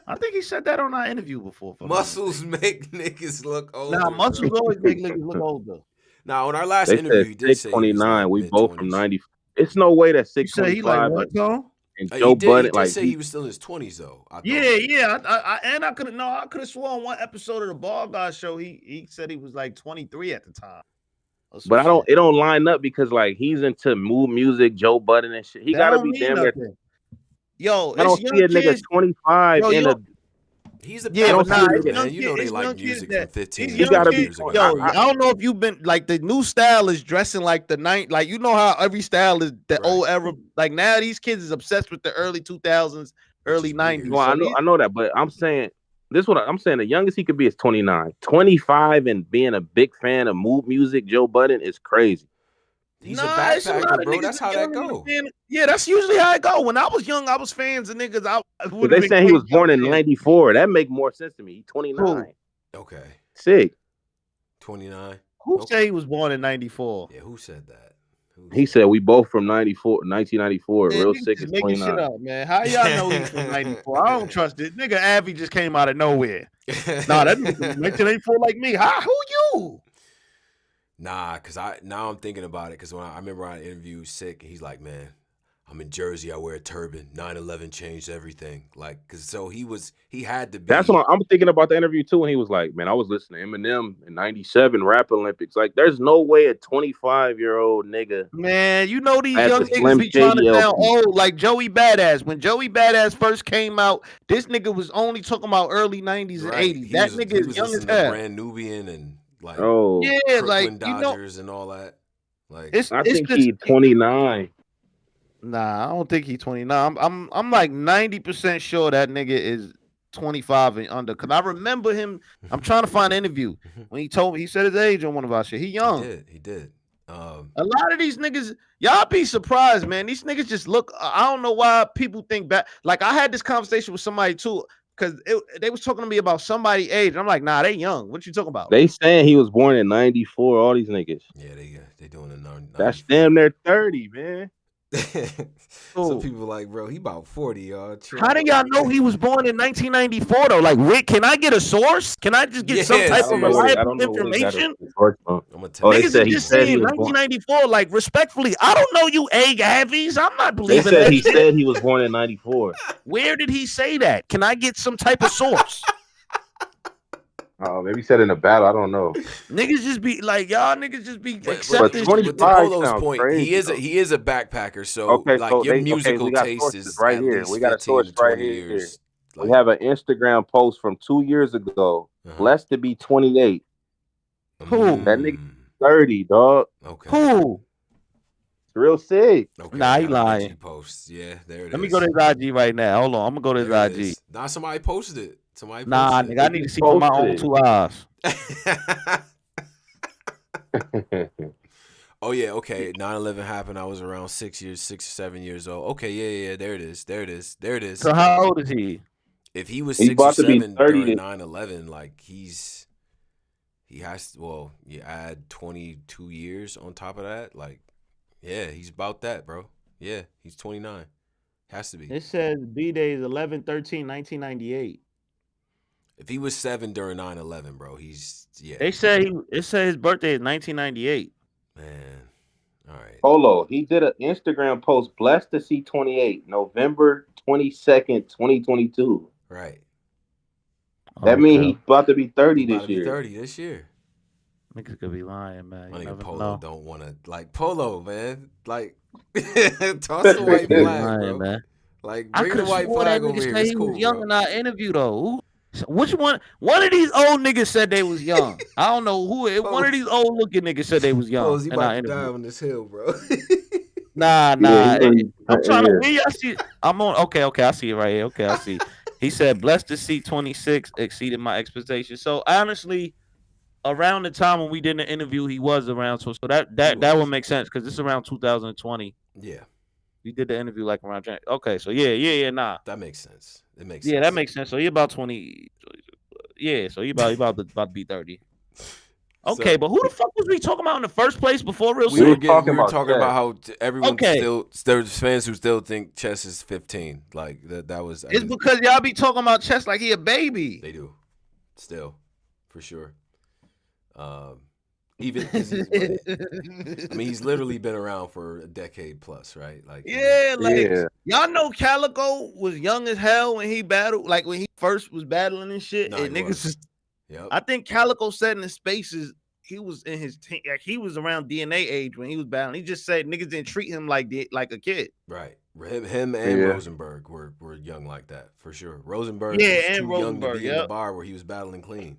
S3: I think he said that on our interview before.
S1: Muscles make niggas look older.
S3: Nah, muscles always make niggas look older.
S1: Now, on our last
S4: They
S1: interview,
S4: said
S1: he did say he was
S4: 629.
S1: like
S4: We both from
S1: mid-20s.
S4: 90. It's no way that
S3: You say he like
S4: 625
S3: what, Tom?
S4: and
S1: He
S4: Joe
S1: did. He
S4: Budden
S1: did
S4: like
S1: say he was still in his 20s though. I thought.
S3: Yeah. I could have sworn one episode of the Ball Guy show he said he was like 23 at the time.
S4: But it don't line up because like he's into mood music, Joe Budden and shit. He
S3: That
S4: gotta
S3: don't
S4: be
S3: mean
S4: damn near.
S3: nothing. Yo,
S4: I don't
S3: it's
S4: see
S3: young
S4: a nigga
S3: kids.
S4: 25 in a.
S1: He's a
S3: Yeah,
S1: back
S3: but nah,
S1: packer,
S3: it's
S1: man.
S3: young
S1: You know
S3: kids.
S1: they
S3: It's
S1: like
S3: young
S1: music
S3: kids
S1: from 15
S3: these
S4: You
S3: young
S4: gotta be.
S3: kids.
S1: years ago.
S3: Yo, I don't know if you've been like the new style is dressing like the like you know how every style is the
S1: Right.
S3: old era. Like now these kids is obsessed with the early 2000s, early
S1: is
S3: 90s.
S1: weird.
S4: Well,
S3: So
S4: I know that, but I'm saying this. What I'm saying, the youngest he could be is 29. 25 and being a big fan of mood music, Joe Budden is crazy.
S1: He's
S3: nah,
S1: a
S3: it's a lot
S1: backpacker,
S3: of
S1: bro.
S3: niggas
S1: That's how
S3: young
S1: that
S3: and
S1: go.
S3: fan- Yeah, that's usually how it go. When I was young, I was fans of niggas. I
S4: But
S3: would
S4: they
S3: have been
S4: saying he was
S3: crazy
S4: born in
S3: young kids.
S4: 94. That make more sense to me. He's 29.
S1: Okay.
S4: Sick.
S1: 29.
S3: Who
S1: Okay.
S3: say he was born in 94?
S1: Yeah, who said that?
S4: He said we both from 1994.
S3: Man,
S4: Real
S3: niggas
S4: sick
S3: just
S4: is
S3: making shit
S4: 29.
S3: up, man. How y'all know he's from 94? I don't trust it. Nigga Avi just came out of nowhere. Nah, that nigga from 1984 like me. How? Who you?
S1: Nah, cause now I'm thinking about it. Cause when I remember I interviewed Sick, and he's like, "Man, I'm in Jersey. I wear a turban. 9/11 changed everything." Like, cause so he had to be.
S4: That's what I'm thinking about the interview too. And he was like, "Man, I was listening to Eminem in '97 Rap Olympics. Like, there's no way a 25-year-old nigga."
S3: Man, you know these
S4: At
S3: young
S4: the
S3: niggas
S4: Slim
S3: be trying to
S4: Shady
S3: sound
S4: LP.
S3: old, like Joey Badass. When Joey Badass first came out, this nigga was only talking about early 90s and
S1: Right.
S3: 80s.
S1: He
S3: That
S1: was
S3: nigga
S1: he
S3: is
S1: was
S3: young as
S1: listening to
S3: hell.
S1: Brand Nubian and like
S4: Oh,
S3: Yeah,
S1: Brooklyn
S3: like you know,
S1: Dodgers and all that. Like
S3: it's
S4: I
S3: it's
S4: think
S3: just
S4: he's 29.
S3: Nah, I don't think he's 29. I'm like 90% sure that nigga is 25 and under. Cause I remember him. I'm trying to find an interview when he told me he said his age on one of our shit. He young.
S1: He did.
S3: A lot of these niggas, y'all be surprised, man. These niggas just look. I don't know why people think back. Like I had this conversation with somebody too, because they was talking to me about somebody's age. And I'm like, nah, they young. What you talking about?
S4: They saying he was born in 94. All these niggas.
S1: Yeah, they doing it now.
S4: That's damn near 30, man.
S1: Some people like, bro, he about 40, y'all. Chill.
S3: How do y'all know he was born in 1994 though? Like, Rick, can I get a source? Can I just get some
S1: Yeah,
S3: type
S1: I
S3: of
S1: don't know where-
S3: reliable information?
S1: I'm gonna tell
S4: they
S3: Niggas
S4: said
S3: is
S4: he
S3: just
S4: said he
S3: saying
S4: was born.
S3: 1994. Like, respectfully, I don't know you, A. Gavies. I'm not
S4: They
S3: believing
S4: said
S3: that
S4: he
S3: shit.
S4: said he was born in 94.
S3: Where did he say that? Can I get some type of source?
S4: Oh, maybe he said in a battle. I don't know.
S3: Niggas just be like, y'all niggas just be
S1: But
S3: accepting.
S4: 20
S1: with the
S4: 25
S1: Polo's
S4: sounds
S1: point,
S4: crazy,
S1: he is
S4: though.
S1: a backpacker. So
S4: Okay,
S1: like
S4: so
S1: your
S4: we
S1: musical
S4: got
S1: taste
S4: sources
S1: is
S4: right
S1: at
S4: here.
S1: least
S4: We got a
S1: 15
S4: source
S1: to 20
S4: right here.
S1: years.
S4: We have an Instagram post from 2 years ago. Blessed to be 28.
S3: Who?
S4: That nigga 30, dog.
S1: Okay.
S3: Who?
S4: It's real sick.
S1: Okay,
S3: Nah, he
S1: got an
S3: lying.
S1: IG post. Yeah, there it is.
S3: Let me go to his IG right now. Hold on, I'm gonna go to his
S1: There it
S3: IG.
S1: is. Nah, somebody posted it. Somebody
S3: Nah,
S1: posted
S3: nigga, I need to
S4: He
S3: see from my own
S4: posted
S3: 2 eyes.
S1: it. Oh yeah, okay. 9/11 happened. I was around 6 or 7 years old. Okay, yeah. There it is.
S3: So how old is he?
S1: If he was
S4: He's
S1: 6 or
S4: about to be
S1: 7
S4: 30
S1: during
S4: to-
S1: 9/11, like he has. Well, you add 22 years on top of that. Like, yeah, he's about that, bro. Yeah, he's 29. Has to be.
S3: It says B-Day is 11/13/1998.
S1: If he was 7 during 9/11, bro, he's
S3: They say it said his birthday is 1998.
S1: man. All right.
S4: Polo, he did an Instagram post, blessed to see 28, November 22nd, 2022.
S1: Right.
S4: That means he's about to be 30
S1: He about
S4: this
S1: to be
S4: year.
S1: 30 this year.
S3: Niggas could be lying, man.
S1: My
S3: You
S1: nigga
S3: never
S1: Polo
S3: know.
S1: don't want to like Polo, man. Like toss the white
S3: Be
S1: flag,
S3: lying,
S1: bro.
S3: man.
S1: Like
S3: I
S1: bring
S3: could
S1: the
S3: have
S1: white
S3: swore that
S1: flag over
S3: nigga
S1: here.
S3: said
S1: It's
S3: he
S1: cool,
S3: was young
S1: bro.
S3: in our interview though. Which one? One of these old niggas said they was young. I don't know who. One of these old looking niggas said they was young
S1: Pose, he
S3: in our
S1: about to die
S3: interview.
S1: on this hill, bro.
S3: Nah.
S4: Yeah,
S3: I'm trying to. Where y'all see? I'm on. Okay. I see it right here. Okay, I see. He said, "Blessed to see 26 exceeded my expectations." So honestly, around the time when we did the interview, he was around. So that would make sense because it's around 2020.
S1: Yeah,
S3: We did the interview like around January. Okay, so yeah, nah.
S1: that makes sense. It makes
S3: Yeah,
S1: sense.
S3: that makes sense. So he about 20. Yeah, so he about to be 30. Okay,
S1: So-
S3: but who the fuck was we talking about in the first place before real
S1: We
S3: Sick?
S1: were
S4: talking
S1: talking
S4: about
S1: about how everyone
S3: Okay.
S1: still there's fans who still think Chess is 15. Like that was. I
S3: It's
S1: guess
S3: because y'all be talking about Chess like he a baby.
S1: they do, still, for sure. Even because he's what? I mean, he's literally been around for a decade plus, right? Like,
S3: Yeah, like
S2: Yeah.
S3: y'all know Calico was young as hell when he battled, like when he first was battling and shit.
S1: No,
S3: And
S1: he
S3: niggas
S1: was.
S3: is,
S1: Yep.
S3: I think Calico said in the spaces he was in his like he was around DNA age when he was battling. He just said niggas didn't treat him like a kid.
S1: Right. Him and
S2: Yeah.
S1: Rosenberg were young like that for sure. Rosenberg
S3: Yeah,
S1: was
S3: and
S1: too young to
S3: Rosenberg,
S1: be in the
S3: yep.
S1: bar where he was battling clean.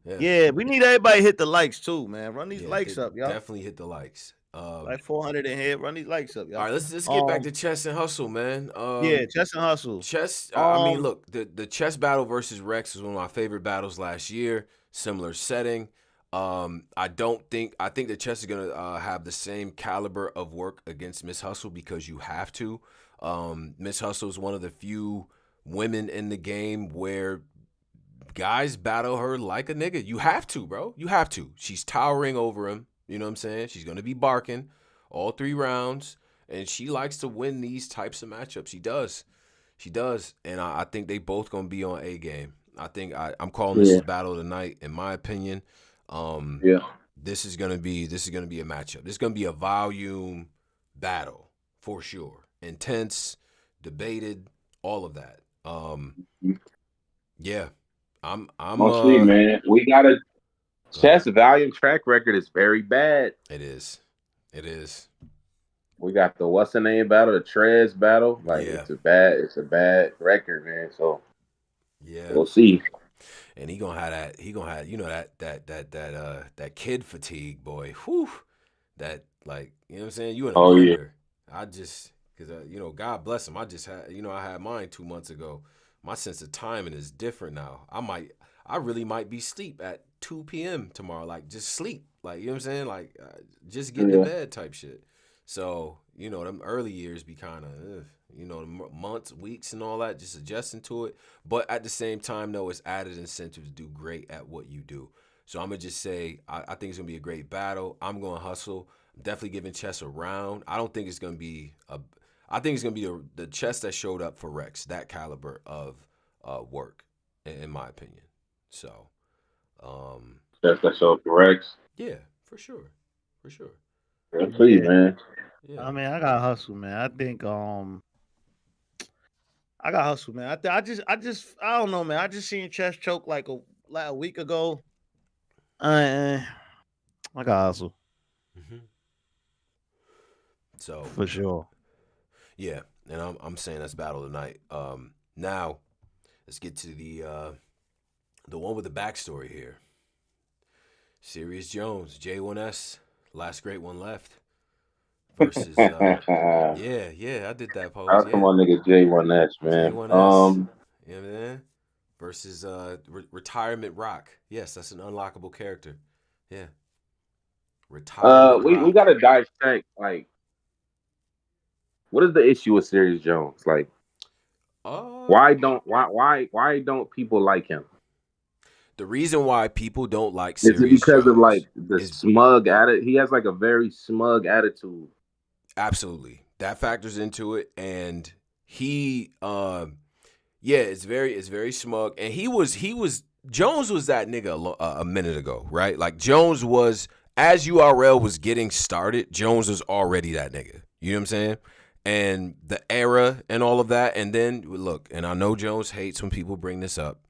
S1: Yeah.
S3: Yeah, we need everybody to hit the likes too, man. Run these likes up, y'all.
S1: Definitely hit the likes.
S3: Like 400 in here. Run these likes up, y'all.
S1: All right, let's get back to chess and hustle, man.
S3: Yeah, chess and hustle.
S1: Chess. I mean, look, the chess battle versus Rex was one of my favorite battles last year. Similar setting. I think that chess is gonna have the same caliber of work against Miss Hustle because you have to. Miss Hustle is one of the few women in the game where guys battle her like a nigga. You have to, bro. You have to. She's towering over him. You know what I'm saying? She's gonna be barking all 3 rounds, and she likes to win these types of matchups. She does. She does, and I think they both gonna be on A game. I think I'm calling this battle tonight. In my opinion, this is gonna be a matchup. This is gonna be a volume battle for sure. Intense, debated, all of that. Yeah, I'm.
S4: We'll see, man. We got a chess volume track record is very bad.
S1: It is.
S4: We got the what's the name battle, the Trez battle. Like it's a bad record, man. So we'll see.
S1: And he gonna have that kid fatigue, boy. Whew. That like, you know what I'm saying? You in a blender. I just because God bless him. I just had I had mine 2 months ago. My sense of timing is different now. I really might be asleep at 2 p.m. tomorrow. Like just sleep. Like, you know what I'm saying? Like just get to bed type shit. So, them early years be kind of, months, weeks and all that, just adjusting to it. But at the same time, though, it's added incentive to do great at what you do. So I'm going to just say, I think it's going to be a great battle. I'm going to hustle. I'm definitely giving chess a round. I don't think it's going to be I think it's going to be the chess that showed up for Rex, that caliber of work, in my opinion. So.
S4: Chess that showed up for Rex?
S1: Yeah, for sure.
S4: Let's see, man.
S3: Yeah. I mean, I got hustle, man. I think I got hustle, man. I don't know, man. I just seen chess choke like a week ago. I got hustle.
S1: Mm-hmm. So
S3: for sure.
S1: Yeah, and I'm saying that's battle tonight. Now let's get to the one with the backstory here. Serious Jones, J1S, last great one left. Versus yeah, I did that pose.
S4: That's my nigga J1S, man.
S1: J1S. Yeah, man. Versus Retirement Rock. Yes, that's an unlockable character. Yeah. Retirement Rock.
S4: We gotta dissect, like, what is the issue with Serious Jones? Like, why don't people like him?
S1: The reason why people don't like Serious
S4: Jones is because
S1: Jones
S4: of like the smug attitude. He has like a very smug attitude.
S1: Absolutely, that factors into it, and he, it's very smug, and he was Jones was that nigga a minute ago, right? Like Jones was, as URL was getting started, Jones was already that nigga. You know what I'm saying? And the era and all of that, and then look, and I know Jones hates when people bring this up.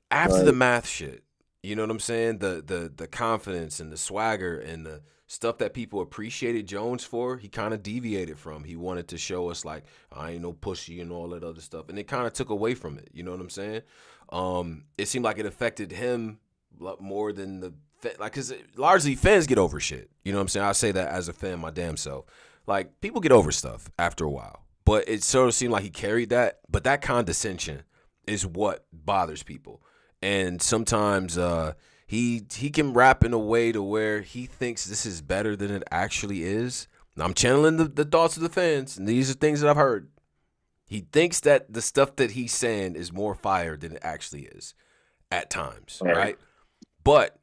S1: After the math shit, you know what I'm saying? The confidence and the swagger and the stuff that people appreciated Jones for, he kind of deviated from. He wanted to show us like, I ain't no pussy and all that other stuff. And it kind of took away from it. You know what I'm saying? It seemed like it affected him more than because largely fans get over shit. You know what I'm saying? I say that as a fan, my damn self. Like, people get over stuff after a while. But it sort of seemed like he carried that. But that condescension is what bothers people. And sometimes he can rap in a way to where he thinks this is better than it actually is. Now, I'm channeling the thoughts of the fans, and these are things that I've heard. He thinks that the stuff that he's saying is more fire than it actually is at times, right? But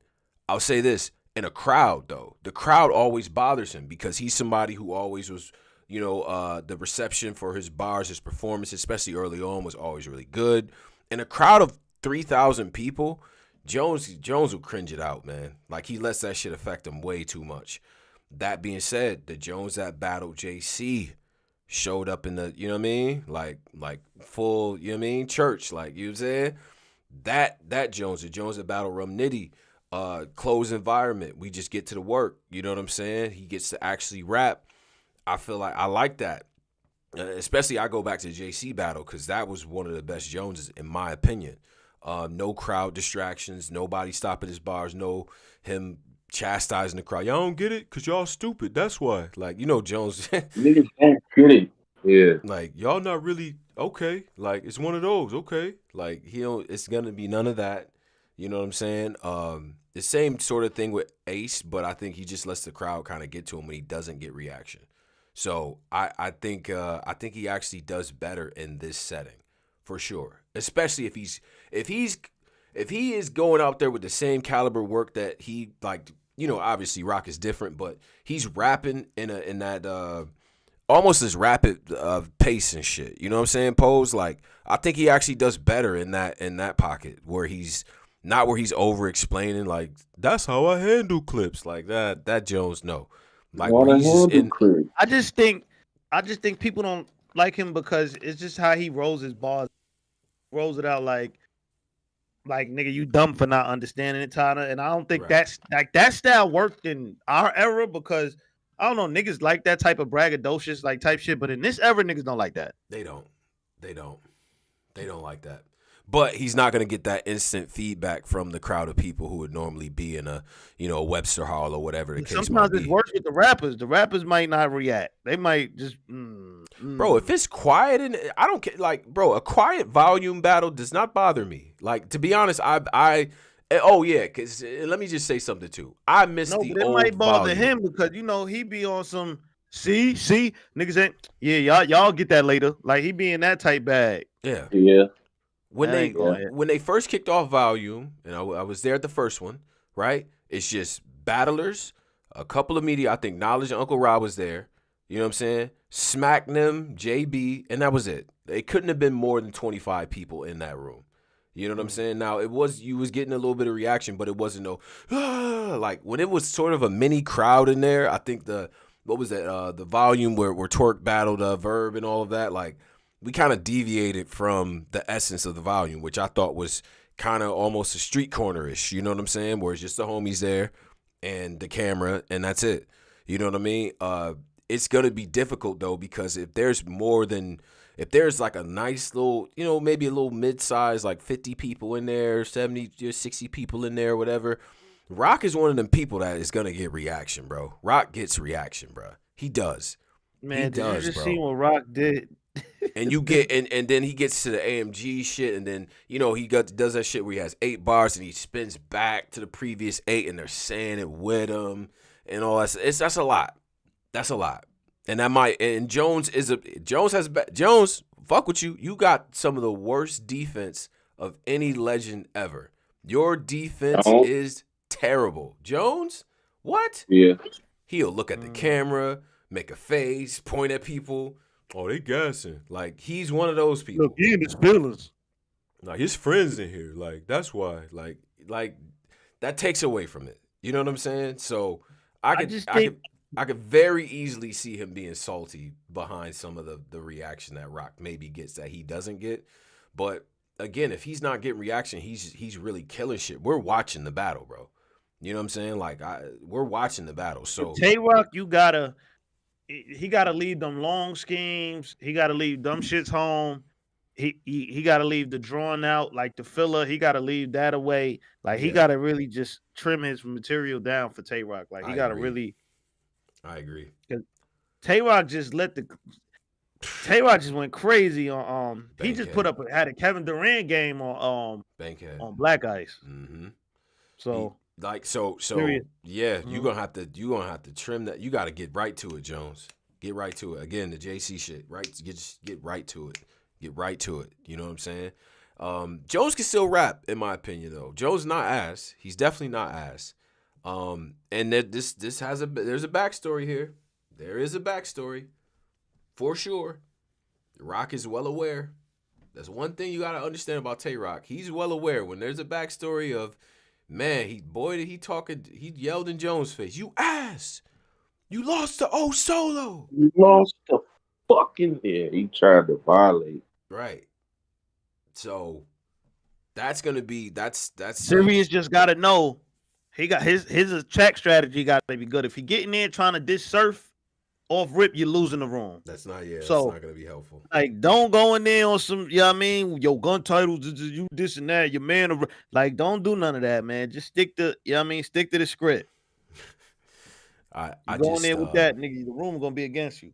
S1: I'll say this, in a crowd, though, the crowd always bothers him because he's somebody who always was, the reception for his bars, his performance, especially early on, was always really good. In a crowd of 3,000 people, Jones will cringe it out, man. Like he lets that shit affect him way too much. That being said, the Jones that battled JC showed up in the, you know what I mean? Like full, you know what I mean? Church, like, you know what I'm saying? That Jones, the Jones that battled Rum Nitty, closed environment. We just get to the work. You know what I'm saying? He gets to actually rap. I feel like I like that. Especially I go back to the JC battle because that was one of the best Joneses in my opinion. No crowd distractions, nobody stopping his bars, no him chastising the crowd. Y'all don't get it because y'all stupid. That's why. Like, you know, Jones,
S4: Niggas don't get it. Yeah.
S1: like, y'all not really okay. Like, it's one of those, okay. Like, he don't, it's gonna be none of that. You know what I'm saying? The same sort of thing with Ace, but I think he just lets the crowd kind of get to him when he doesn't get reaction. So I think he actually does better in this setting, for sure. Especially if he is going out there with the same caliber work that he, like, you know, obviously Rock is different, but he's rapping in that almost as rapid pace and shit. You know what I'm saying? Pose, like, I think he actually does better in that pocket where he's not where he's over explaining, like, that's how I handle clips like that. That Jones, no. Like, where he's just in,
S3: I just think people don't like him because it's just how he rolls his bars, rolls it out like nigga, you dumb for not understanding it, Tyler. And I don't think
S1: Right.
S3: that's like that style worked in our era because I don't know, niggas like that type of braggadocious like type shit, but in this era, niggas don't like that.
S1: They don't like that. But he's not going to get that instant feedback from the crowd of people who would normally be in a, you know, Webster Hall or whatever the case might
S3: Sometimes
S1: be.
S3: it's worse with the rappers. The rappers might not react. They might just,
S1: Bro, if it's quiet and I don't care, like, bro, a quiet volume battle does not bother me. Like, to be honest, oh yeah, because let me just say something too. I miss the
S3: but it
S1: old
S3: might bother
S1: volume.
S3: him because you know he be on some see niggas ain't y'all get that later. Like he be in that type bag.
S1: Yeah.
S4: Yeah.
S1: When
S3: That ain't gonna hit.
S1: they first kicked off volume, and I was there at the first one, right? It's just battlers, a couple of media. I think Knowledge and Uncle Rob was there. You know what I'm saying? Smack them, JB, and that was it. It couldn't have been more than 25 people in that room. You know what I'm saying? Now you was getting a little bit of reaction, but it wasn't like when it was sort of a mini crowd in there. I think the volume where Twerk battled Verb and all of that, like, we kind of deviated from the essence of the volume, which I thought was kind of almost a street corner-ish, you know what I'm saying? Where it's just the homies there and the camera, and that's it. You know what I mean? It's going to be difficult, though, because if there's like a nice little, you know, maybe a little mid-size, like 50 people in there, 70, 60 people in there, whatever, Rock is one of them people that is going to get reaction, bro. Rock gets reaction, bro. He does.
S3: Man,
S1: He does,
S3: you just
S1: bro.
S3: see what Rock did?
S1: And you get and then he gets to the AMG shit, and then, you know, does that shit where he has 8 bars and he spins back to the previous 8 and they're saying it with him and all that. That's a lot. That's a lot. And Jones fuck with you. You got some of the worst defense of any legend ever. Your defense is terrible. Jones, what?
S4: Yeah.
S1: He'll look at the camera, make a face, point at people. Oh, they gassing. Like, he's one of those people.
S3: Look, he in his feelings.
S1: Like, his friends in here. Like, that's why. Like that takes away from it. You know what I'm saying? So I could very easily see him being salty behind some of the reaction that Rock maybe gets that he doesn't get. But again, if he's not getting reaction, he's really killing shit. We're watching the battle, bro. You know what I'm saying? Like, we're watching the battle. So
S3: Tay-Rock, he gotta leave them long schemes. He gotta leave dumb shits home. He gotta leave the drawn out, like the filler. He gotta leave that away. Like, he gotta really just trim his material down for Tay-Rock. Like, he gotta really.
S1: I agree.
S3: Tay-Rock just Tay-Rock just went crazy on he just had a Kevin Durant game on Black Ice.
S1: Mm-hmm.
S3: So
S1: yeah, you're gonna have to trim that. You gotta get right to it, Jones. Get right to it. Again, the JC shit, right? Get right to it. Get right to it. You know what I'm saying? Jones can still rap, in my opinion, though. Jones not ass. He's definitely not ass. And there's a backstory here. There is a backstory, for sure. Rock is well aware. That's one thing you gotta understand about Tay-Rock. He's well aware when there's a backstory of Man, he talking. He yelled in Jones' face. You ass. You lost to O Solo.
S4: You lost the fucking he tried to violate.
S1: Right. So that's gonna be that's
S3: Sirius just gotta know he got his attack strategy got to be good. If he get in there trying to dish surf off rip, you're losing the room.
S1: that's not that's
S3: So
S1: not gonna be helpful.
S3: like, don't go in there on some, you know what I mean? Your gun titles, you this and that, your man. Like, don't do none of that, man. Just stick to, you know what I mean? Stick to the script.
S1: I
S3: Go in
S1: just
S3: there with that, nigga. The room gonna be against you.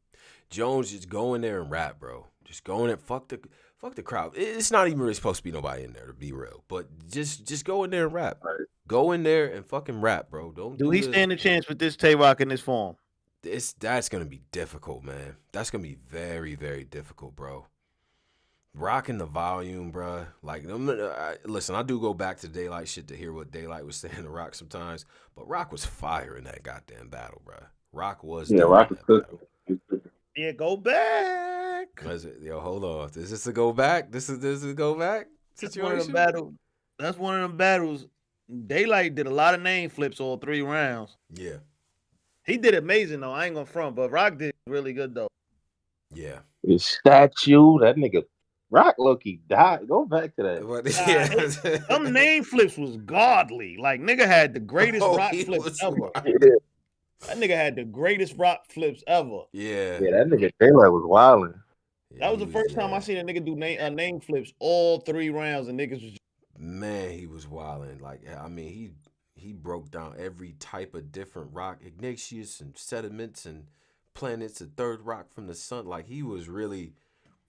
S1: Jones just go in there and rap, bro. Just go in there, fuck the crowd. It's not even really supposed to be nobody in there, to be real. But just go in there and rap.
S4: Right.
S1: Go in there and fucking rap, bro. Don't
S3: Do he stand a chance with this Tay-Rock in this form?
S1: That's gonna be difficult, man. That's gonna be very, very difficult, bro. Rocking the volume, bro. Like, listen, I do go back to Daylight shit to hear what Daylight was saying to Rock sometimes, but Rock was fire in that goddamn battle, bro. Rock was
S4: Rock was cooking.
S3: Yeah, go back.
S1: Yo, hold on. Is this a go back? This is a go back situation.
S3: That's one of them battles. Daylight did a lot of name flips all 3 rounds.
S1: Yeah.
S3: He did amazing though. I ain't gonna front, but Rock did really good though.
S1: Yeah.
S4: His statue, that nigga Rock Loki died. Go back to that.
S3: Them name flips was godly. Like, nigga had the greatest rock flips ever. That nigga had the greatest rock flips ever.
S1: Yeah.
S4: Yeah, that nigga Daylight was wilding.
S3: That was the first time I seen a nigga do name flips all 3 rounds, and niggas was.
S1: Man, he was wilding. Like, I mean, he broke down every type of different rock, igneous and sediments and planets, a third rock from the sun. Like, he was really.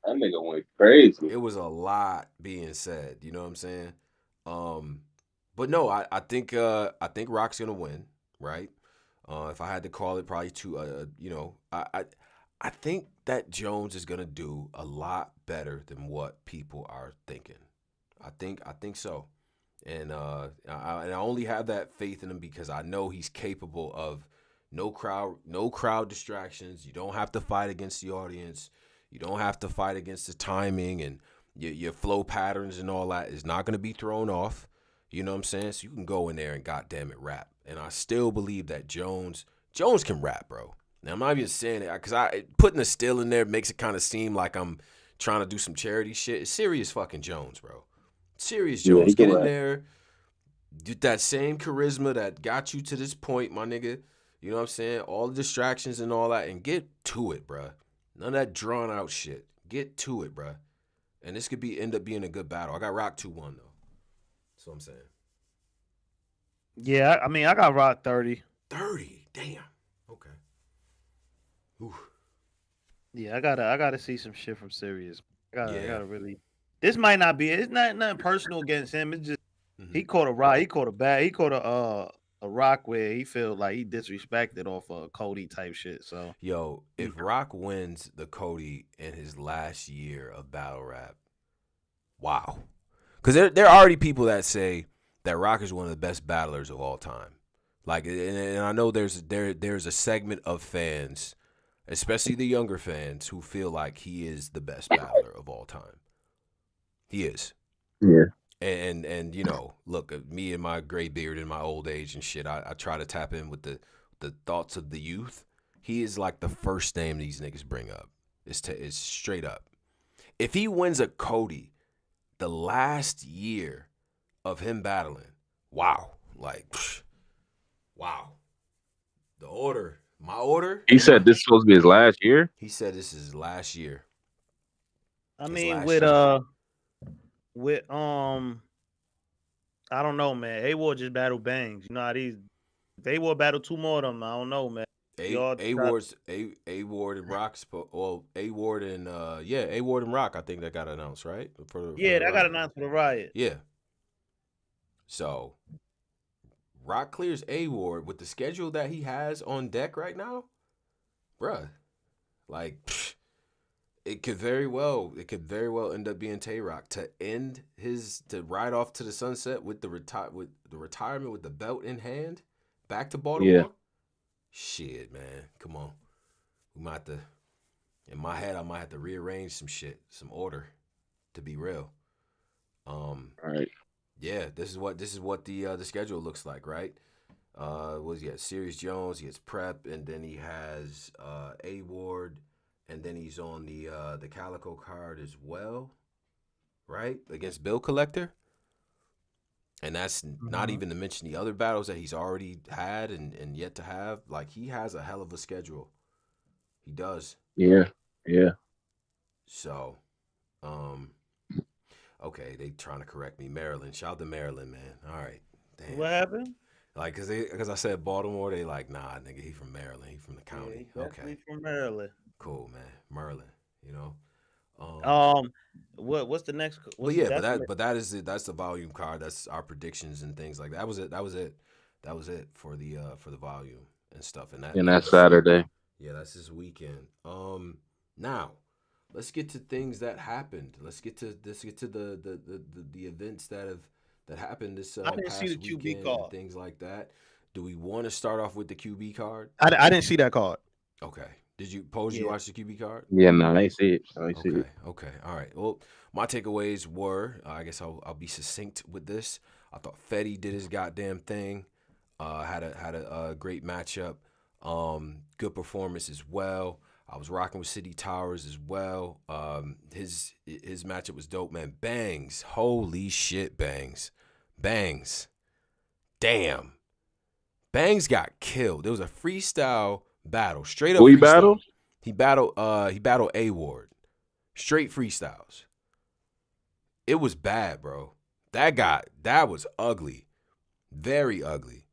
S4: That nigga went crazy.
S1: It was a lot being said. You know what I'm saying? But no, I think Rock's gonna win, right? If I had to call it, probably I think that Jones is gonna do a lot better than what people are thinking. I think so, and I only have that faith in him because I know he's capable of no crowd distractions. You don't have to fight against the audience. You don't have to fight against the timing and your flow patterns and all that is not going to be thrown off. You know what I'm saying? So you can go in there and goddamn it rap. And I still believe that Jones can rap, bro. Now I'm not even saying it because putting a still in there makes it kind of seem like I'm trying to do some charity shit. It's serious fucking Jones, bro. Serious Jones. Get in there. Get that same charisma that got you to this point, my nigga. You know what I'm saying? All the distractions and all that, and get to it, bro. None of that drawn out shit. Get to it, bruh. And this could end up being a good battle. I got Rock 2-1 though. That's what I'm saying.
S3: Yeah, I mean, I got Rock 30.
S1: 30? Damn. Okay. Ooh.
S3: Yeah, I gotta see some shit from Sirius. I gotta really. This might not be. It's not nothing personal against him. It's just he caught a rock. He caught a rock where he feel like he disrespected off of Cody type shit. So
S1: yo, if Rock wins the Cody in his last year of battle rap, wow. Because there are already people that say that Rock is one of the best battlers of all time. Like, and I know there's a segment of fans, especially the younger fans, who feel like he is the best battler of all time. He is.
S4: Yeah.
S1: And you know, look, me and my gray beard in my old age and shit, I try to tap in with the thoughts of the youth. He is like the first name these niggas bring up. It's straight up. If he wins a Cody, the last year of him battling, wow. Like, wow. My order.
S4: He said this is supposed to be his last year?
S1: He said this is his last year.
S3: I mean, I don't know, man. A-Ward just battled Bangs. You know how these A-Ward battled 2 more of them. I don't know, man.
S1: A-Ward and Rock. Well, A-Ward and A-Ward and Rock. I think that got announced, right?
S3: That got announced for the Riot.
S1: Yeah. So Rock clears A-Ward with the schedule that he has on deck right now, bruh. Like, it could very well end up being Tay-Rock to ride off to the sunset with the retirement with the belt in hand, back to Baltimore.
S4: Yeah.
S1: Shit, man, come on. We might have to. In my head, I might have to rearrange some shit, some order, to be real.
S4: All right.
S1: Yeah, this is what the schedule looks like, right? Was he has Sirius Jones, he has Prep, and then he has A Ward, and then he's on the Calico card as well, right? Against Bill Collector. And that's not even to mention the other battles that he's already had and yet to have. Like, he has a hell of a schedule. He does.
S4: Yeah, yeah.
S1: So, um, okay, they trying to correct me. Maryland. Shout out to Maryland, man. All right. Damn.
S3: What happened?
S1: Like, cause I said Baltimore, they like, nah, nigga, he from Maryland. He from the
S3: Yeah,
S1: county.
S3: he definitely
S1: Okay.
S3: from Maryland.
S1: Cool, man. Maryland, you know.
S3: What's the next?
S1: But yeah, that's the volume card. That's our predictions and things like that. That was it. That was it for the volume and stuff. And
S4: And that's Saturday.
S1: Yeah, that's this weekend. Now let's get to things that happened. Let's get to the events that happened this
S3: I didn't
S1: past
S3: see the QB
S1: weekend
S3: card.
S1: and things like that. Do we want to start off with the QB card?
S3: I didn't see that card.
S1: Okay. Did you you watch the QB card?
S4: Yeah, no, I ain't see it. I ain't see it.
S1: Okay. All right. Well, my takeaways were, I guess I'll be succinct with this. I thought Fetty did his goddamn thing. Had a great matchup. Good performance as well. I was rocking with City Towers as well. His matchup was dope, man. Bangs. Holy shit, Bangs. Bangs. Damn. Bangs got killed. There was a freestyle battle. Straight up
S4: Who he
S1: freestyle.
S4: battled?
S1: He battled A Ward. Straight freestyles. It was bad, bro. That was ugly. Very ugly.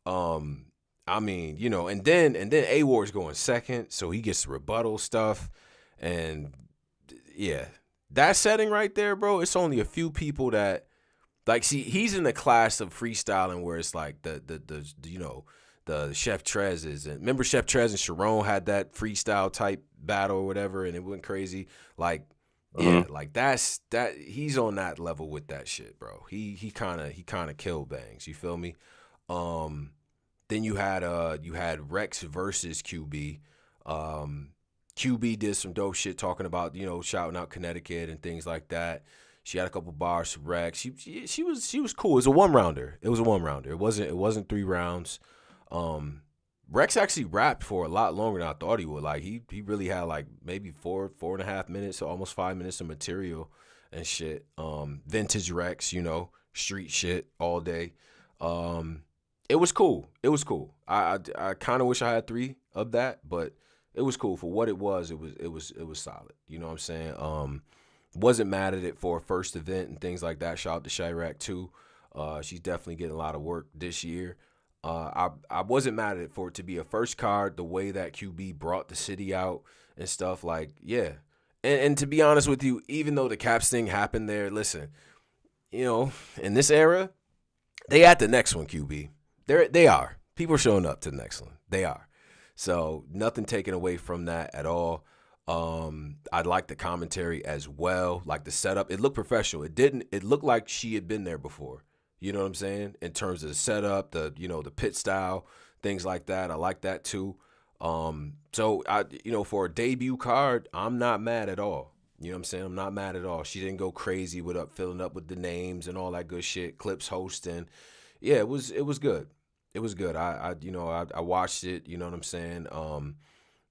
S1: I mean, you know, and then A Ward's going second, so he gets the rebuttal stuff. And yeah. That setting right there, bro, it's only a few people that like, see, he's in the class of freestyling where it's like the you know, the Chef Trez's, and remember Chef Trez and Sharon had that freestyle type battle or whatever, and it went crazy. Like, yeah, like that he's on that level with that shit, bro. He kind of killed Bangs. You feel me? Then you had Rex versus QB. QB did some dope shit talking about, you know, shouting out Connecticut and things like that. She had a couple bars for Rex. She was cool. It was a one rounder. It wasn't 3 rounds. Rex actually rapped for a lot longer than I thought he would. Like, he really had like maybe 4.5 minutes, or almost 5 minutes of material and shit. Vintage Rex, you know, street shit all day. It was cool. I kind of wish I had 3 of that, but it was cool for what it was. It was solid. You know what I'm saying? Wasn't mad at it for a first event and things like that. Shout out to Chirac too. She's definitely getting a lot of work this year. I wasn't mad at it for it to be a first card, the way that QB brought the city out and stuff. Like, yeah. And to be honest with you, even though the Caps thing happened there, listen, you know, in this era, they at the next one, QB. They are. People are showing up to the next one. They are. So nothing taken away from that at all. I like the commentary as well, like the setup. It looked professional. It looked like she had been there before. You know what I'm saying? In terms of the setup, the pit style, things like that. I like that too. So for a debut card, I'm not mad at all. You know what I'm saying? I'm not mad at all. She didn't go crazy with filling up with the names and all that good shit, clips hosting. Yeah, it was good. It was good. I watched it, you know what I'm saying?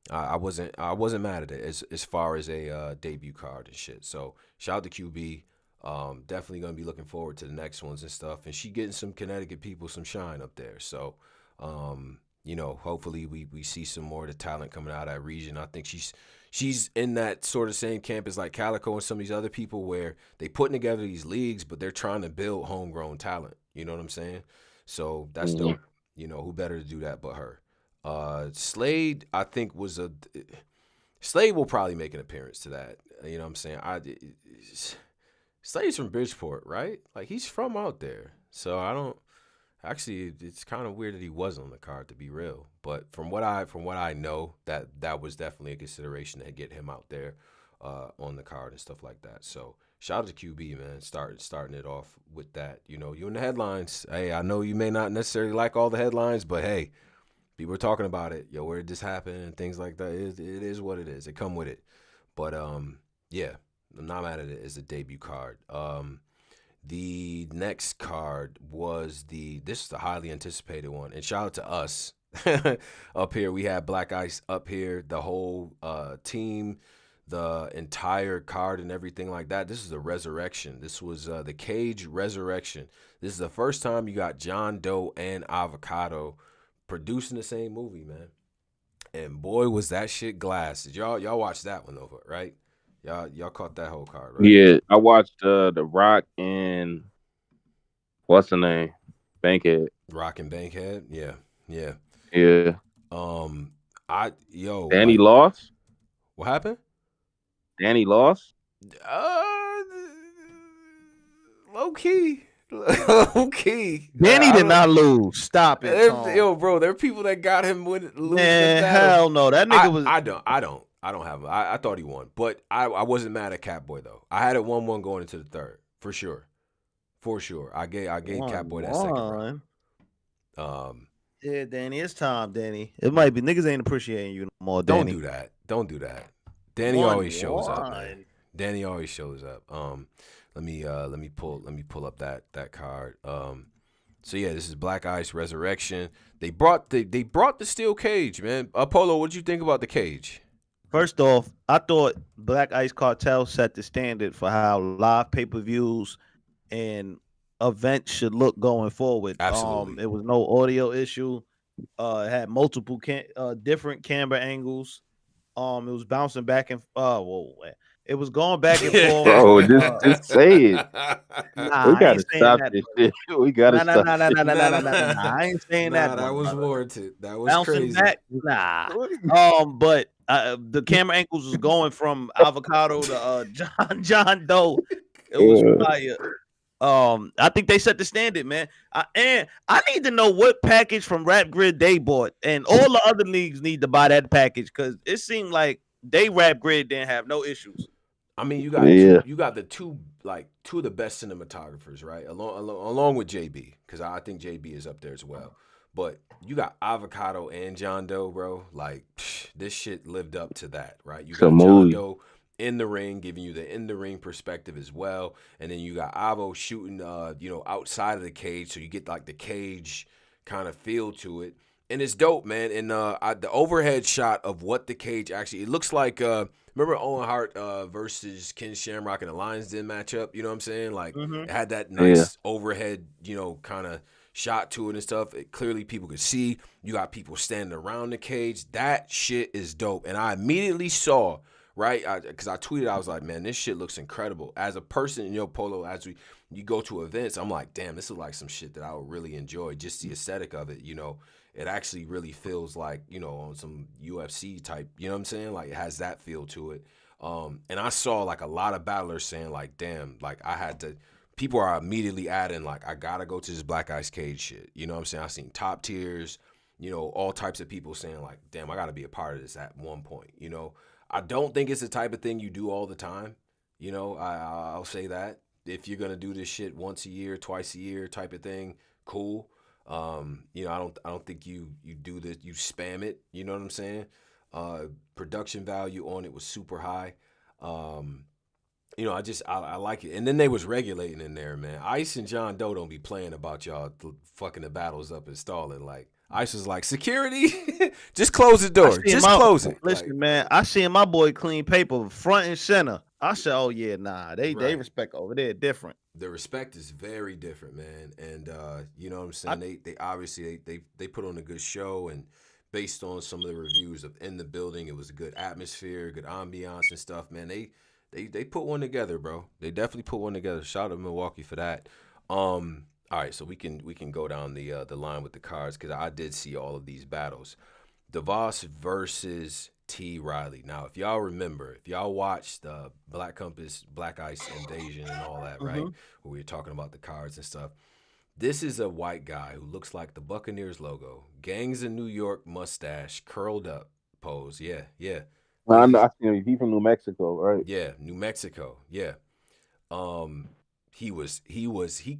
S1: I wasn't mad at it as far as a debut card and shit. So shout out to QB. Definitely gonna be looking forward to the next ones and stuff. And she getting some Connecticut people some shine up there. So hopefully we see some more of the talent coming out of that region. I think she's in that sort of same camp as like Calico and some of these other people where they putting together these leagues, but they're trying to build homegrown talent. You know what I'm saying? So that's dope. You know, who better to do that but her? Slade, I think Slade will probably make an appearance to that. You know what I'm saying? Slade's from Bridgeport, right? Like, he's from out there. So I don't actually, it's kind of weird that he wasn't on the card, to be real. But from what I know, that was definitely a consideration to get him out there on the card and stuff like that. So shout out to QB, man, starting it off with that. You know, you in the headlines. Hey, I know you may not necessarily like all the headlines, but hey, people are talking about it. Yo, where did this happen and things like that. It is what it is. It come with it. But yeah, I'm not mad at it as a debut card. The next card was this is the highly anticipated one, and shout out to us up here. We had Black Ice up here, the whole team, the entire card, and everything like that. This is the Resurrection. This was the Cage Resurrection. This is the first time you got John Doe and Avocado producing the same movie, man. And boy, was that shit glass. Did y'all watch that one over, right? Y'all caught that whole card, right?
S2: Yeah, I watched The Rock and what's the name? Bankhead.
S1: Rock and Bankhead. Yeah.
S2: Yeah. Danny
S1: like,
S2: lost.
S1: what happened?
S2: Danny lost.
S1: Low key. Low key.
S3: Danny did not lose. Stop it, Tom.
S1: Yo, bro, there are people that got him losing.
S3: Man, hell no. That nigga was.
S1: I don't have. I thought he won, but I wasn't mad at Catboy though. I had it 1-1 going into the third for sure. I gave Catboy that second round.
S3: Yeah, Danny, it's time, Danny. It might be niggas ain't appreciating you no more, Danny.
S1: Don't do that. Danny always shows up, man. Danny always shows up. Let me pull up that card. So yeah, this is Black Ice Resurrection. They brought the steel cage, man. Polo, what'd you think about the cage?
S3: First off, I thought Black Ice Cartel set the standard for how live pay-per-views and events should look going forward.
S1: Absolutely.
S3: It was no audio issue. It had multiple different camera angles. It was bouncing back and it was going back and forth.
S2: Bro, just say it.
S3: Nah,
S2: we gotta stop this shit. We gotta stop.
S3: Nah. I ain't saying that.
S1: That was
S3: brother.
S1: warranted. That was
S3: Bouncing
S1: crazy.
S3: back, nah. But the camera angles was going from Avocado to John Doe. It was fire. I think they set the standard, man. And I need to know what package from Rap Grid they bought, and all the other leagues need to buy that package because it seemed like they Rap Grid didn't have no issues.
S1: I mean, you got the two of the best cinematographers, right? Along with JB, because I think JB is up there as well. But you got Avocado and John Doe, bro. Like this shit lived up to that, right? You got John Doe in the ring, giving you the in the ring perspective as well, and then you got Avo shooting, outside of the cage, so you get like the cage kind of feel to it, and it's dope, man. And the overhead shot of what the cage actually, it looks like. Remember Owen Hart versus Ken Shamrock in the Lions Den matchup? You know what I'm saying? Like it had that nice overhead, kind of shot to it and stuff. Clearly people could see. You got people standing around the cage. That shit is dope. And I immediately saw, right, because I tweeted, I was like, man, this shit looks incredible. As a person, Polo, as you go to events, I'm like, damn, this is like some shit that I would really enjoy. Just the aesthetic of it, it actually really feels like, on some UFC type, you know what I'm saying? Like it has that feel to it. And I saw like a lot of battlers saying like, damn, like people are immediately adding like, I gotta go to this Black Ice Cage shit. You know what I'm saying? I seen top tiers, all types of people saying like, damn, I gotta be a part of this at one point, I don't think it's the type of thing you do all the time. I'll say that. If you're gonna do this shit once a year, twice a year type of thing, cool. I don't think you do this, you spam it, you know what I'm saying? Production value on it was super high. I like it. And then they was regulating in there, man. Ice and John Doe don't be playing about y'all fucking the battles up and stalling. Like Ice was like, security, just close the door. Just close it.
S3: Listen, man, I seen my boy clean paper front and center. I said, oh yeah, nah, they respect over there different.
S1: The respect is very different, man. And you know what I'm saying? They obviously they put on a good show, and based on some of the reviews of In the Building, it was a good atmosphere, good ambiance and stuff, man. They put one together, bro. They definitely put one together. Shout out to Milwaukee for that. All right, so we can go down the line with the cards because I did see all of these battles. DeVos versus T. Riley. Now, if y'all remember, if y'all watched Black Compass, Black Ice Invasion and all that, right? Where we were talking about the cards and stuff. This is a white guy who looks like the Buccaneers logo. Gangs in New York mustache, curled up pose. Yeah.
S2: I see him. He's from New Mexico, right?
S1: Yeah, New Mexico. Yeah. He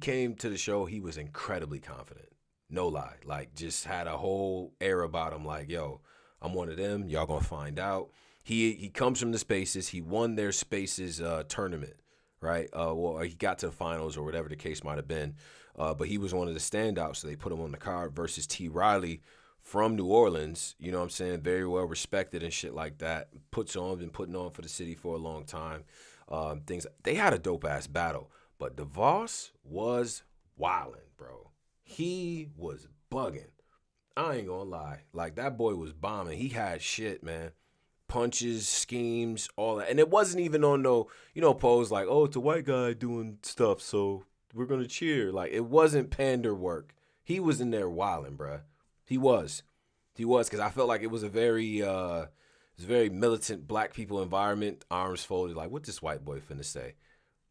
S1: came to the show, he was incredibly confident. No lie. Like, just had a whole air about him, like, yo, I'm one of them. Y'all gonna find out. He comes from the Spaces. He won their Spaces tournament, right? Well, he got to the finals or whatever the case might have been. But he was one of the standouts, so they put him on the card versus T. Riley from New Orleans. You know what I'm saying? Very well respected and shit like that. Been putting on for the city for a long time. They had a dope ass battle, but DeVos was wildin', bro. He was bugging. I ain't gonna lie. Like, that boy was bombing. He had shit, man. Punches, schemes, all that. And it wasn't even on no, pose like, oh, it's a white guy doing stuff, so we're gonna cheer. Like, it wasn't pander work. He was in there wilding, bruh. He was, because I felt like it was a very militant black people environment, arms folded, like, what this white boy finna say?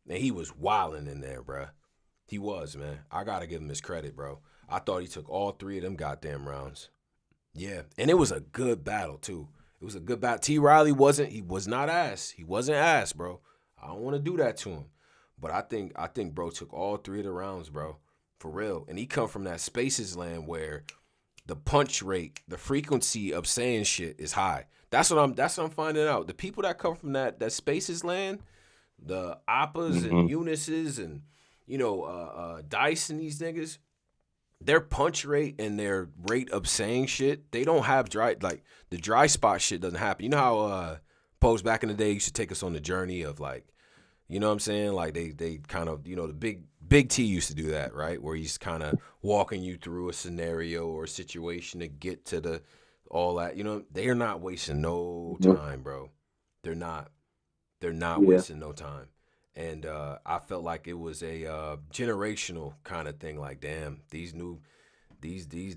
S1: And he was wilding in there, bruh. He was, man. I gotta give him his credit, bro. I thought he took all 3 of them goddamn rounds. Yeah, and it was a good battle, too. It was a good battle. T. Riley wasn't ass. He wasn't ass, bro. I don't want to do that to him. But I think bro took all 3 of the rounds, bro. For real. And he come from that Spaces land where the punch rate, the frequency of saying shit is high. That's what I'm finding out. The people that come from that Spaces land, the Appas and Eunices and Dice and these niggas, their punch rate and their rate of saying shit, they don't have the dry spot shit doesn't happen. You know how Pose back in the day used to take us on the journey of, like, you know what I'm saying? Like, they kind of, the Big T used to do that, right? Where he's kind of walking you through a scenario or a situation to get to all that. They're not wasting no time, bro. They're not wasting no time. And I felt like it was a generational kind of thing. Like, damn, these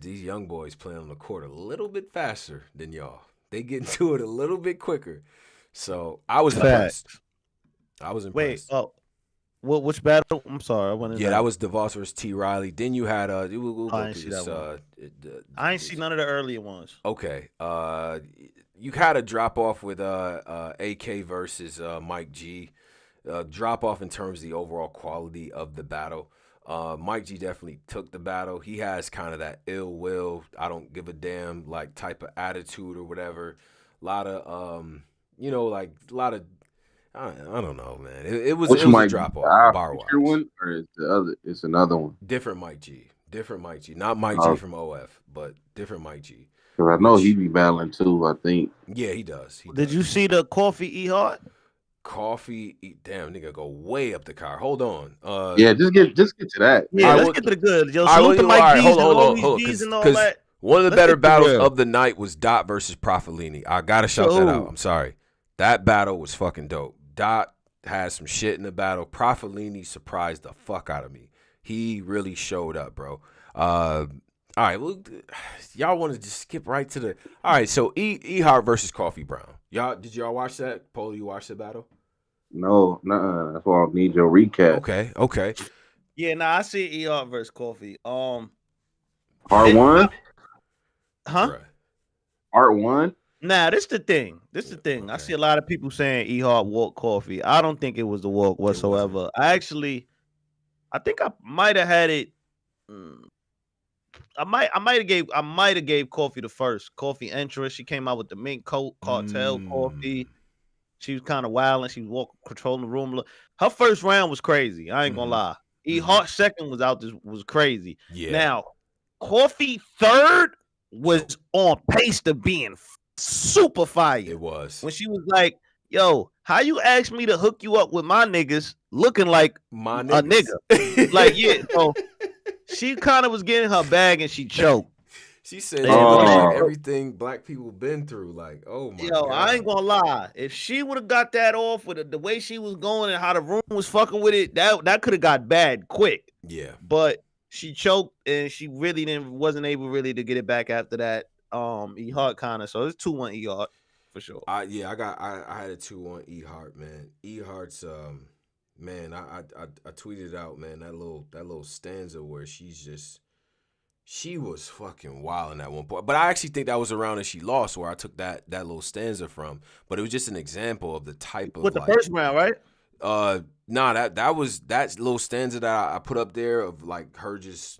S1: young boys playing on the court a little bit faster than y'all. They get into it a little bit quicker. So I was impressed.
S3: Wait, which battle? I'm sorry, I wanted.
S1: Yeah, that was DeVos versus T. Riley. Then you had
S3: I didn't see that one. I ain't see none of the earlier ones.
S1: Okay, you had a drop off with AK versus Mike G. Drop off in terms of the overall quality of the battle. Mike G definitely took the battle. He has kind of that ill will, I don't give a damn, like, type of attitude or whatever. A lot of I don't know, man. It was a drop off bar wise.
S4: One or is the other? It's another one.
S1: Different Mike G, not Mike G from OF, but different Mike G.
S4: Because I know he be battling too. I think.
S1: Yeah, he does.
S3: Did you see the Coffee E Hart?
S1: Damn, nigga, go way up the car. Hold on.
S4: Yeah, just get to that.
S3: Yeah, let's get to the good. Yo, salute to Mike G's and all these G's and all that.
S1: One of the better battles of the night was Dot versus Profilini. I gotta shout that out. I'm sorry. That battle was fucking dope. Dot had some shit in the battle. Profilini surprised the fuck out of me. He really showed up, bro. All right, well, y'all want to just skip right to the. All right, so E Hart versus Coffee Brown. Did y'all watch that? Polo, you watched the battle?
S4: No, that's why I need your recap.
S1: Okay.
S3: Yeah, I see E Hart versus Coffee.
S4: Part 1?
S3: Huh?
S1: Right.
S4: Part 1?
S3: Nah, this the thing. Okay. I see a lot of people saying E Hart walked Coffee. I don't think it was the walk whatsoever. I think I might have had it. I might have gave Coffee the first. Coffee entrance. She came out with the mink coat, cartel Coffee. She was kind of wild and she was controlling the room. Her first round was crazy. I ain't gonna lie. E Hart second was crazy.
S1: Yeah.
S3: Now, Coffee third was on pace to being super fire.
S1: It was.
S3: When she was like, yo, how you ask me to hook you up with my niggas looking like
S1: my
S3: a nigga? Like, yeah. So she kind of was getting her bag and she choked.
S1: She said everything black people been through. Like, oh my God.
S3: I ain't gonna lie. If she would have got that off with the way she was going and how the room was fucking with it, that could have got bad quick.
S1: Yeah.
S3: But she choked and she really wasn't able really to get it back after that. E Hart kind of. So it's 2-1 E Hart for sure.
S1: I had a 2-1 E Hart, man. E Hart's man, I tweeted out, man, that little stanza where she was fucking wild in that one point. But I actually think that was around that she lost where I took that little stanza from. But it was just an example of the type of
S3: with the first round, right?
S1: That was that little stanza that I put up there of like her just.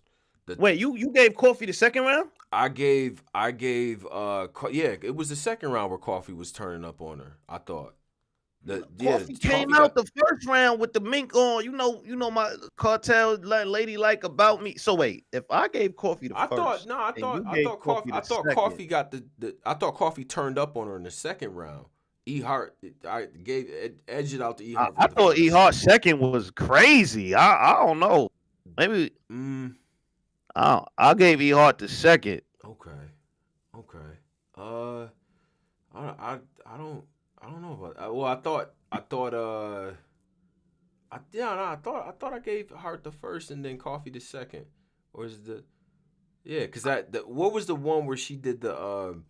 S3: Wait, you gave Coffee the second round?
S1: I gave it was the second round where Coffee was turning up on her, I thought.
S3: Coffee came out the first round with the mink on. You know my cartel lady like about me. So wait, if I gave Coffee the first,
S1: I thought Coffee got I thought Coffee turned up on her in the second round. E Hart, I edged it out to E Hart.
S3: I thought E Hart second was crazy. I don't know. Maybe I gave E Hart the second.
S1: Okay. I don't know about that. Well, I thought I gave Hart the first and then Coffee the second. Or is the because what was the one where she did the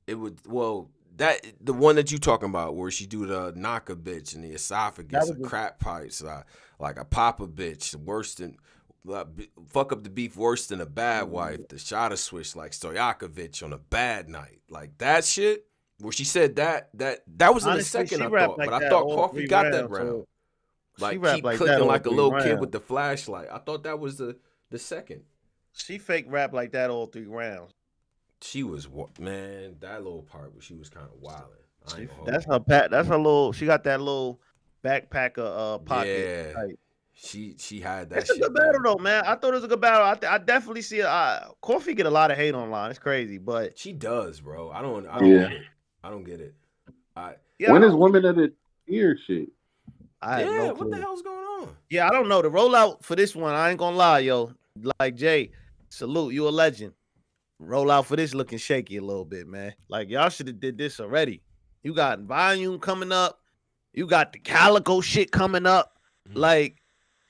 S1: it would the one that you talking about where she do the knock a bitch in the esophagus, a crap pipes, like a pop a bitch, worse than fuck up the beef worse than a bad wife, the shot a switch like Stojakovic on a bad night, like that shit. Where she said that was in the second, I thought, but I thought Coffee got that round. Like keep clicking like a little kid with the flashlight. I thought that was the second.
S3: She fake rap like that all 3 rounds.
S1: She was that little part where she was kind of wilding.
S3: That's her little. She got that little backpacker pocket.
S1: Yeah, she had that.
S3: It's a good battle though, man. I thought it was a good battle. I definitely see Coffee get a lot of hate online. It's crazy, but
S1: she does, bro. I don't get it.
S4: When is Women of the Year shit?
S1: What the hell's going on?
S3: Yeah, I don't know. The rollout for this one, I ain't gonna lie, yo. Like Jay, salute, you a legend. Rollout for this looking shaky a little bit, man. Like y'all should have did this already. You got volume coming up. You got the Calico shit coming up. Like,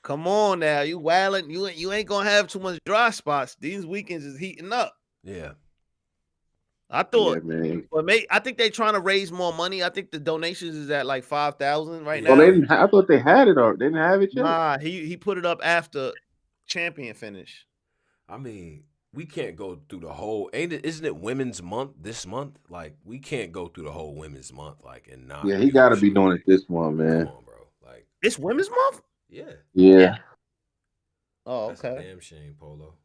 S3: come on now, you wildin'. You ain't gonna have too much dry spots. These weekends is heating up.
S1: Yeah.
S3: I thought, but I think they trying to raise more money. I think the donations is at like 5,000 right now.
S4: I thought they had it or they didn't have it yet.
S3: Nah, he put it up after champion finish.
S1: I mean, we can't go through the whole. Isn't it Women's Month this month? Like, we can't go through the whole Women's Month and not.
S4: Yeah, he got to be doing it this month, man.
S1: Come on, bro. Like,
S3: it's Women's Month.
S4: Yeah.
S3: Oh,
S1: okay. That's a damn shame, Polo.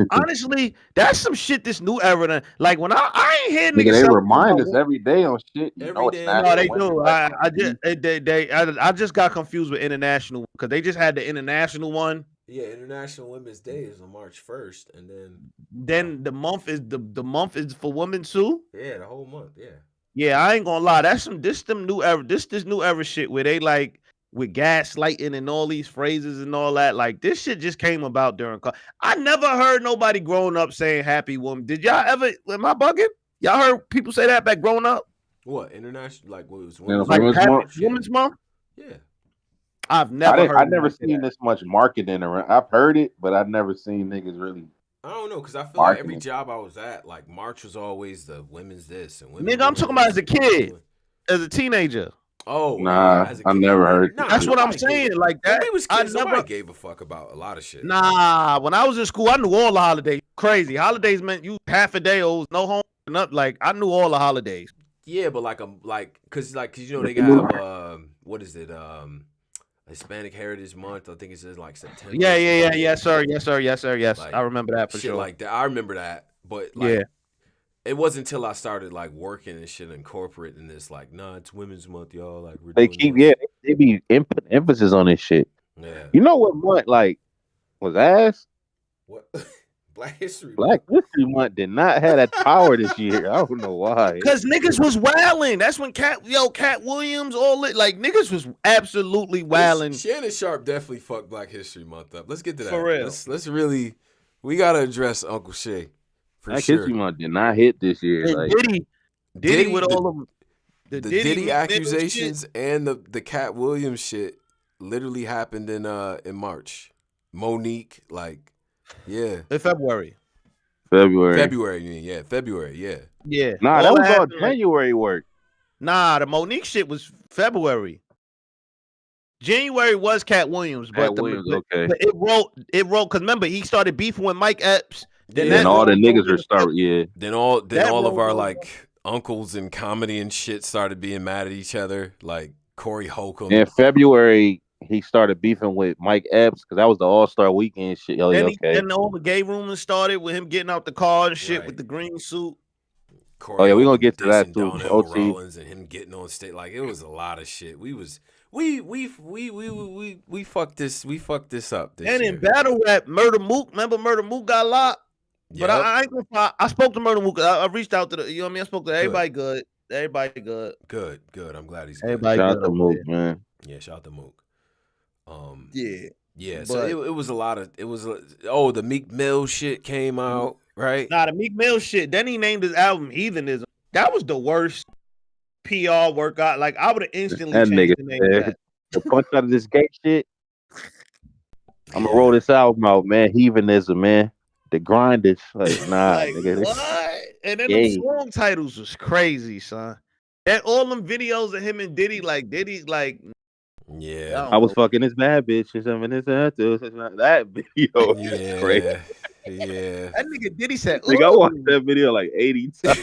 S3: Honestly, that's some shit. This new era, like when I ain't hear niggas.
S4: They remind us every day on shit.
S3: Every day. No, they do. I just got confused with international because they just had the international one.
S1: Yeah, International Women's Day is on March 1st, and
S3: then the month is the month is for women too.
S1: Yeah, the whole month. Yeah.
S3: Yeah, I ain't gonna lie. That's this new era. This new era shit where they like. With gaslighting and all these phrases and all that, like this shit just came about during. I never heard nobody growing up saying "happy woman." Did y'all ever? Am I bugging? Y'all heard people say that back growing up?
S1: What international? Like what was
S3: Women's Month?
S1: Yeah,
S3: I've never
S4: seen this much marketing around. I've heard it, but I've never seen niggas really.
S1: I don't know because I feel like every job I was at, like March was always the women's this and women's.
S3: Nigga, I'm talking about as a kid, as a teenager.
S1: Oh
S4: nah, I never heard.
S3: That's what I'm saying. Like that,
S1: when we was kids, nobody gave a fuck about a lot of shit.
S3: Nah, when I was in school, I knew all the holidays. Crazy holidays meant you half a day old, no home, nothing. Like I knew all the holidays.
S1: Yeah, but cause you know they got what is it Hispanic Heritage Month? I think it says like September.
S3: Yeah, yes sir. Like, I remember that for sure.
S1: Like that, I remember that. But like, it wasn't until I started like working and shit and incorporating this, like, nah, it's Women's Month, y'all. Like
S2: they be putting emphasis on this shit.
S1: Yeah.
S2: You know what month like was ass?
S1: What? Black History
S2: Month did not have that power this year. I don't know why.
S3: Cause niggas was wilding. That's when Cat Williams, like niggas was absolutely wilding.
S1: Shannon Sharp definitely fucked Black History Month up. Let's get to that.
S3: For real.
S1: Let's really, we gotta address Uncle Shay.
S2: Black History Month did not hit this year.
S3: Like, Diddy with all of
S1: the Diddy accusations and the Cat Williams shit literally happened in March. Monique, like, yeah,
S3: in February.
S1: February, yeah.
S2: Nah, that was all January work.
S3: Nah, the Monique shit was February. January was Cat Williams, but
S2: okay.
S3: It wrote because remember he started beefing with Mike Epps.
S2: Then all the niggas are starting.
S1: Then all of our like uncles in comedy and shit started being mad at each other, like Corey Holcomb.
S2: In February, he started beefing with Mike Epps because that was the All-Star Weekend shit.
S3: Then all the gay rumors started with him getting out the car and shit with the green suit.
S2: Oh yeah, we
S1: Choreo
S2: gonna
S1: him
S2: get to that
S1: dissing
S2: too.
S1: Donnell
S2: OT.
S1: Rollins and him getting on stage. Like it was a lot of shit. We fucked this up this
S3: And in
S1: year.
S3: battle rap, Murder Mook, remember Murder Mook got locked? But
S1: Yep.
S3: I ain't gonna lie. I spoke to Murder Mook. I reached out to the, you know what I mean? I spoke to everybody good. Everybody good.
S1: Good. I'm glad he's good.
S3: Everybody
S2: Shout
S3: good.
S2: out to Mook, man.
S1: Yeah, shout out to Mook.
S3: Yeah.
S1: So
S3: But
S1: it was a lot of the Meek Mill shit came out, right?
S3: nah, the Meek Mill shit. Then he named his album Heathenism. That was the worst PR workout. Like I would have instantly
S2: That
S3: changed
S2: nigga
S3: the name of
S2: said,
S3: that.
S2: the punch out of this gay shit. I'm gonna roll this album out, man. Heathenism, man. The grind is like, nah,
S3: Like
S2: nigga. This
S3: what? And then them
S2: gay.
S3: song titles was crazy, son. And all them videos of him and Diddy, like
S1: Yeah.
S2: I was fucking this bad bitch or something. That video is crazy.
S1: Yeah.
S3: that nigga Diddy said,
S2: Nigga, I watched
S3: ooh,
S2: that video like 80 times.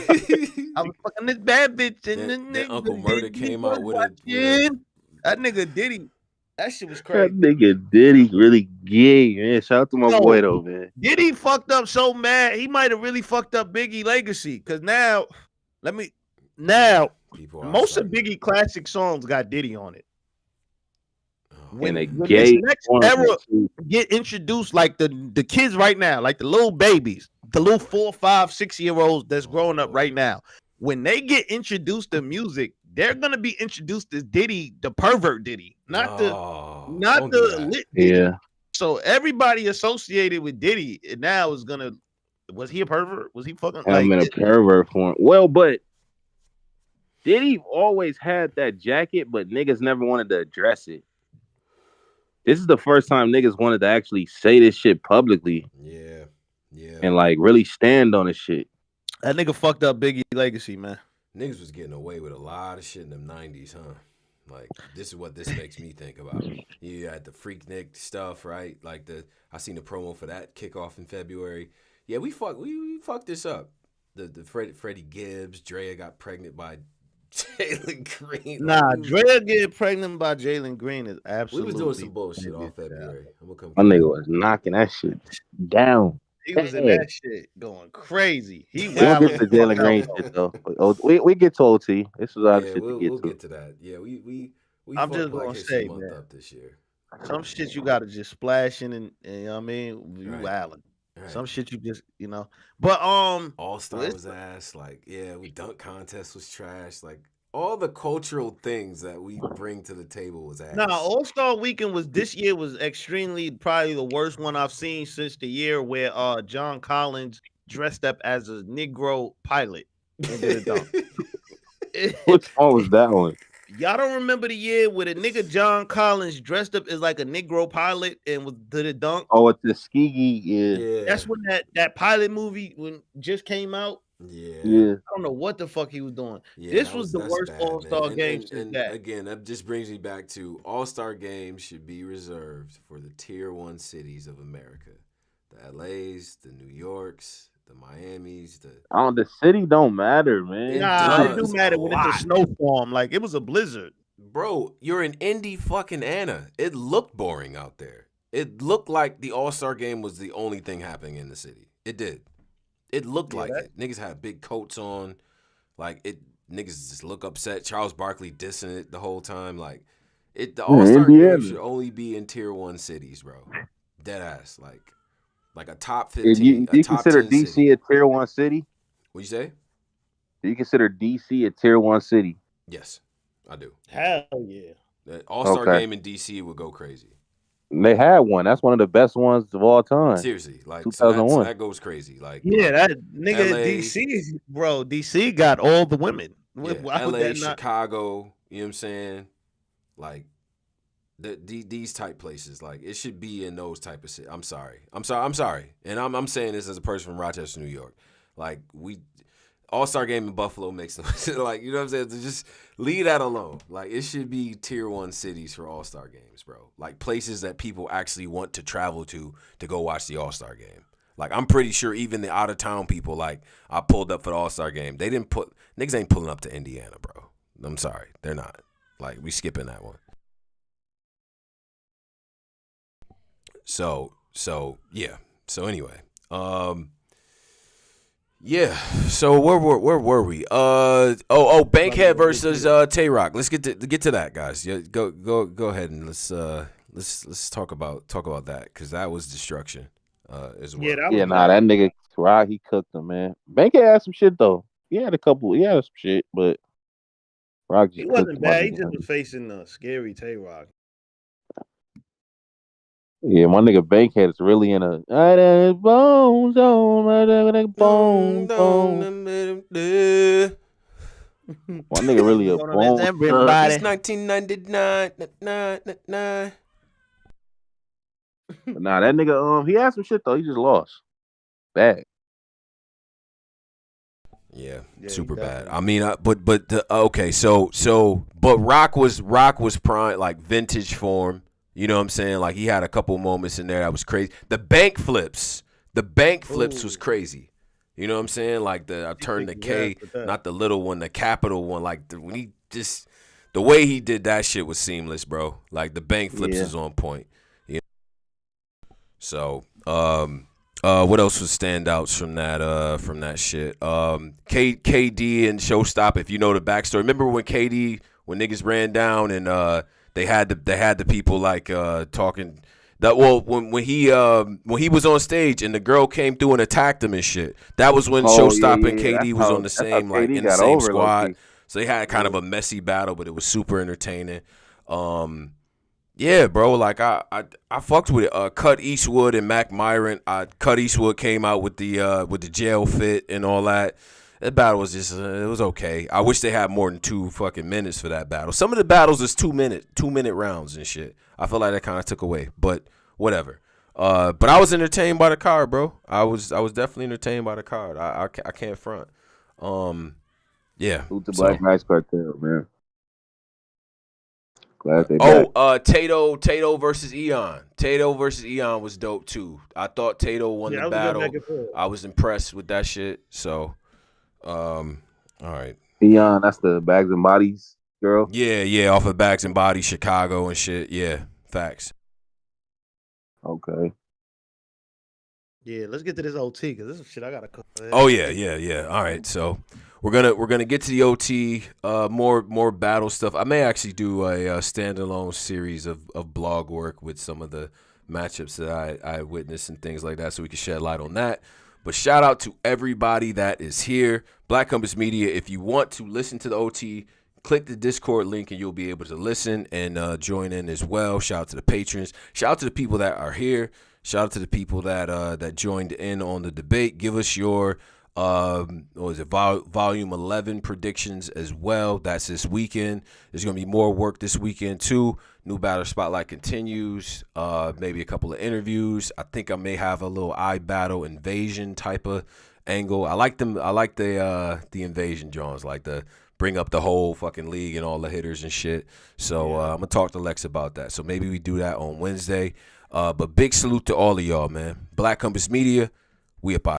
S3: I was fucking this bad bitch and
S1: Then
S3: then
S1: Uncle Murder came
S3: was
S1: out with
S3: watching. That nigga Diddy, that shit was
S2: That
S3: crazy.
S2: nigga Diddy really gay, man. Shout out to my
S3: Yo,
S2: boy though, man.
S3: Diddy fucked up so mad, he might have really fucked up Biggie legacy. Cause now,
S1: people
S3: most of Biggie classic songs got Diddy on it.
S2: And a
S3: When
S2: gay
S3: this next
S2: woman,
S3: era
S2: too.
S3: get introduced, like the kids right now, like the little babies, the little 4, 5, 6-year-olds that's growing up right now, when they get introduced to music, they're gonna be introduced as Diddy, the pervert Diddy, not the lit Diddy.
S2: Yeah.
S3: So everybody associated with Diddy now is gonna. Was he a pervert? Was he fucking
S2: I'm
S3: like
S2: in a pervert form. Well, but Diddy always had that jacket, but niggas never wanted to address it. This is the first time niggas wanted to actually say this shit publicly.
S1: Yeah.
S2: And like really stand on this shit.
S3: that nigga fucked up Biggie legacy, man?
S1: Niggas was getting away with a lot of shit in them 90s, huh? Like, this is what this makes me think about. You had the Freaknik stuff, right? Like, I seen the promo for that kickoff in February. Yeah, we fucked this up. The Freddie Gibbs, Drea got pregnant by Jalen Green.
S3: Nah, Drea getting pregnant by Jalen Green is absolutely.
S1: We was doing some bullshit all February. I'm gonna come.
S2: My nigga was knocking that shit down.
S3: He was in that shit going crazy. He
S2: We'll
S3: wild.
S2: get to Jalen Green shit though. We get to OT. This is our shit to get
S1: we'll
S2: to.
S1: get to that. Yeah, we
S3: I'm just gonna say, man,
S1: up this year.
S3: some shit you gotta just splash in, and you know what I mean, you
S1: Right.
S3: wildin'.
S1: Right.
S3: Some shit you just, but
S1: All-Star was ass. Like, yeah, we dunk contest was trash. Like, all the cultural things that we bring to the table was ass.
S3: Nah, All-Star Weekend this year was extremely probably the worst one I've seen since the year where John Collins dressed up as a Negro pilot and did a dunk.
S2: What song was that one?
S3: Y'all don't remember the year where the nigga John Collins dressed up as like a Negro pilot and did a dunk?
S2: Oh, it's the Skiggy, yeah.
S3: That's when that pilot movie just came out.
S1: Yeah.
S3: I don't know what the fuck he was doing.
S1: Yeah,
S3: this was the worst
S1: bad,
S3: All-Star game since
S1: and
S3: that.
S1: Again, that just brings me back to All-Star games should be reserved for the tier 1 cities of America. The LAs, the New Yorks, the Miamis,
S2: the city don't matter, man.
S3: Nah, it do matter when it's a snowstorm. Like it was a blizzard.
S1: Bro, you're in Indy fucking Anna. It looked boring out there. It looked like the All-Star game was the only thing happening in the city. It did. It looked like it. Niggas had big coats on. Like, niggas just look upset. Charles Barkley dissing it the whole time. Like, the All-Star game should only be in tier 1 cities, bro. Dead ass. Like a top 15.
S2: Do you consider DC
S1: city.
S2: a tier 1 city?
S1: What'd you say?
S2: Do you consider DC a tier 1 city?
S1: Yes, I do.
S3: Hell yeah.
S1: The All-Star game in DC would go crazy.
S2: They had one. That's one of the best ones of all time.
S1: Seriously, like
S2: 2001.
S1: so that goes crazy. Like,
S3: that nigga
S1: LA,
S3: DC, bro. DC got all the women.
S1: Yeah,
S3: Why would
S1: LA,
S3: that not?
S1: Chicago. You know what I'm saying? Like these type places. Like it should be in those type of cities. I'm sorry, and I'm saying this as a person from Rochester, New York. Like All-Star game in Buffalo makes no sense. Like, you know what I'm saying? Just leave that alone. Like, it should be tier 1 cities for All-Star games, bro. Like, places that people actually want to travel to go watch the All-Star game. Like, I'm pretty sure even the out-of-town people, like, I pulled up for the All-Star game. Niggas ain't pulling up to Indiana, bro. I'm sorry. They're not. Like, we skipping that one. So, yeah. So, anyway. Yeah. So where were we? Bankhead versus Tay Rock. Let's get to that, guys. Yeah, go ahead and let's talk about that because that was destruction as well.
S3: Yeah, that
S2: Yeah,
S3: was
S2: nah, that nigga Rod, he cooked him, man. Bankhead had some shit though. He had some shit, but Rock
S3: he
S2: just cooked
S3: wasn't
S2: him.
S3: bad. He just was facing scary Tay Rock.
S2: Yeah, my nigga Bankhead is really in a bones on bones. My nigga really a bone.
S3: Everybody.
S1: It's 1999.
S2: Nah, that nigga he had some shit though. He just lost. Bad.
S1: Yeah,
S3: Yeah,
S1: super
S3: he
S1: bad.
S3: definitely-
S1: I mean, okay, but Rock was prime, like vintage form. You know what I'm saying? Like he had a couple moments in there that was crazy. The bank flips was crazy. You know what I'm saying? Like I turned the K, not the little one, the capital one. Like when he just the way he did that shit was seamless, bro. Like the bank flips is on point. You know? So, what else was standouts from that shit? KD and Showstop. If you know the backstory, remember when niggas ran down and they had the people like talking that when he was on stage and the girl came through and attacked him and shit. That was when Showstop and KD was on the same like in the same squad. So they had kind of a messy battle, but it was super entertaining. Yeah, bro. Like I fucked with it. Cut Eastwood and Mac Myron. Cut Eastwood came out with the jail fit and all that. That battle was just it was okay. I wish they had more than 2 fucking minutes for that battle. Some of the battles is 2 minute rounds and shit. I feel like that kind of took away, but whatever. But I was entertained by the card, bro. I was definitely entertained by the card. I can't front. Yeah.
S2: Who's the Black Knights Cartel, man? Glad they
S1: Tato versus Eon. Tato versus Eon was dope too. I thought Tato won the battle. I was impressed with that shit. So, all right.
S2: Eon, that's the Bags and Bodies girl.
S1: Yeah, off of Bags and Bodies, Chicago and shit. Yeah, facts.
S2: Okay.
S3: Yeah, let's get to this OT because this is shit I gotta cook.
S1: Oh yeah. All right, so we're gonna get to the OT. More battle stuff. I may actually do a standalone series of blog work with some of the matchups that I witnessed and things like that, so we can shed light on that. But shout out to everybody that is here. Black Compass Media. If you want to listen to the OT, click the Discord link and you'll be able to listen and join in as well. Shout out to the patrons. Shout out to the people that are here. Shout out to the people that joined in on the debate. Give us your volume 11 predictions as well. That's this weekend. There's gonna be more work this weekend too. New Battle Spotlight continues. Maybe a couple of interviews. I think I may have a little iBattle invasion type of angle. I like them. I like the invasion Jones, like the bring up the whole fucking league and all the hitters and shit. So I'm gonna talk to Lex about that. So maybe we do that on Wednesday. But big salute to all of y'all, man. Black Compass Media, we up out.